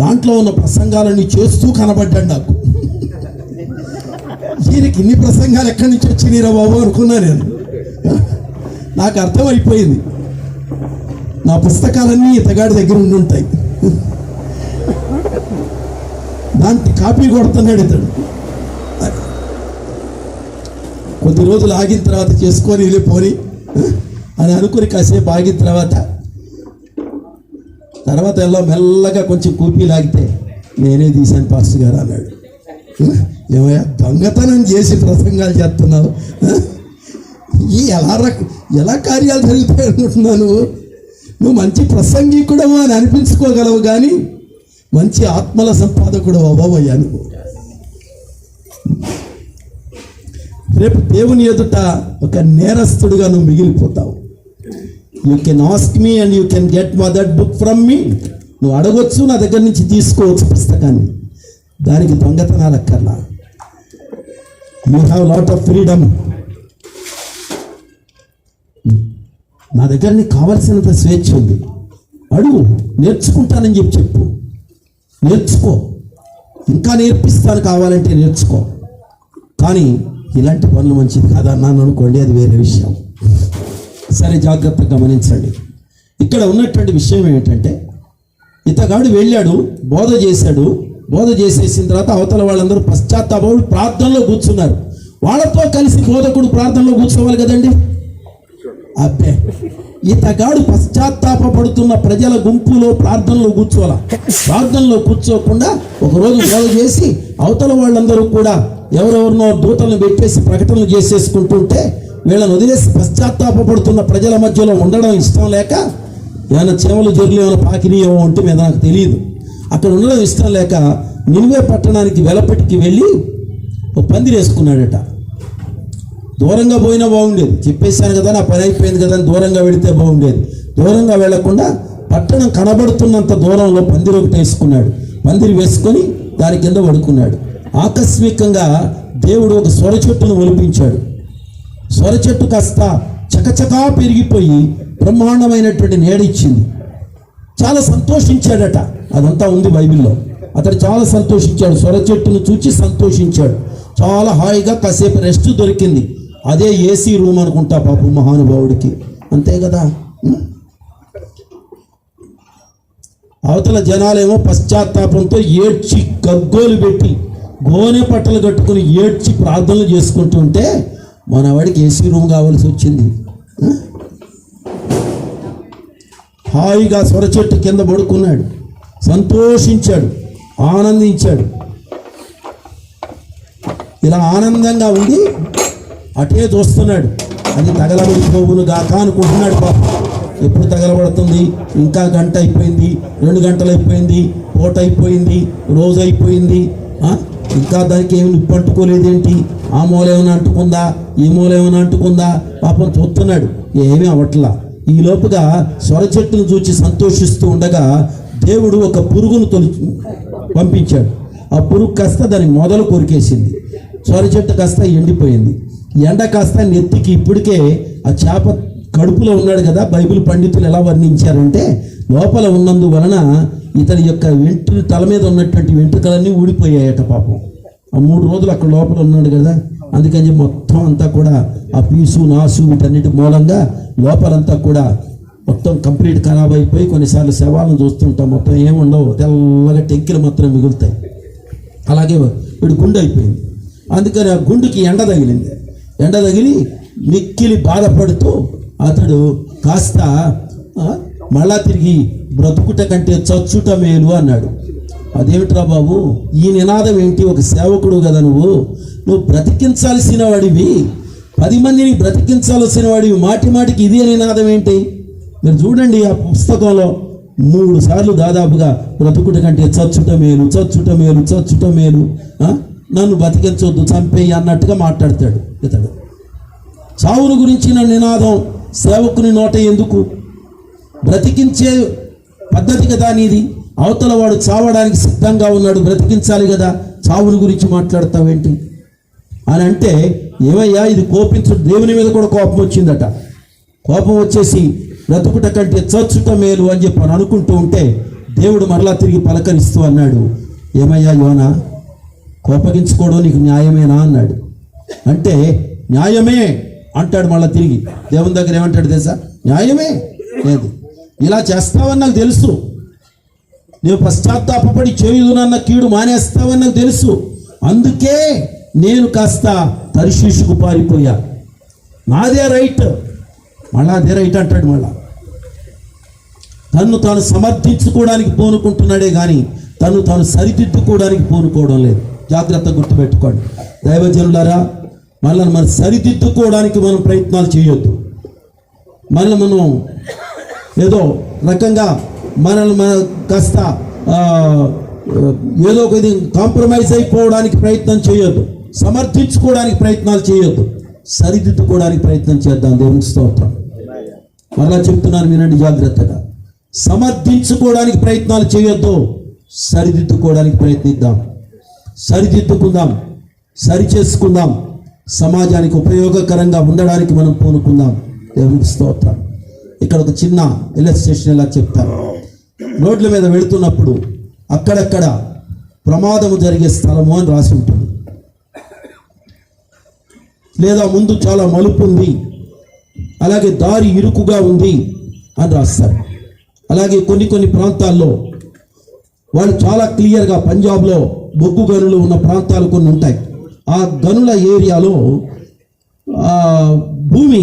దాంట్లో ఉన్న ప్రసంగాలన్నీ చేస్తూ కనబడ్డాడు నాకు. దీనికి ఇన్ని ప్రసంగాలు ఎక్కడి నుంచి వచ్చినాయిరా బాబు అనుకున్నా నేను. నాకు అర్థమైపోయింది, నా పుస్తకాలన్నీ ఇతగాడి దగ్గర ఉండుంటాయి, దాంట్లో కాపీ కొడుతున్నాడు ఇతడు. కొద్ది రోజులు ఆగిన తర్వాత చేసుకొని వెళ్ళిపోని అని అనుకుని కాసేపు ఆగిన తర్వాత ఎలా మెల్లగా కొంచెం కూపీ లాగితే నేనే తీశాను పాస్టర్ గారు అన్నాడు. ఏమయ్యా దొంగతనం చేసి ప్రసంగాలు చేస్తున్నావు, ఎలా కార్యాలు జరుగుతాయి అనుకుంటున్నాను. నువ్వు మంచి ప్రసంగికుడవు అని అనిపించుకోగలవు, కానీ మంచి ఆత్మల సంపాదకుడు అవ్వవయ్యా నువ్వు. రేపు దేవుని ఎదుట ఒక నేరస్తుడుగా నువ్వు మిగిలిపోతావు. You can ask me and you can get that book from me. నువ్వు అడగొచ్చు, నా దగ్గర నుంచి తీసుకోవచ్చు పుస్తకాన్ని, దానికి దొంగతనాలు అక్కర్లా. You have lot of freedom. నా దగ్గర నీకు కావాల్సినంత స్వేచ్ఛ ఉంది, అడుగు, నేర్చుకుంటానని చెప్పు, నేర్చుకో, ఇంకా నేర్పిస్తాను కావాలంటే నేర్చుకో. కానీ ఇలాంటి పనులు మంచిది కాదన్నాను అనుకోండి, అది వేరే విషయం. సరే, జాగ్రత్తగా గమనించండి. ఇక్కడ ఉన్నటువంటి విషయం ఏమిటంటే, ఇతగాడు వెళ్ళాడు, బోధ చేశాడు. బోధ చేసేసిన తర్వాత అవతల వాళ్ళందరూ పశ్చాత్తాపడి ప్రార్థనలో కూర్చున్నారు. వాళ్ళతో కలిసి బోధకుడు ప్రార్థనలో కూర్చోవాలి కదండి. అబ్బే, ఇతగాడు పశ్చాత్తాపడుతున్న ప్రజల గుంపులో ప్రార్థనలో కూర్చోవాలా. ప్రార్థనలో కూర్చోకుండా ఒకరోజు బోధ చేసి అవతల వాళ్ళందరూ కూడా ఎవరెవరినో దూతలను పెట్టేసి ప్రకటనలు చేసేసుకుంటుంటే వీళ్ళని వదిలేసి పశ్చాత్తాపడుతున్న ప్రజల మధ్యలో ఉండడం ఇష్టం లేక, ఏమైనా చెమలు జొర్లు ఏమైనా పాకినీయమో ఉంటే మీద నాకు తెలియదు, అక్కడ ఉండడం ఇష్టం లేక నినివే పట్టణానికి వెలపెట్టికి వెళ్ళి ఒక పందిరి వేసుకున్నాడట. దూరంగా పోయినా బాగుండేది, చెప్పేశాను కదా నా పని అయిపోయింది కదా అని దూరంగా వెళితే బాగుండేది. దూరంగా వెళ్లకుండా పట్టణం కనబడుతున్నంత దూరంలో పందిరి ఒకటి వేసుకున్నాడు. పందిరి వేసుకొని దాని కింద పడుకున్నాడు. ఆకస్మికంగా దేవుడు ఒక సొర చెట్టును ఒలిపించాడు. సొర చెట్టు కాస్త చకచకా పెరిగిపోయి బ్రహ్మాండమైనటువంటి నీడ ఇచ్చింది. చాలా సంతోషించాడట. అదంతా ఉంది బైబిల్లో. అతడు చాలా సంతోషించాడు, సొర చెట్టును చూచి సంతోషించాడు. చాలా హాయిగా కాసేపు రెస్ట్ దొరికింది. అదే ఏసీ రూమ్ అనుకుంటా పాపం మహానుభావుడికి, అంతే కదా. అవతల జనాలేమో పశ్చాత్తాపంతో ఏడ్చి గగ్గోలు పెట్టి గోనె పట్టలు కట్టుకుని ఏడ్చి ప్రార్థనలు చేసుకుంటుంటే మనవాడికి ఏసీ రూమ్ కావాల్సి వచ్చింది. హాయిగా సొర చెట్టు కింద పడుకున్నాడు, సంతోషించాడు, ఆనందించాడు. ఇలా ఆనందంగా ఉండి అటే చూస్తున్నాడు. అది తగలబడిపోవును గాక అనుకుంటున్నాడు పాప. ఎప్పుడు తగలబడుతుంది, ఇంకా గంట అయిపోయింది, 2 గంటలు అయిపోయింది, పూట అయిపోయింది, రోజు అయిపోయింది, ఇంకా దానికి ఏమి నిప్పు అంటుకోలేదేంటి, ఆ మూల ఏమైనా అంటుకుందా, ఈ మూల ఏమైనా అంటుకుందా, పాపం చూస్తున్నాడు, ఏమీ అవట్లా. ఈ లోపుగా సొర చెట్టును చూచి సంతోషిస్తూ ఉండగా దేవుడు ఒక పురుగును పంపించాడు. ఆ పురుగు కాస్త దాని మొదలు కొరికేసింది. సొర చెట్టు కాస్త ఎండిపోయింది. ఎండ కాస్త నెత్తికి, ఇప్పటికే ఆ చేప కడుపులో ఉన్నాడు కదా. బైబిల్ పండితులు ఎలా వర్ణించారంటే, లోపల ఉన్నందువలన ఇతని యొక్క తల మీద ఉన్నటువంటి వెంట్రుకలన్నీ ఊడిపోయాయట పాపం. ఆ 3 రోజులు అక్కడ లోపల ఉన్నాడు కదా, అందుకని మొత్తం అంతా కూడా ఆ పీసు నాసు వీటన్నిటి మూలంగా లోపలంతా కూడా మొత్తం కంప్లీట్ ఖరాబ్ అయిపోయి కొన్నిసార్లు శవాలను చూస్తుంటాం, మొత్తం ఏముండవు, తెల్లగా టెంకిలు మాత్రం మిగులుతాయి. అలాగే వీడు గుండె అయిపోయింది. అందుకని ఆ గుండుకి ఎండ తగిలింది. ఎండ తగిలి మిక్కిలి బాధపడుతూ అతడు కాస్త మళ్ళా తిరిగి బ్రతుకుట కంటే చచ్చుట మేలు అన్నాడు. అదేమిట్రా బాబు, ఈ నినాదం ఏంటి? ఒక సేవకుడు కదా నువ్వు బ్రతికించాల్సిన వాడివి, 10 మందిని బ్రతికించాల్సిన వాడివి, మాటి మాటికి ఇదే నినాదం ఏంటి? మీరు చూడండి ఆ పుస్తకంలో 3 సార్లు దాదాపుగా బ్రతుకుట కంటే చచ్చుట మేలు, చచ్చుట మేలు, చచ్చుట మేలు, నన్ను బతికించొద్దు, చంపేయి అన్నట్టుగా మాట్లాడతాడు ఇతడు. చావును గురించిన నినాదం సేవకుని నోట ఎందుకు? బ్రతికించే పద్ధతి కదా నీది. అవతల వాడు చావడానికి సిద్ధంగా ఉన్నాడు, బ్రతికించాలి కదా, చావుని గురించి మాట్లాడతావేంటి అని అంటే, ఏమయ్యా ఇది కోపించు, దేవుని మీద కూడా కోపం వచ్చిందట. కోపం వచ్చేసి బ్రతుకుట కంటే చచ్చుట మేలు అని చెప్పి అనుకుంటూ ఉంటే దేవుడు మరలా తిరిగి పలకరిస్తూ అన్నాడు, ఏమయ్యా యోనా, కోపగించుకోవడం నీకు న్యాయమేనా అన్నాడు. అంటే న్యాయమే అంటాడు మళ్ళీ తిరిగి. దేవుని దగ్గర ఏమంటాడు తెలుసా? న్యాయమే లేదు, ఇలా చేస్తావని నాకు తెలుసు, నువ్వు పశ్చాత్తాపడి చేయుదునన్న కీడు మానేస్తావని నాకు తెలుసు, అందుకే నేను కాస్త తర్షీషుకు పారిపోయా, నాదే రైట్. మళ్ళా అదే రైట్ అంటాడు. మళ్ళా తను తాను సమర్థించుకోవడానికి పూనుకుంటున్నాడే కానీ తను తాను సరిదిద్దుకోవడానికి పూనుకోవడం లేదు. జాగ్రత్త గుర్తుపెట్టుకోండి దైవజనులారా. మనం సరిదిద్దుకోవడానికి మనం ప్రయత్నాలు చేయొద్దు. మనం ఏదో రకంగా మన కాస్త ఏదో ఒక కాంప్రమైజ్ అయిపోవడానికి ప్రయత్నం చేయొద్దు, సమర్థించుకోవడానికి ప్రయత్నాలు చేయొద్దు, సరిదిద్దుకోవడానికి ప్రయత్నం చేద్దాం. దేవునికి స్తోత్రం. మరలా చెప్తున్నాను వినండి జాగ్రత్తగా. సమర్థించుకోవడానికి ప్రయత్నాలు చేయొద్దు, సరిదిద్దుకోవడానికి ప్రయత్నిద్దాం, సరిదిద్దుకుందాం, సరిచేసుకుందాం, సమాజానికి ఉపయోగకరంగా ఉండడానికి మనం పూనుకుందాం. దేవునికి స్తోత్రం. ఇక్కడ ఒక చిన్న ఇలస్ట్రేషన్ ఇలా చెప్తాను. రోడ్ల మీద వెళుతున్నప్పుడు అక్కడక్కడ ప్రమాదము జరిగే స్థలము అని రాసి ఉంటుంది, లేదా ముందు చాలా మలుపు ఉంది, అలాగే దారి ఇరుకుగా ఉంది అని రాస్తారు. అలాగే కొన్ని ప్రాంతాల్లో వాళ్ళు చాలా క్లియర్గా, పంజాబ్లో బొగ్గు గనులు ఉన్న ప్రాంతాలు కొన్ని ఉంటాయి. ఆ గనుల ఏరియాలో భూమి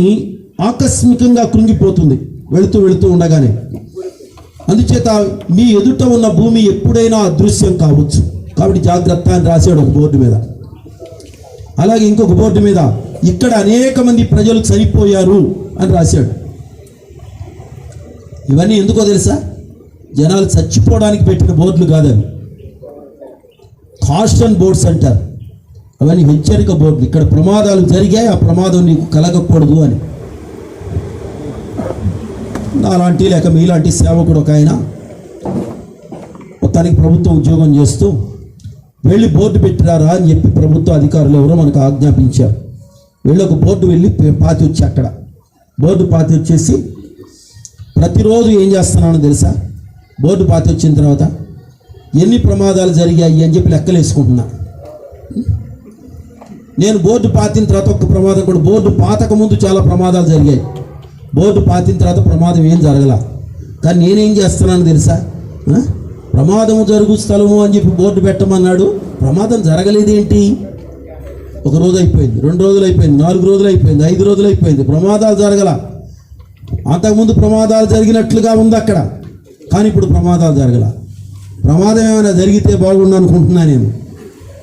ఆకస్మికంగా కృంగిపోతుంది వెళుతూ ఉండగానే. అందుచేత మీ ఎదుట ఉన్న భూమి ఎప్పుడైనా అదృశ్యం కావచ్చు, కాబట్టి జాగ్రత్త అని రాశాడు ఒక బోర్డు మీద. అలాగే ఇంకొక బోర్డు మీద ఇక్కడ అనేక మంది ప్రజలు చనిపోయారు అని రాశాడు. ఇవన్నీ ఎందుకో తెలుసా? జనాలు చచ్చిపోవడానికి పెట్టిన బోర్డులు కాదని, కాషన్ బోర్డ్స్ అంటారు. అవన్నీ హెచ్చరిక బోర్డులు. ఇక్కడ ప్రమాదాలు జరిగాయి, ఆ ప్రమాదం నీకు కలగకూడదు అని. నాలాంటి లేక మీలాంటి సేవకుడు ఒక ఆయన మొత్తానికి ప్రభుత్వ ఉద్యోగం చేస్తూ వెళ్ళి బోర్డు పెట్టిరారా అని చెప్పి ప్రభుత్వ అధికారులు ఎవరో మనకు ఆజ్ఞాపించారు. వెళ్ళి ఒక బోర్డు వెళ్ళి పాతి వచ్చి అక్కడ బోర్డు పాతి వచ్చేసి ప్రతిరోజు ఏం చేస్తున్నానో తెలుసా? బోర్డు పాతి వచ్చిన తర్వాత ఎన్ని ప్రమాదాలు జరిగాయి అని చెప్పి లెక్కలు వేసుకుంటున్నా. నేను బోర్డు పాతిన తర్వాత ఒక్క ప్రమాదం కూడా, బోర్డు పాతక ముందు చాలా ప్రమాదాలు జరిగాయి, బోర్డు పాతిన తర్వాత ప్రమాదం ఏం జరగల. కానీ నేనేం చేస్తున్నాను తెలుసా? ప్రమాదము జరుగు స్థలము అని చెప్పి బోర్డు పెట్టమన్నాడు, ప్రమాదం జరగలేదేంటి? 1 రోజు అయిపోయింది, 2 రోజులు అయిపోయింది, 4 రోజులు అయిపోయింది, 5 రోజులు అయిపోయింది, ప్రమాదాలు జరగల. అంతకుముందు ప్రమాదాలు జరిగినట్లుగా ఉంది అక్కడ, కానీ ఇప్పుడు ప్రమాదాలు జరగల. ప్రమాదం ఏమైనా జరిగితే బాగుండు అనుకుంటున్నా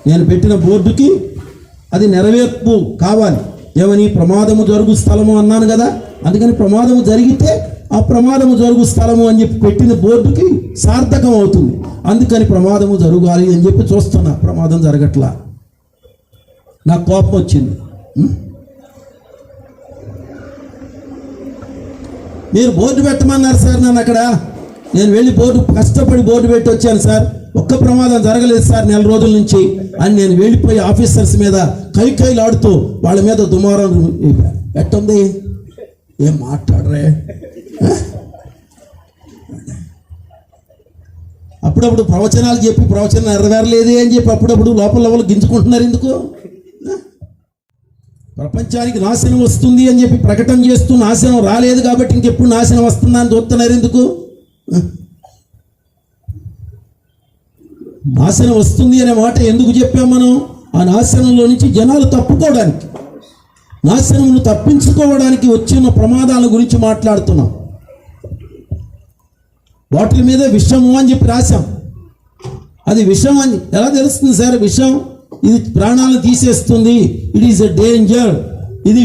నేను పెట్టిన బోర్డుకి అది నెరవేర్పు కావాలి. ఏమని? ప్రమాదము జరుగు స్థలము అన్నాను కదా, అందుకని ప్రమాదము జరిగితే ఆ ప్రమాదము జరుగు స్థలము అని చెప్పి పెట్టిన బోర్డుకి సార్థకం అవుతుంది. అందుకని ప్రమాదము జరగాలి అని చెప్పి చూస్తున్నా, ప్రమాదం జరగట్లా. నాకు కోపం వచ్చింది. మీరు బోర్డు పెట్టమన్నారు సార్ నన్ను అక్కడ, నేను వెళ్ళి కష్టపడి బోర్డు పెట్టి వచ్చాను సార్, ఒక్క ప్రమాదం జరగలేదు సార్ 4 రోజుల నుంచి అని నేను వెళ్ళిపోయి ఆఫీసర్స్ మీద కైలాడుతూ వాళ్ళ మీద దుమారం ఎట్టుంది. ఏం మాట్లాడరే? అప్పుడప్పుడు ప్రవచనాలు చెప్పి ప్రవచనం నెరవేరలేదే అని చెప్పి అప్పుడప్పుడు లోపల గింజుకుంటున్నారు ఎందుకు? ప్రపంచానికి నాశనం వస్తుంది అని చెప్పి ప్రకటన చేస్తూ నాశనం రాలేదు కాబట్టి ఇంకెప్పుడు నాశనం వస్తుందని చూస్తున్నారు ఎందుకు? నాశనం వస్తుంది అనే మాట ఎందుకు చెప్పాం మనం? ఆ నాశనంలో నుంచి జనాలు తప్పుకోవడానికి, నాశనమును తప్పించుకోవడానికి వచ్చిన ప్రమాదాల గురించి మాట్లాడుతున్నాం. వాటి మీద విషము అని చెప్పి రాశాం. అది విషం అని ఎలా తెలుస్తుంది సార్? విషం ఇది ప్రాణాలను తీసేస్తుంది, ఇట్ ఈస్ ఎ డేంజర్, ఇది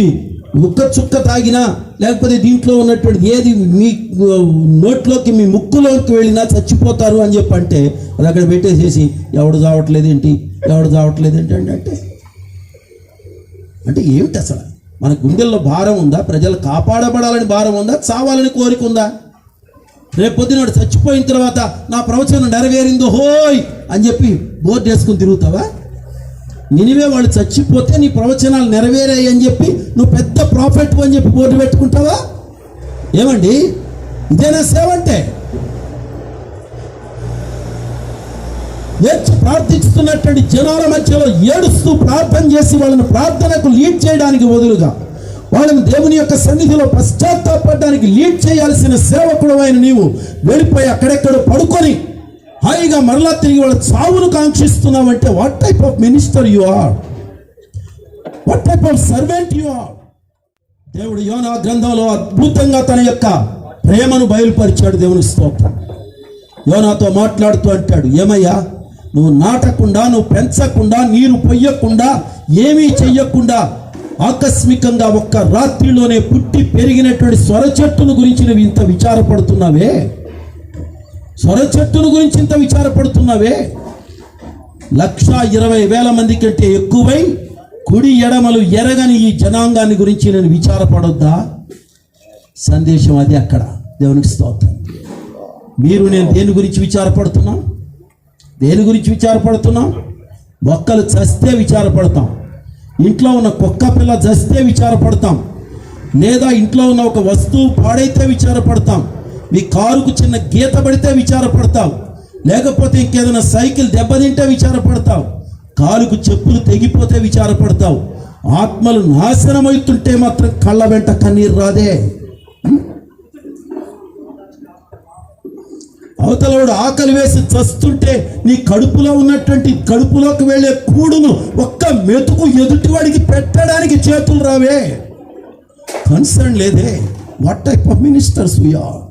ముక్క చుక్క తాగినా లేకపోతే దీంట్లో ఉన్నటువంటి ఏది మీ నోట్లోకి మీ ముక్కులోకి వెళ్ళినా చచ్చిపోతారు అని చెప్పి అంటే అది అక్కడ పెట్టేసేసి ఎవడు చావట్లేదేంటి అంటే ఏమిటి అసలు? మన గుండెల్లో భారం ఉందా? ప్రజలు కాపాడబడాలని భారం ఉందా? చావాలని కోరిక ఉందా? రేపు పొద్దున చచ్చిపోయిన తర్వాత నా ప్రవచనం నెరవేరిందో హోయ్ అని చెప్పి బోర్డు వేసుకుని తిరుగుతావా? నినివే వాళ్ళు చచ్చిపోతే నీ ప్రవచనాలు నెరవేరాయి అని చెప్పి నువ్వు పెద్ద ప్రాఫిట్ అని చెప్పి బోర్డు పెట్టుకుంటావా? ఏమండి, ఇదేనా సేవ అంటే? ప్రార్థిస్తున్నటువంటి జనాల మధ్యలో ఏడుస్తూ ప్రార్థన చేసి వాళ్ళని ప్రార్థనకు లీడ్ చేయడానికి బదులుగా వాళ్ళని దేవుని యొక్క సన్నిధిలో పశ్చాత్తాపడడానికి లీడ్ చేయాల్సిన సేవకుడు అయిన నీవు వెళ్ళిపోయి అక్కడెక్కడ పడుకొని హాయిగా మరలా తిరిగి వాళ్ళ చావును కాంక్షిస్తున్నావంటే what type of minister you are? What type of servant you are? దేవుడు యోనా గ్రంథంలో అద్భుతంగా తన యొక్క ప్రేమను బయలుపరిచాడు. దేవుని స్తోత్రం. యోనాతో మాట్లాడుతూ అంటాడు, ఏమయ్యా, నువ్వు నాటకుండా, నువ్వు పెంచకుండా, నీరు పొయ్యకుండా, ఏమీ చెయ్యకుండా ఆకస్మికంగా ఒక్క రాత్రిలోనే పుట్టి పెరిగినటువంటి స్వర చెట్టును గురించి నువ్వు ఇంత విచారపడుతున్నావే? స్వర చెట్టును గురించి ఇంత విచారపడుతున్నావే? 120,000 మంది కంటే ఎక్కువై కుడి ఎడమలు ఎరగని ఈ జనాంగాన్ని గురించి నేను విచారపడొద్దా? సందేశం అది అక్కడ. దేవునికి స్తోత్రం. మీరు నేను దేని గురించి విచారపడుతున్నాం? మొక్కలు చస్తే విచారపడతాం, ఇంట్లో ఉన్న కుక్క పిల్ల చస్తే విచారపడతాం, లేదా ఇంట్లో ఉన్న ఒక వస్తువు పాడైతే విచారపడతాం, మీ కారుకు చిన్న గీత పడితే విచారపడతావు, లేకపోతే ఇంకేదైనా సైకిల్ దెబ్బతింటే విచారపడతావు, కాలుకు చెప్పులు తెగిపోతే విచారపడతావు. ఆత్మలు నాశనమవుతుంటే మాత్రం కళ్ళ వెంట కన్నీరు రాదే? అవతలవాడు ఆకలి వేసి చస్తుంటే నీ కడుపులోకి వెళ్ళే కూడును ఒక్క మెతుకు ఎదుటివాడికి పెట్టడానికి చేతులు రావే? కన్సర్న్ లేదే? What type of ministers we are?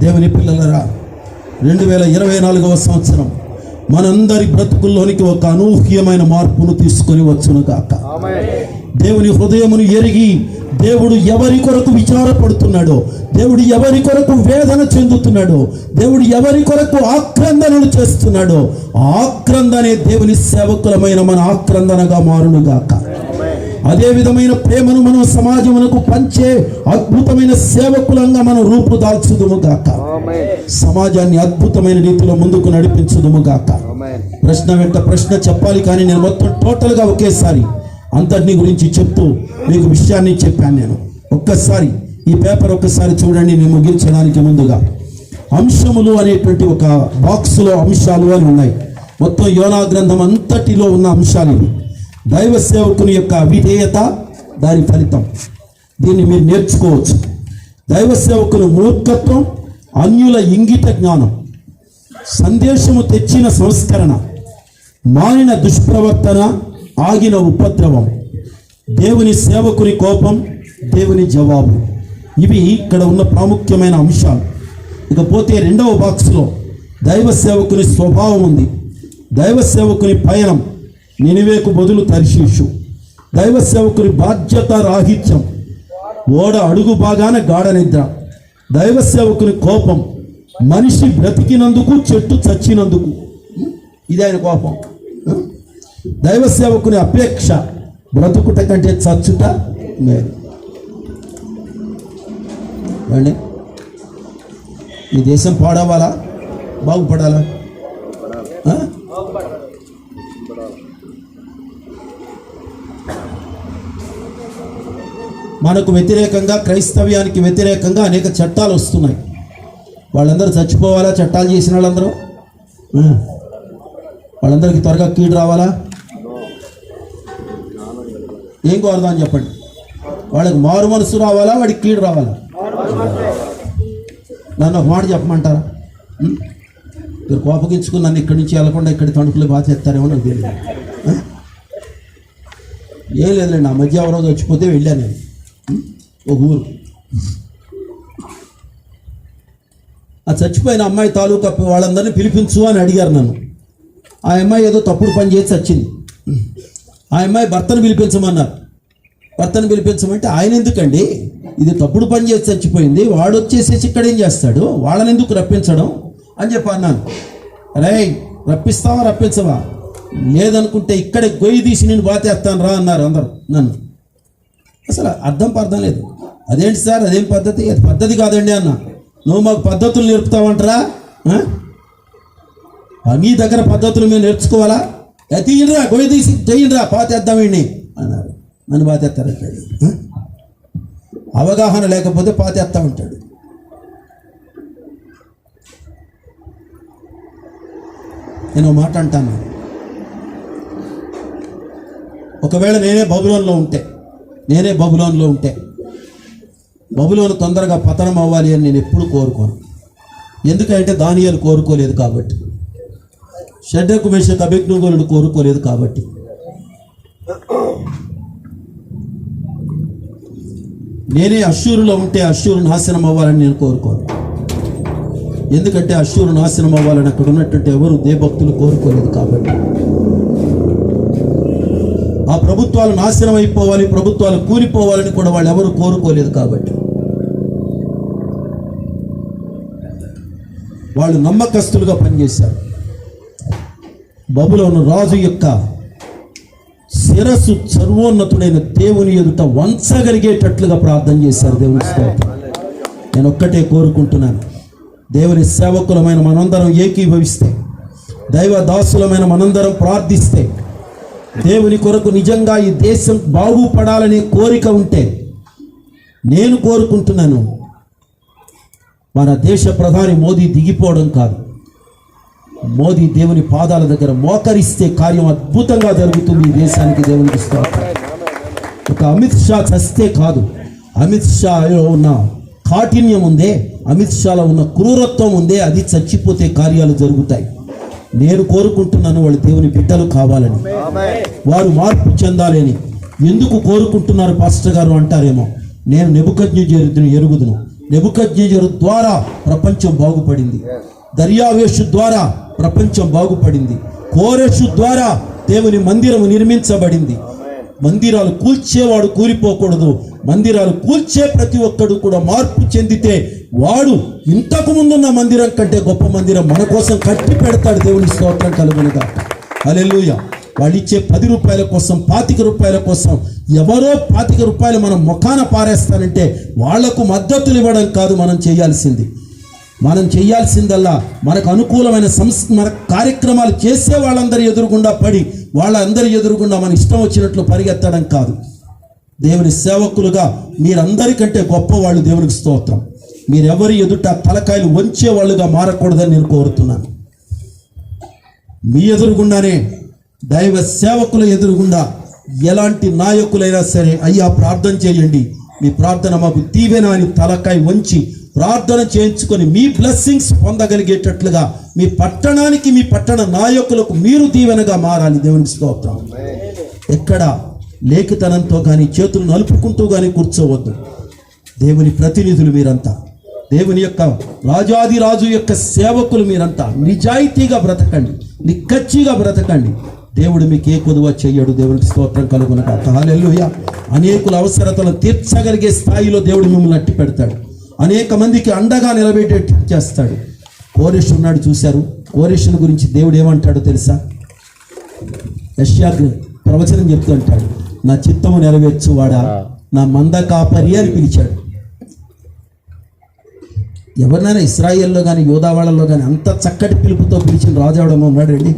దేవుని పిల్లలరా, 2024వ సంవత్సరం మనందరి బ్రతుకుల్లోనికి ఒక అనూహ్యమైన మార్పును తీసుకొని వచ్చును గాక. దేవుని హృదయమును ఎరిగి దేవుడు ఎవరి కొరకు విచారపడుతున్నాడో, దేవుడు ఎవరి కొరకు వేదన చెందుతున్నాడో, దేవుడు ఎవరి కొరకు ఆక్రందనలు చేస్తున్నాడో, ఆక్రందనే దేవుని సేవకులమైన మన ఆక్రందనగా మారును గాక. అదే విధమైన ప్రేమను మనం సమాజమునకు పంచే అద్భుతమైన సేవకులంగా మనం రూపుదాల్చుదుము గాక. సమాజాన్ని అద్భుతమైన రీతిలో ముందుకు నడిపించుదుము గాక. ప్రశ్న వెంట ప్రశ్న చెప్పాలి, కానీ నేను మొత్తం టోటల్గా ఒకేసారి అంతటిని గురించి చెప్తూ మీకు విషయాన్ని చెప్పాను. నేను ఒక్కసారి ఈ పేపర్ ఒక్కసారి చూడండి. నేను ముగించడానికి ముందుగా అంశములు అనేటువంటి ఒక బాక్సులో అంశాలు అని ఉన్నాయి. మొత్తం యోనా గ్రంథం అంతటిలో ఉన్న అంశాలు ఇవి. దైవ సేవకుని యొక్క విధేయత, దాని ఫలితం. దీన్ని మీరు నేర్చుకోవచ్చు. దైవ సేవకుని మూర్ఖత్వం, అన్యుల ఇంగిత జ్ఞానం, సందేశము తెచ్చిన సంస్కరణ, మానిన దుష్ప్రవర్తన, ఆగిన ఉపద్రవం, దేవుని సేవకుని కోపం, దేవుని జవాబు. ఇవి ఇక్కడ ఉన్న ప్రాముఖ్యమైన అంశాలు. ఇకపోతే 2వ బాక్స్లో దైవ సేవకుని స్వభావం ఉంది. దైవ సేవకుని పయనం, నినివేకు బదులు తర్షీషు. దైవ సేవకుని బాధ్యత రాహిత్యం, ఓడ అడుగు బాగాన గాఢ నిద్ర. దైవ సేవకుని కోపం, మనిషి బ్రతికినందుకు, చెట్టు చచ్చినందుకు. ఇది ఆయన కోపం. దైవ సేవకుని అపేక్ష, బ్రతుకుట కంటే చచ్చుట మేలు. అండి, ఈ దేశం పాడవాలా, బాగుపడాలా? మనకు వ్యతిరేకంగా, క్రైస్తవ్యానికి వ్యతిరేకంగా అనేక చట్టాలు వస్తున్నాయి. వాళ్ళందరూ చచ్చిపోవాలా? చట్టాలు చేసిన వాళ్ళందరూ వాళ్ళందరికీ త్వరగా కీడు రావాలా? ఏం కోరదాం చెప్పండి? వాళ్ళకి మారు మనసు రావాలా, వాడికి కీడు రావాలా? నన్ను ఒక మాట చెప్పమంటారా? మీరు కోపగించుకుని నన్ను ఇక్కడి నుంచి వెళ్ళకుండా ఇక్కడి తణుకులు బాగా చేస్తారేమో నాకు తెలియదు. ఏం లేదులేండి, ఆ మధ్య ఎవరో వచ్చిపోతే వెళ్ళాను నేను ఒక ఊరు. ఆ చచ్చిపోయిన అమ్మాయి తాలూకా వాళ్ళందరినీ పిలిపించు అని అడిగారు నన్ను. ఆ అమ్మాయి ఏదో తప్పుడు పని చేసి వచ్చింది. ఆ అమ్మాయి భర్తను పిలిపించమన్నారు. భర్తను పిలిపించమంటే ఆయన ఎందుకండి, ఇది తప్పుడు పని చేసి చచ్చిపోయింది, వాడు వచ్చేసేసి ఇక్కడ ఏం చేస్తాడు, వాళ్ళని ఎందుకు రప్పించడం అని చెప్పి అన్నాను. రే రప్పిస్తావా రప్పించవా? లేదనుకుంటే ఇక్కడే గొయ్యి తీసి నేను బాతేస్తాను రా అన్నారు అందరూ నన్ను. అసలు అర్థం లేదు. అదేంటి సార్, అదేం పద్ధతి? అది పద్ధతి కాదండి అన్న. నువ్వు మాకు పద్ధతులు నేర్పుతావంటరా? మీ దగ్గర పద్ధతులు మేము నేర్చుకోవాలా? తీయండిరా, గొయ్యి తీసి చెయ్యండిరా, పాతేద్దాం వీడిని అన్నారు. నన్ను పాతేస్తారంటాడు. అవగాహన లేకపోతే పాతేస్తా ఉంటాడు. నేను మాట అంటాను, ఒకవేళ నేనే బబులోన్లో ఉంటే బబులోను తొందరగా పతనం అవ్వాలి అని నేను ఎప్పుడు కోరుకోను. ఎందుకంటే దానియేలు కోరుకోలేదు కాబట్టి, షడ్రకు మేషకు అబేద్నెగోలు కోరుకోలేదు కాబట్టి. నేనే అష్షూరులో ఉంటే అష్షూరు నాశనం అవ్వాలని నేను కోరుకోను. ఎందుకంటే అష్షూరు నాశనం అవ్వాలని అక్కడ ఉన్నటువంటి ఎవరు దేవభక్తులు కోరుకోలేదు కాబట్టి. ఆ ప్రభుత్వాలు నాశనం అయిపోవాలి, ప్రభుత్వాలు కూలిపోవాలని కూడా వాళ్ళు ఎవరు కోరుకోలేదు కాబట్టి. వాళ్ళు నమ్మకస్తులుగా పనిచేశారు. బబులోను రాజు యొక్క శిరస్సు సర్వోన్నతుడైన దేవుని ఎదుట వంచగలిగేటట్లుగా ప్రార్థన చేశారు. దేవుని స్తోత్రం. నేను ఒక్కటే కోరుకుంటున్నాను, దేవుని సేవకులమైన మనందరం ఏకీభవిస్తే, దైవ దాసులమైన మనందరం ప్రార్థిస్తే, దేవుని కొరకు నిజంగా ఈ దేశం బాగుపడాలనే కోరిక ఉంటే, నేను కోరుకుంటున్నాను మన దేశ ప్రధాని మోదీ దిగిపోవడం కాదు, మోదీ దేవుని పాదాల దగ్గర మోకరిస్తే కార్యం అద్భుతంగా జరుగుతుంది ఈ దేశానికి. దేవునికి స్తోత్రం. ఒక అమిత్ షా చస్తే కాదు, అమిత్ షాలో ఉన్న కాఠిన్యం ఉందే, అమిత్ షాలో ఉన్న క్రూరత్వం ఉందే, అది చచ్చిపోతే కార్యాలు జరుగుతాయి. నేను కోరుకుంటున్నాను వాళ్ళు దేవుని బిడ్డలు కావాలని, వారు మార్పు చెందాలని. ఎందుకు కోరుకుంటున్నారు పాస్టర్ గారు అంటారేమో. నేను నెబుకద్నెజరును ఎరుగుదును. నెబుకద్నెజరు ద్వారా ప్రపంచం బాగుపడింది, దర్యావేషు ద్వారా ప్రపంచం బాగుపడింది, కోరెషు ద్వారా దేవుని మందిరం నిర్మించబడింది. మందిరాలు కూల్చేవాడు కూలిపోకూడదు, మందిరాలు కూల్చే ప్రతి ఒక్కడు కూడా మార్పు చెందితే వాడు ఇంతకు ముందున్న మందిరం కంటే గొప్ప మందిరం మన కోసం కట్టి పెడతాడు. దేవుని స్తోత్రం కలుగునుగా. హల్లెలూయా. వాళ్ళు ఇచ్చే 10 రూపాయల కోసం, 25 రూపాయల కోసం ఎవరో 25 రూపాయలు మనం ముఖాన పారేస్తానంటే వాళ్లకు మద్దతులు ఇవ్వడం కాదు మనం చేయాల్సిందల్లా మనకు అనుకూలమైన మన కార్యక్రమాలు చేసే వాళ్ళందరి ఎదురుగుండా పడి, వాళ్ళందరి ఎదురుగుండా మన ఇష్టం వచ్చినట్లు పరిగెత్తడం కాదు. దేవుని సేవకులుగా మీరందరికంటే గొప్పవాళ్ళు. దేవునికి స్తోత్రం. మీరెవరి ఎదుట తలకాయలు వంచేవాళ్ళుగా మారకూడదని నేను కోరుతున్నాను. మీ ఎదురుగుండానే, దైవ సేవకుల ఎదురుగుండా ఎలాంటి నాయకులైనా సరే, అయ్యా ప్రార్థన చేయండి, మీ ప్రార్థన మాకు దీవెన అని తలకాయ వంచి ప్రార్థన చేయించుకొని మీ బ్లెస్సింగ్స్ పొందగలిగేటట్లుగా మీ పట్టణానికి, మీ పట్టణ నాయకులకు మీరు దీవెనగా మారాలి. దేవునికి స్తోత్రం. ఎక్కడ లేఖితనంతో కానీ, చేతులు నలుపుకుంటూ కానీ కూర్చోవద్దు. దేవుని ప్రతినిధులు మీరంతా, దేవుని యొక్క రాజాది రాజు యొక్క సేవకులు మీరంతా నిజాయితీగా బ్రతకండి, నిక్కచ్చిగా బ్రతకండి. దేవుడు మీకు ఏ కొదువ చెయ్యడు. దేవునికి స్తోత్రం కలుగునగా. హల్లెలూయా. అనేకుల అవసరతలను తీర్చగలిగే స్థాయిలో దేవుడు మిమ్మల్ని అట్టి పెడతాడు. అనేక మందికి అండగా నిలబెట్టేట్టు చేస్తాడు. కోరెషు ఉన్నాడు, చూశారు. కోరెషుని గురించి దేవుడు ఏమంటాడో తెలుసా? యెషయా ప్రవచనం చెప్తూ అంటాడు, నా చిత్తము నెరవేర్చువాడా, నా మంద కాపరి అని పిలిచాడు. ఎవరినైనా ఇశ్రాయేల్లో కానీ, యోధా వాళ్ళలో కానీ అంత చక్కటి పిలుపుతో పిలిచిన రాజు ఎవడమో ఉన్నాడండి?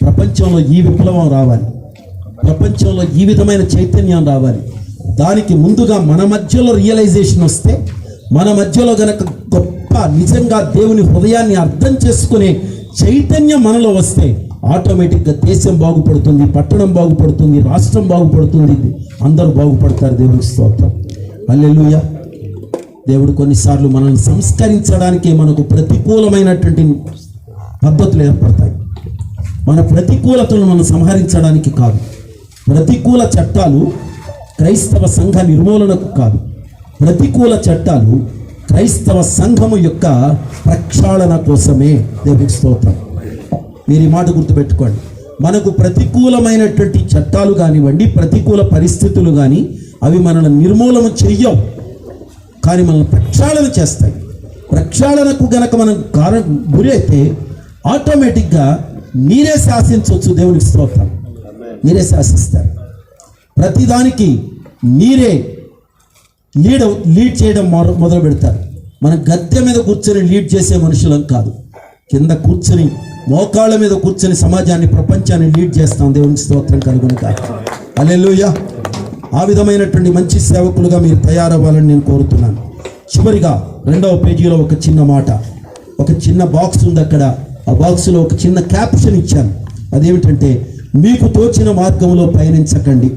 ప్రపంచంలో ఈ విప్లవం రావాలి, ప్రపంచంలో ఈ విధమైన చైతన్యం రావాలి. దానికి ముందుగా మన మధ్యలో రియలైజేషన్ వస్తే, మన మధ్యలో గనక గొప్ప నిజంగా దేవుని హృదయాన్ని అర్థం చేసుకునే చైతన్యం మనలో వస్తే, ఆటోమేటిక్గా దేశం బాగుపడుతుంది, పట్టణం బాగుపడుతుంది, రాష్ట్రం బాగుపడుతుంది, అందరూ బాగుపడతారు. దేవునికి స్తోత్రం. హల్లెలూయా. దేవుడు కొన్నిసార్లు మనల్ని సంస్కరించడానికి మనకు ప్రతికూలమైనటువంటి పద్ధతులు ఏర్పడతాయి. మన ప్రతికూలతలను మనం సంహరించడానికి కాదు. ప్రతికూల చట్టాలు క్రైస్తవ సంఘ నిర్మూలనకు కాదు. ప్రతికూల చట్టాలు క్రైస్తవ సంఘము యొక్క ప్రక్షాళన కోసమే. దేవునికి స్తోత్రం. మీరు ఈ మాట గుర్తుపెట్టుకోండి. మనకు ప్రతికూలమైనటువంటి చట్టాలు కానివ్వండి, ప్రతికూల పరిస్థితులు కానీ అవి మనల్ని నిర్మూలన చెయ్యవు, కానీ మనల్ని ప్రక్షాళన చేస్తాయి. ప్రక్షాళనకు గనక మనం గురి అయితే ఆటోమేటిక్గా మీరే శాసించవచ్చు. దేవునికి స్తోత్రం. మీరే శాసిస్తారు. ప్రతిదానికి మీరే లీడ్ చేయడం మొదలు పెడతారు. మన గద్దె మీద కూర్చొని లీడ్ చేసే మనుషులం కాదు, కింద కూర్చొని మోకాళ్ళ మీద కూర్చొని సమాజాన్ని, ప్రపంచాన్ని లీడ్ చేస్తాం. దేవునికి స్తోత్రం కలుగును గాక. హల్లెలూయా. ఆ విధమైనటువంటి మంచి సేవకులుగా మీరు తయారవ్వాలని నేను కోరుతున్నాను. చివరిగా 2వ పేజీలో ఒక చిన్న మాట, ఒక చిన్న బాక్స్ ఉంది. అక్కడ ఆ బాక్స్లో ఒక చిన్న క్యాప్షన్ ఇచ్చాను. అదేమిటంటే, మీకు తోచిన మార్గంలో పయనించకండి,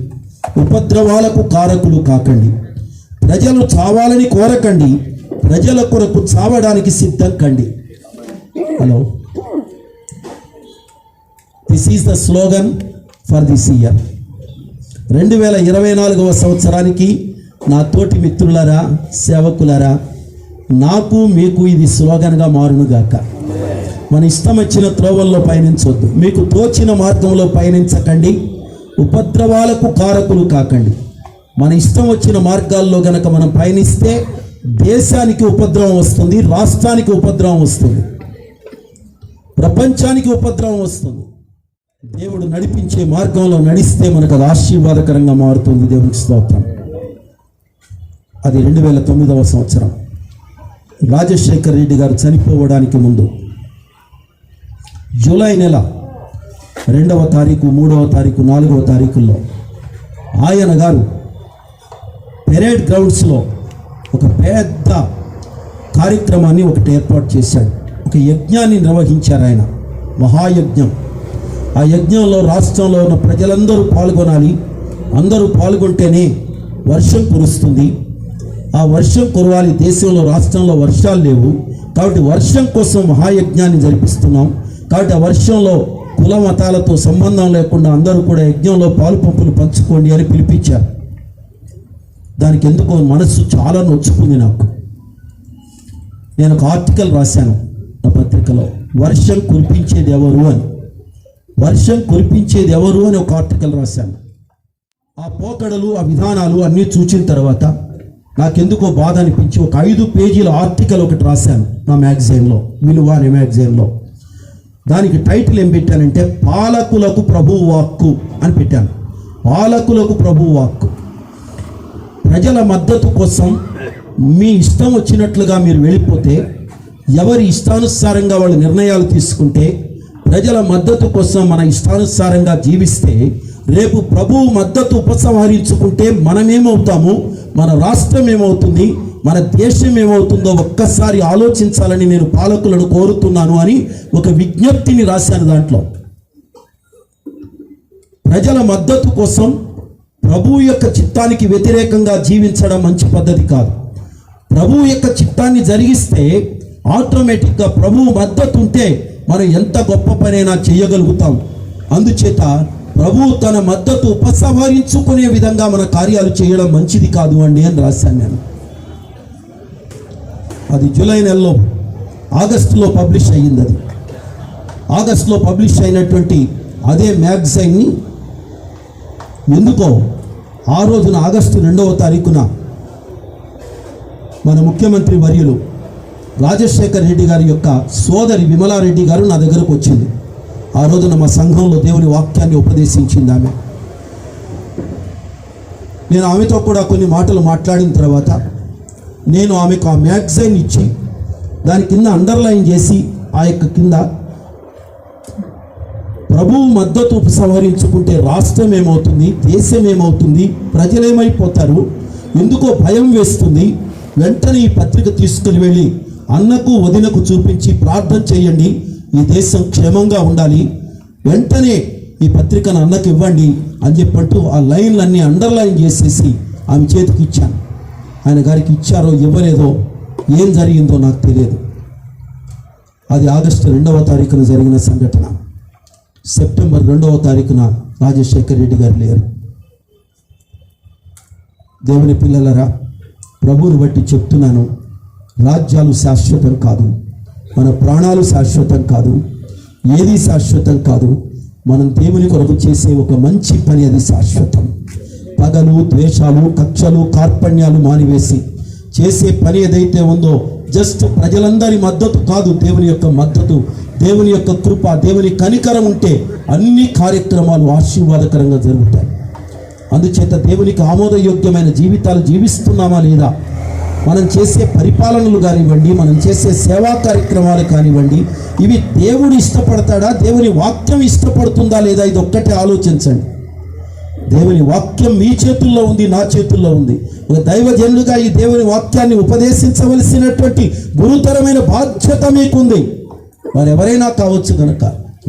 ఉపద్రవాలకు కారకులు కాకండి, ప్రజలు చావాలని కోరకండి, ప్రజల కొరకు చావడానికి సిద్ధం కండి. Hello, this is the slogan for this year. 2024వ సంవత్సరానికి నా తోటి మిత్రులారా, సేవకులారా, నాకు మీకు ఇది స్లోగన్గా మారునుగాక. మన ఇష్టం వచ్చిన త్రోవల్లో పయనించొద్దు, మీకు తోచిన మార్గంలో పయనించకండి, ఉపద్రవాలకు కారకులు కాకండి. మన ఇష్టం వచ్చిన మార్గాల్లో గనక మనం పయనిస్తే దేశానికి ఉపద్రవం వస్తుంది, రాష్ట్రానికి ఉపద్రవం వస్తుంది, ప్రపంచానికి ఉపద్రవం వస్తుంది. దేవుడు నడిపించే మార్గంలో నడిస్తే మనకు అది ఆశీర్వాదకరంగా మారుతుంది. దేవునికి స్తోత్రం. అది 2009వ సంవత్సరం. రాజశేఖర్ రెడ్డి గారు చనిపోవడానికి ముందు జూలై నెల 2వ తారీఖు, 3వ తారీఖు, 4వ తారీఖుల్లో ఆయన గారు పెరేడ్ గ్రౌండ్స్లో ఒక పెద్ద కార్యక్రమాన్ని ఒకటి ఏర్పాటు చేశాడు. ఒక యజ్ఞాన్ని నిర్వహించారు ఆయన, మహాయజ్ఞం. ఆ యజ్ఞంలో రాష్ట్రంలో ఉన్న ప్రజలందరూ పాల్గొనాలి. అందరూ పాల్గొంటేనే వర్షం కురుస్తుంది. ఆ వర్షం కురవాలి. దేశంలో, రాష్ట్రంలో వర్షాలు లేవు కాబట్టి వర్షం కోసం మహాయజ్ఞాన్ని జరిపిస్తున్నాం. కాబట్టి ఆ వర్షంలో కుల మతాలతో సంబంధం లేకుండా అందరూ కూడా యజ్ఞంలో పాలు పంపులు పంచుకోండి అని పిలిపించారు. దానికి ఎందుకో మనస్సు చాలా నొచ్చుకుంది నాకు. నేను ఒక ఆర్టికల్ రాశాను నా పత్రికలో, వర్షం కురిపించేది ఎవరు అని. వర్షం కురిపించేది ఎవరు అని ఒక ఆర్టికల్ రాశాను. ఆ పోకడలు, ఆ విధానాలు అన్నీ చూసిన తర్వాత నాకెందుకో బాధ అనిపించి ఒక 5 పేజీల ఆర్టికల్ ఒకటి రాశాను నా మ్యాగజైన్లో, విలువ అనే మ్యాగజైన్లో. దానికి టైటిల్ ఏం పెట్టానంటే, పాలకులకు ప్రభువు వాక్కు అని పెట్టాను. పాలకులకు ప్రభువు వాక్కు. ప్రజల మద్దతు కోసం మీ ఇష్టం వచ్చినట్లుగా మీరు వెళ్ళిపోతే, ఎవరి ఇష్టానుసారంగా వాళ్ళు నిర్ణయాలు తీసుకుంటే, ప్రజల మద్దతు కోసం మన ఇష్టానుసారంగా జీవిస్తే, రేపు ప్రభువు మద్దతు ఉపసంహరించుకుంటే మనమేమవుతాము, మన రాష్ట్రం ఏమవుతుంది, మన దేశం ఏమవుతుందో ఒక్కసారి ఆలోచించాలని నేను పాలకులను కోరుతున్నాను అని ఒక విజ్ఞప్తిని రాశాను. దాంట్లో ప్రజల మద్దతు కోసం ప్రభువు యొక్క చిత్తానికి వ్యతిరేకంగా జీవించడం మంచి పద్ధతి కాదు. ప్రభువు యొక్క చిత్తాన్ని జరిగిస్తే ఆటోమేటిక్గా ప్రభువు మద్దతు ఉంటే మనం ఎంత గొప్ప పనైనా చేయగలుగుతాం. అందుచేత ప్రభువు తన మద్దతు ఉపసంహరించుకునే విధంగా మన కార్యాలు చేయడం మంచిది కాదు అండి అని రాశాను నేను. అది జూలై నెలలో ఆగస్టులో పబ్లిష్ అయ్యింది. అది ఆగస్టులో పబ్లిష్ అయినటువంటి అదే మ్యాగజైన్ని ఎందుకో ఆ రోజున ఆగస్టు 2వ తారీఖున మన ముఖ్యమంత్రి వర్యులు రాజశేఖర్ రెడ్డి గారి యొక్క సోదరి విమలారెడ్డి గారు నా దగ్గరకు వచ్చింది. ఆ రోజున మా సంఘంలో దేవుని వాక్యాన్ని ఉపదేశించింది ఆమె. నేను ఆమెతో కూడా కొన్ని మాటలు మాట్లాడిన తర్వాత నేను ఆమెకు ఆ మ్యాగజైన్ ఇచ్చి దాని కింద అండర్లైన్ చేసి, ఆ యొక్క కింద ప్రభువు మద్దతు ఉపసంహరించుకుంటే రాష్ట్రం ఏమవుతుంది, దేశం ఏమవుతుంది, ప్రజలేమైపోతారు, ఎందుకో భయం వేస్తుంది, వెంటనే ఈ పత్రిక తీసుకుని వెళ్ళి అన్నకు వదినకు చూపించి ప్రార్థన చేయండి, ఈ దేశం క్షేమంగా ఉండాలి, వెంటనే ఈ పత్రికను అన్నకి ఇవ్వండి అని చెప్పంటూ ఆ లైన్లన్నీ అండర్లైన్ చేసేసి ఆమె చేతికి ఇచ్చాను. ఆయన గారికి ఇచ్చారో ఇవ్వలేదో ఏం జరిగిందో నాకు తెలియదు. అది ఆగస్టు 2వ తారీఖున జరిగిన సంఘటన. సెప్టెంబర్ 2వ తారీఖున రాజశేఖర్ రెడ్డి గారు లేరు. దేవుని పిల్లలరా, ప్రభువుని బట్టి చెప్తున్నాను, రాజ్యాలు శాశ్వతం కాదు, మన ప్రాణాలు శాశ్వతం కాదు, ఏది శాశ్వతం కాదు. మనం దేవుని కొరకు చేసే ఒక మంచి పని, అది శాశ్వతం. పగలు, ద్వేషాలు, కక్షలు, కార్పణ్యాలు మానివేసి చేసే పని ఏదైతే ఉందో, జస్ట్ ప్రజలందరి మద్దతు కాదు, దేవుని యొక్క మద్దతు, దేవుని యొక్క కృప, దేవుని కనికరం ఉంటే అన్ని కార్యక్రమాలు ఆశీర్వాదకరంగా జరుగుతాయి. అందుచేత దేవునికి ఆమోదయోగ్యమైన జీవితాలు జీవిస్తున్నామా లేదా, మనం చేసే పరిపాలనలు కానివ్వండి, మనం చేసే సేవా కార్యక్రమాలు కానివ్వండి, ఇవి దేవుడు ఇష్టపడతాడా, దేవుని వాక్యం ఇష్టపడుతుందా లేదా, ఇది ఒక్కటే ఆలోచించండి. దేవుని వాక్యం మీ చేతుల్లో ఉంది, నా చేతుల్లో ఉంది. ఒక దైవజనులుగా ఈ దేవుని వాక్యాన్ని ఉపదేశించవలసినటువంటి గురుతరమైన బాధ్యత మీకుంది. వారు ఎవరైనా కావచ్చు కనుక,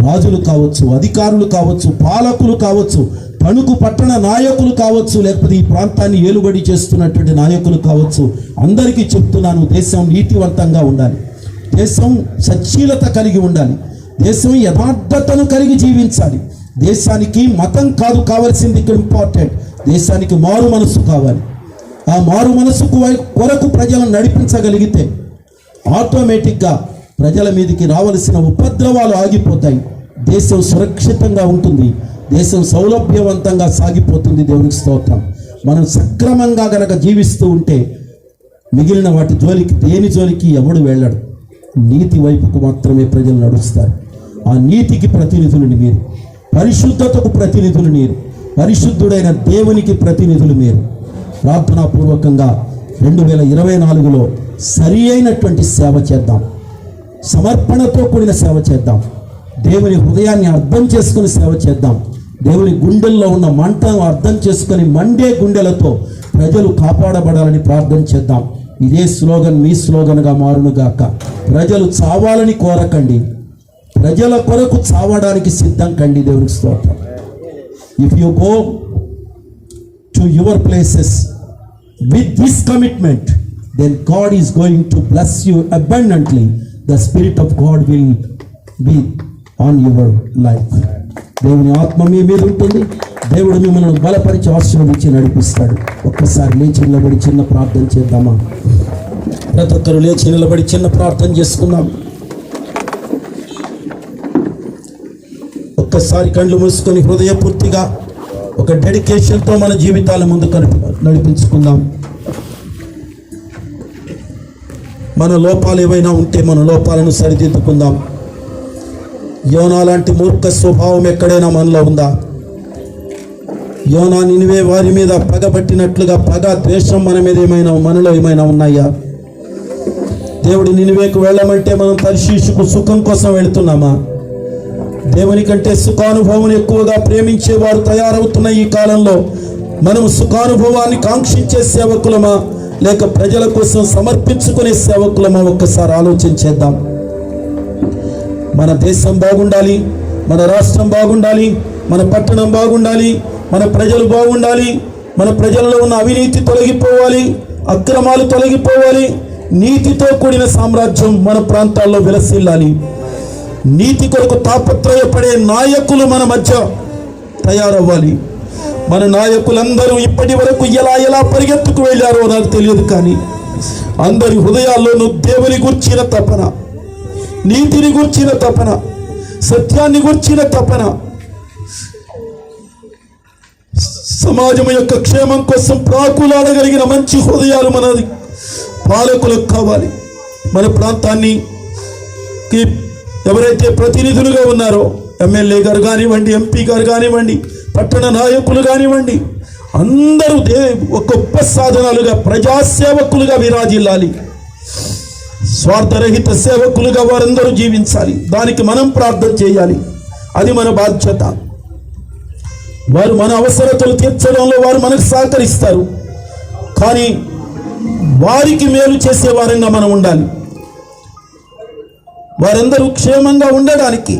రాజులు కావచ్చు, అధికారులు కావచ్చు, పాలకులు కావచ్చు, తణుకు పట్టణ నాయకులు కావచ్చు, లేకపోతే ఈ ప్రాంతాన్ని ఏలుబడి చేస్తున్నటువంటి నాయకులు కావచ్చు, అందరికీ చెప్తున్నాను, దేశం నీతివంతంగా ఉండాలి, దేశం సచ్చీలత కలిగి ఉండాలి, దేశం యథార్థతను కలిగి జీవించాలి. దేశానికి మతం కాదు కావాల్సింది ఇక్కడ ఇంపార్టెంట్, దేశానికి మారు మనసు కావాలి. ఆ మారు మనసుకు కొరకు ప్రజలను నడిపించగలిగితే ఆటోమేటిక్గా ప్రజల మీదకి రావలసిన ఉపద్రవాలు ఆగిపోతాయి, దేశం సురక్షితంగా ఉంటుంది, దేశం సౌలభ్యవంతంగా సాగిపోతుంది. దేవునికి స్తోత్రం. మనం సక్రమంగా గనక జీవిస్తూ ఉంటే మిగిలిన వాటి జోలికి, దేని జోలికి ఎవడు వెళ్ళడు. నీతి వైపుకు మాత్రమే ప్రజలు నడుస్తారు. ఆ నీతికి ప్రతినిధులని మీరు, పరిశుద్ధతకు ప్రతినిధులు మీరు, పరిశుద్ధుడైన దేవునికి ప్రతినిధులు మీరు. ప్రార్థనాపూర్వకంగా 2024లో సరి అయినటువంటి సేవ చేద్దాం, సమర్పణతో కూడిన సేవ చేద్దాం, దేవుని హృదయాన్ని అర్థం చేసుకుని సేవ చేద్దాం, దేవుని గుండెల్లో ఉన్న మంటను అర్థం చేసుకుని మండే గుండెలతో ప్రజలు కాపాడబడాలని ప్రార్థన చేద్దాం. ఇదే స్లోగన్ మీ స్లోగన్గా మారునుగాక. ప్రజలు చావాలని కోరకండి, ప్రజల కొరకు చావడానికి సిద్ధం కండి. దేవునికి స్తోత్రం. If you go to your places with this commitment, then God is going to bless you abundantly. The Spirit of God will be on your life. దేవుని ఆత్మ మీ మీద ఉంటుంది. దేవుడు మిమ్మల్ని బలపరిచి ఆశీర్వదించి నడిపిస్తాడు. ఒక్కసారి లేచి నిలబడి చిన్న ప్రార్థన చేద్దామా? ప్రతి ఒక్కరు లేచి నిలబడి చిన్న ప్రార్థన చేసుకుందాం. ఒక్కసారి కళ్ళు మూసుకొని హృదయపూర్తిగా ఒక డెడికేషన్తో మన జీవితాల ముందు నడిపించుకుందాం. మన లోపాలు ఏవైనా ఉంటే మన లోపాలను సరిదిద్దుకుందాం. యోనా లాంటి మూర్ఖ స్వభావం ఎక్కడైనా మనలో ఉందా? యోనా నినివే వారి మీద పగబట్టినట్లుగా పగ, ద్వేషం మనలో ఏమైనా ఉన్నాయా? దేవుడు నినివేకు వెళ్ళమంటే మనం తర్షీషుకు సుఖం కోసం వెళుతున్నామా? దేవుని కంటే సుఖానుభవం ఎక్కువగా ప్రేమించేవారు తయారవుతున్న ఈ కాలంలో మనము సుఖానుభవాన్ని కాంక్షించే సేవకులమా, లేక ప్రజల కోసం సమర్పించుకునే సేవకులమా? ఒక్కసారి ఆలోచించేద్దాం. మన దేశం బాగుండాలి, మన రాష్ట్రం బాగుండాలి, మన పట్టణం బాగుండాలి, మన ప్రజలు బాగుండాలి, మన ప్రజల్లో ఉన్న అవినీతి తొలగిపోవాలి, అక్రమాలు తొలగిపోవాలి, నీతితో కూడిన సామ్రాజ్యం మన ప్రాంతాల్లో విలసిల్లాలి. నీతి కొరకు తాపత్రయపడే నాయకులు మన మధ్య తయారవ్వాలి. మన నాయకులందరూ ఇప్పటి వరకు ఎలా పరిగెత్తుకు వెళ్ళారో నాకు తెలియదు, కానీ అందరి హృదయాల్లోనూ దేవుని గుర్చిన తపన, నీతిని గుర్చిన తపన, సత్యాన్ని గుర్చిన తపన, సమాజం యొక్క క్షేమం కోసం ప్రాకులాడగలిగిన మంచి హృదయాలు మనది పాలకులకు కావాలి. మన ప్రాంతాన్ని ఎవరైతే ప్రతినిధులుగా ఉన్నారో, ఎమ్మెల్యే గారు కానివ్వండి, ఎంపీ గారు కానివ్వండి, పట్టణ నాయకులు కానివ్వండి, అందరూ ఒక గొప్ప సాధనాలుగా, ప్రజాసేవకులుగా విరాజిల్లాలి. స్వార్థరహిత సేవకులుగా వారందరూ జీవించాలి. దానికి మనం ప్రార్థన చేయాలి. అది మన బాధ్యత. వారు మన అవసరతలు తీర్చడంలో వారు మనకు సహకరిస్తారు, కానీ వారికి మేలు చేసే వారంగా మనం ఉండాలి. వారందరూ క్షేమంగా ఉండడానికి,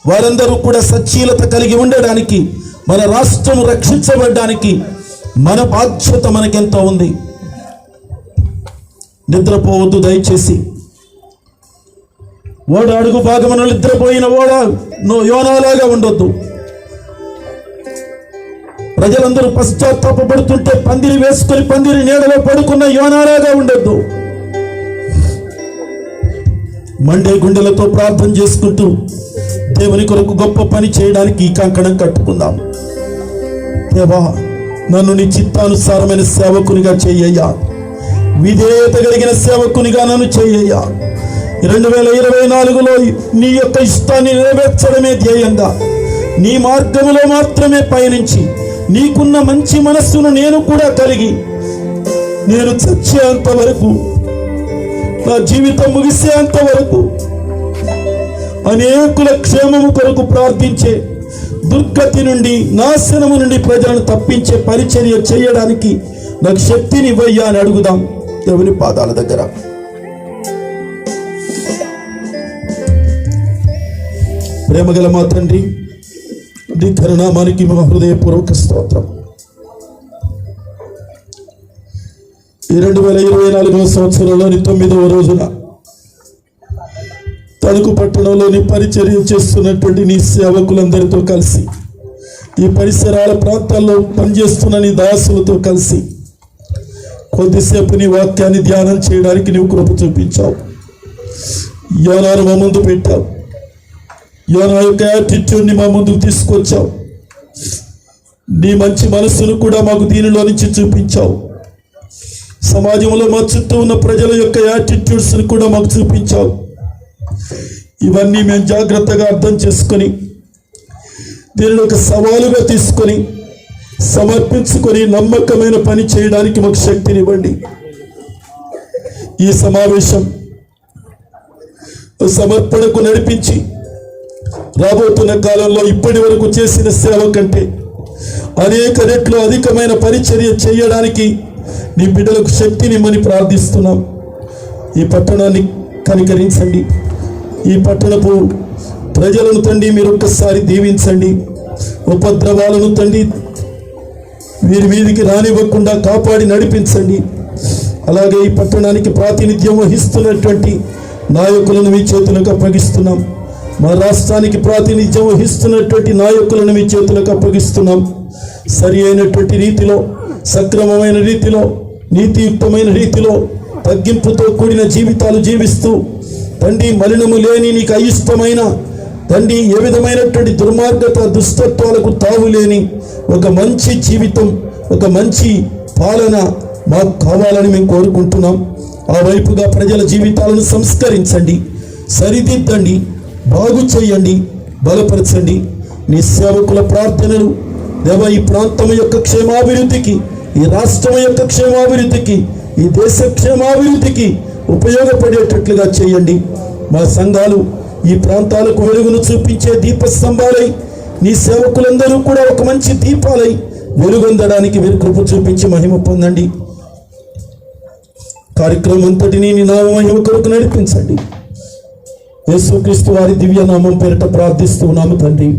వారందరూ కూడా సచ్చీలత కలిగి ఉండడానికి, మన రాష్ట్రం రక్షించబడడానికి మన బాధ్యత మనకెంతో ఉంది. నిద్రపోవద్దు దయచేసి. ఓడ అడుగు భాగమున నిద్రపోయిన ఓడ యోనాలాగా ఉండొద్దు. ప్రజలందరూ పశ్చాత్తాపడుతుంటే పందిరి వేసుకొని పందిరి నీడలో పడుకున్న యోనాలాగా ఉండొద్దు. మండే గుండెలతో ప్రార్థన చేసుకుంటూ దేవుని కొరకు గొప్ప పని చేయడానికి ఈ కంకణం కట్టుకుందాం. దేవా, నన్ను నీ చిత్తానుసారమైన సేవకునిగా చెయ్యయ్యా, విధేయత కలిగిన సేవకునిగా నన్ను చెయ్యయ్యా. 2024లో నీ యొక్క ఇష్టాన్ని నెరవేర్చడమే ధ్యేయంగా, నీ మార్గములో మాత్రమే పయనించి, నీకున్న మంచి మనస్సును నేను కూడా కలిగి, నేను చచ్చేంత వరకు, నా జీవితం ముగిసేంత వరకు అనేకుల క్షేమము కొరకు ప్రార్థించే, దుర్గతి నుండి, నాశనము నుండి ప్రజలను తప్పించే పరిచర్య చేయడానికి నాకు శక్తిని ఇవ్వయ్యా అని అడుగుదాం దేవుని పాదాల దగ్గర. ప్రేమగల మా తండ్రి, నీ కరుణామానికి మా హృదయపూర్వక స్తోత్రం. ఈ 2024వ సంవత్సరంలోని 9వ రోజున తణుకు పట్టణంలోని పరిచర్య చేస్తున్నటువంటి నీ సేవకులందరితో కలిసి, ఈ పరిసరాల ప్రాంతాల్లో పనిచేస్తున్న నీ దాసులతో కలిసి కొద్దిసేపు నీ వాక్యాన్ని ధ్యానం చేయడానికి నీవు కృప చూపించావు. యోనాను మా ముందు పెట్టావు. యోనా యొక్క యాటిట్యూడ్ని మా ముందుకు తీసుకొచ్చావు. నీ మంచి మనస్సును కూడా మాకు దీనిలో నుంచి చూపించావు. సమాజంలో మా చుట్టూ ఉన్న ప్రజల యొక్క యాటిట్యూడ్స్ని కూడా మాకు చూపించావు. ఇవన్నీ మేము జాగ్రత్తగా అర్థం చేసుకొని, దీనిని ఒక సవాలుగా తీసుకొని, సమర్పించుకొని నమ్మకమైన పని చేయడానికి మాకు శక్తినివ్వండి. ఈ సమావేశం సమర్పణకు నడిపించి రాబోతున్న కాలంలో ఇప్పటి వరకు చేసిన సేవ కంటే అనేక రెట్లు అధికమైన పరిచర్య చేయడానికి నీ బిడ్డలకు శక్తినిమ్మని ప్రార్థిస్తున్నాం. ఈ పట్టణాన్ని కనికరించండి. ఈ పట్టణపు ప్రజలను తండ్రి మీరు ఒక్కసారి దీవించండి. ఉపద్రవాలను తండ్రి వీరి మీదికి రానివ్వకుండా కాపాడి నడిపించండి. అలాగే ఈ పట్టణానికి ప్రాతినిధ్యం వహిస్తున్నటువంటి నాయకులను మీ చేతులకు అప్పగిస్తున్నాం. మా రాష్ట్రానికి ప్రాతినిధ్యం వహిస్తున్నటువంటి నాయకులను మీ చేతులకు అప్పగిస్తున్నాం. సరి అయినటువంటి రీతిలో, సక్రమమైన రీతిలో, నీతియుక్తమైన రీతిలో, తగ్గింపుతో కూడిన జీవితాలు జీవిస్తూ తండ్రి మలినము లేని, నీకు అయిష్టమైన తండ్రి ఏ విధమైనటువంటి దుర్మార్గత, దుష్టత్వాలకు తావులేని ఒక మంచి జీవితం, ఒక మంచి పాలన మాకు కావాలని మేము కోరుకుంటున్నాం. ఆ వైపుగా ప్రజల జీవితాలను సంస్కరించండి, సరిదిద్దండి, బాగు చేయండి, బలపరచండి. నీ సేవకుల ప్రార్థనలు దేవ ఈ ప్రాంతం యొక్క క్షేమాభివృద్ధికి, ఈ రాష్ట్రం యొక్క క్షేమాభివృద్ధికి, ఈ దేశ క్షేమాభివృద్ధికి ఉపయోగపడేటట్లుగా చేయండి. మా సంఘాలు ఈ ప్రాంతాలకు వెలుగును చూపించే దీపస్తంభాలై, నీ సేవకులందరూ కూడా ఒక మంచి దీపాలై వెలుగొందడానికి మీరు కృప చూపించి మహిమ పొందండి. కార్యక్రమం అంతటినీ నీ నామ మహిమ కొరకు నడిపించండి. యేసుక్రీస్తు వారి దివ్య నామం పేరిట ప్రార్థిస్తున్నాము తండ్రి.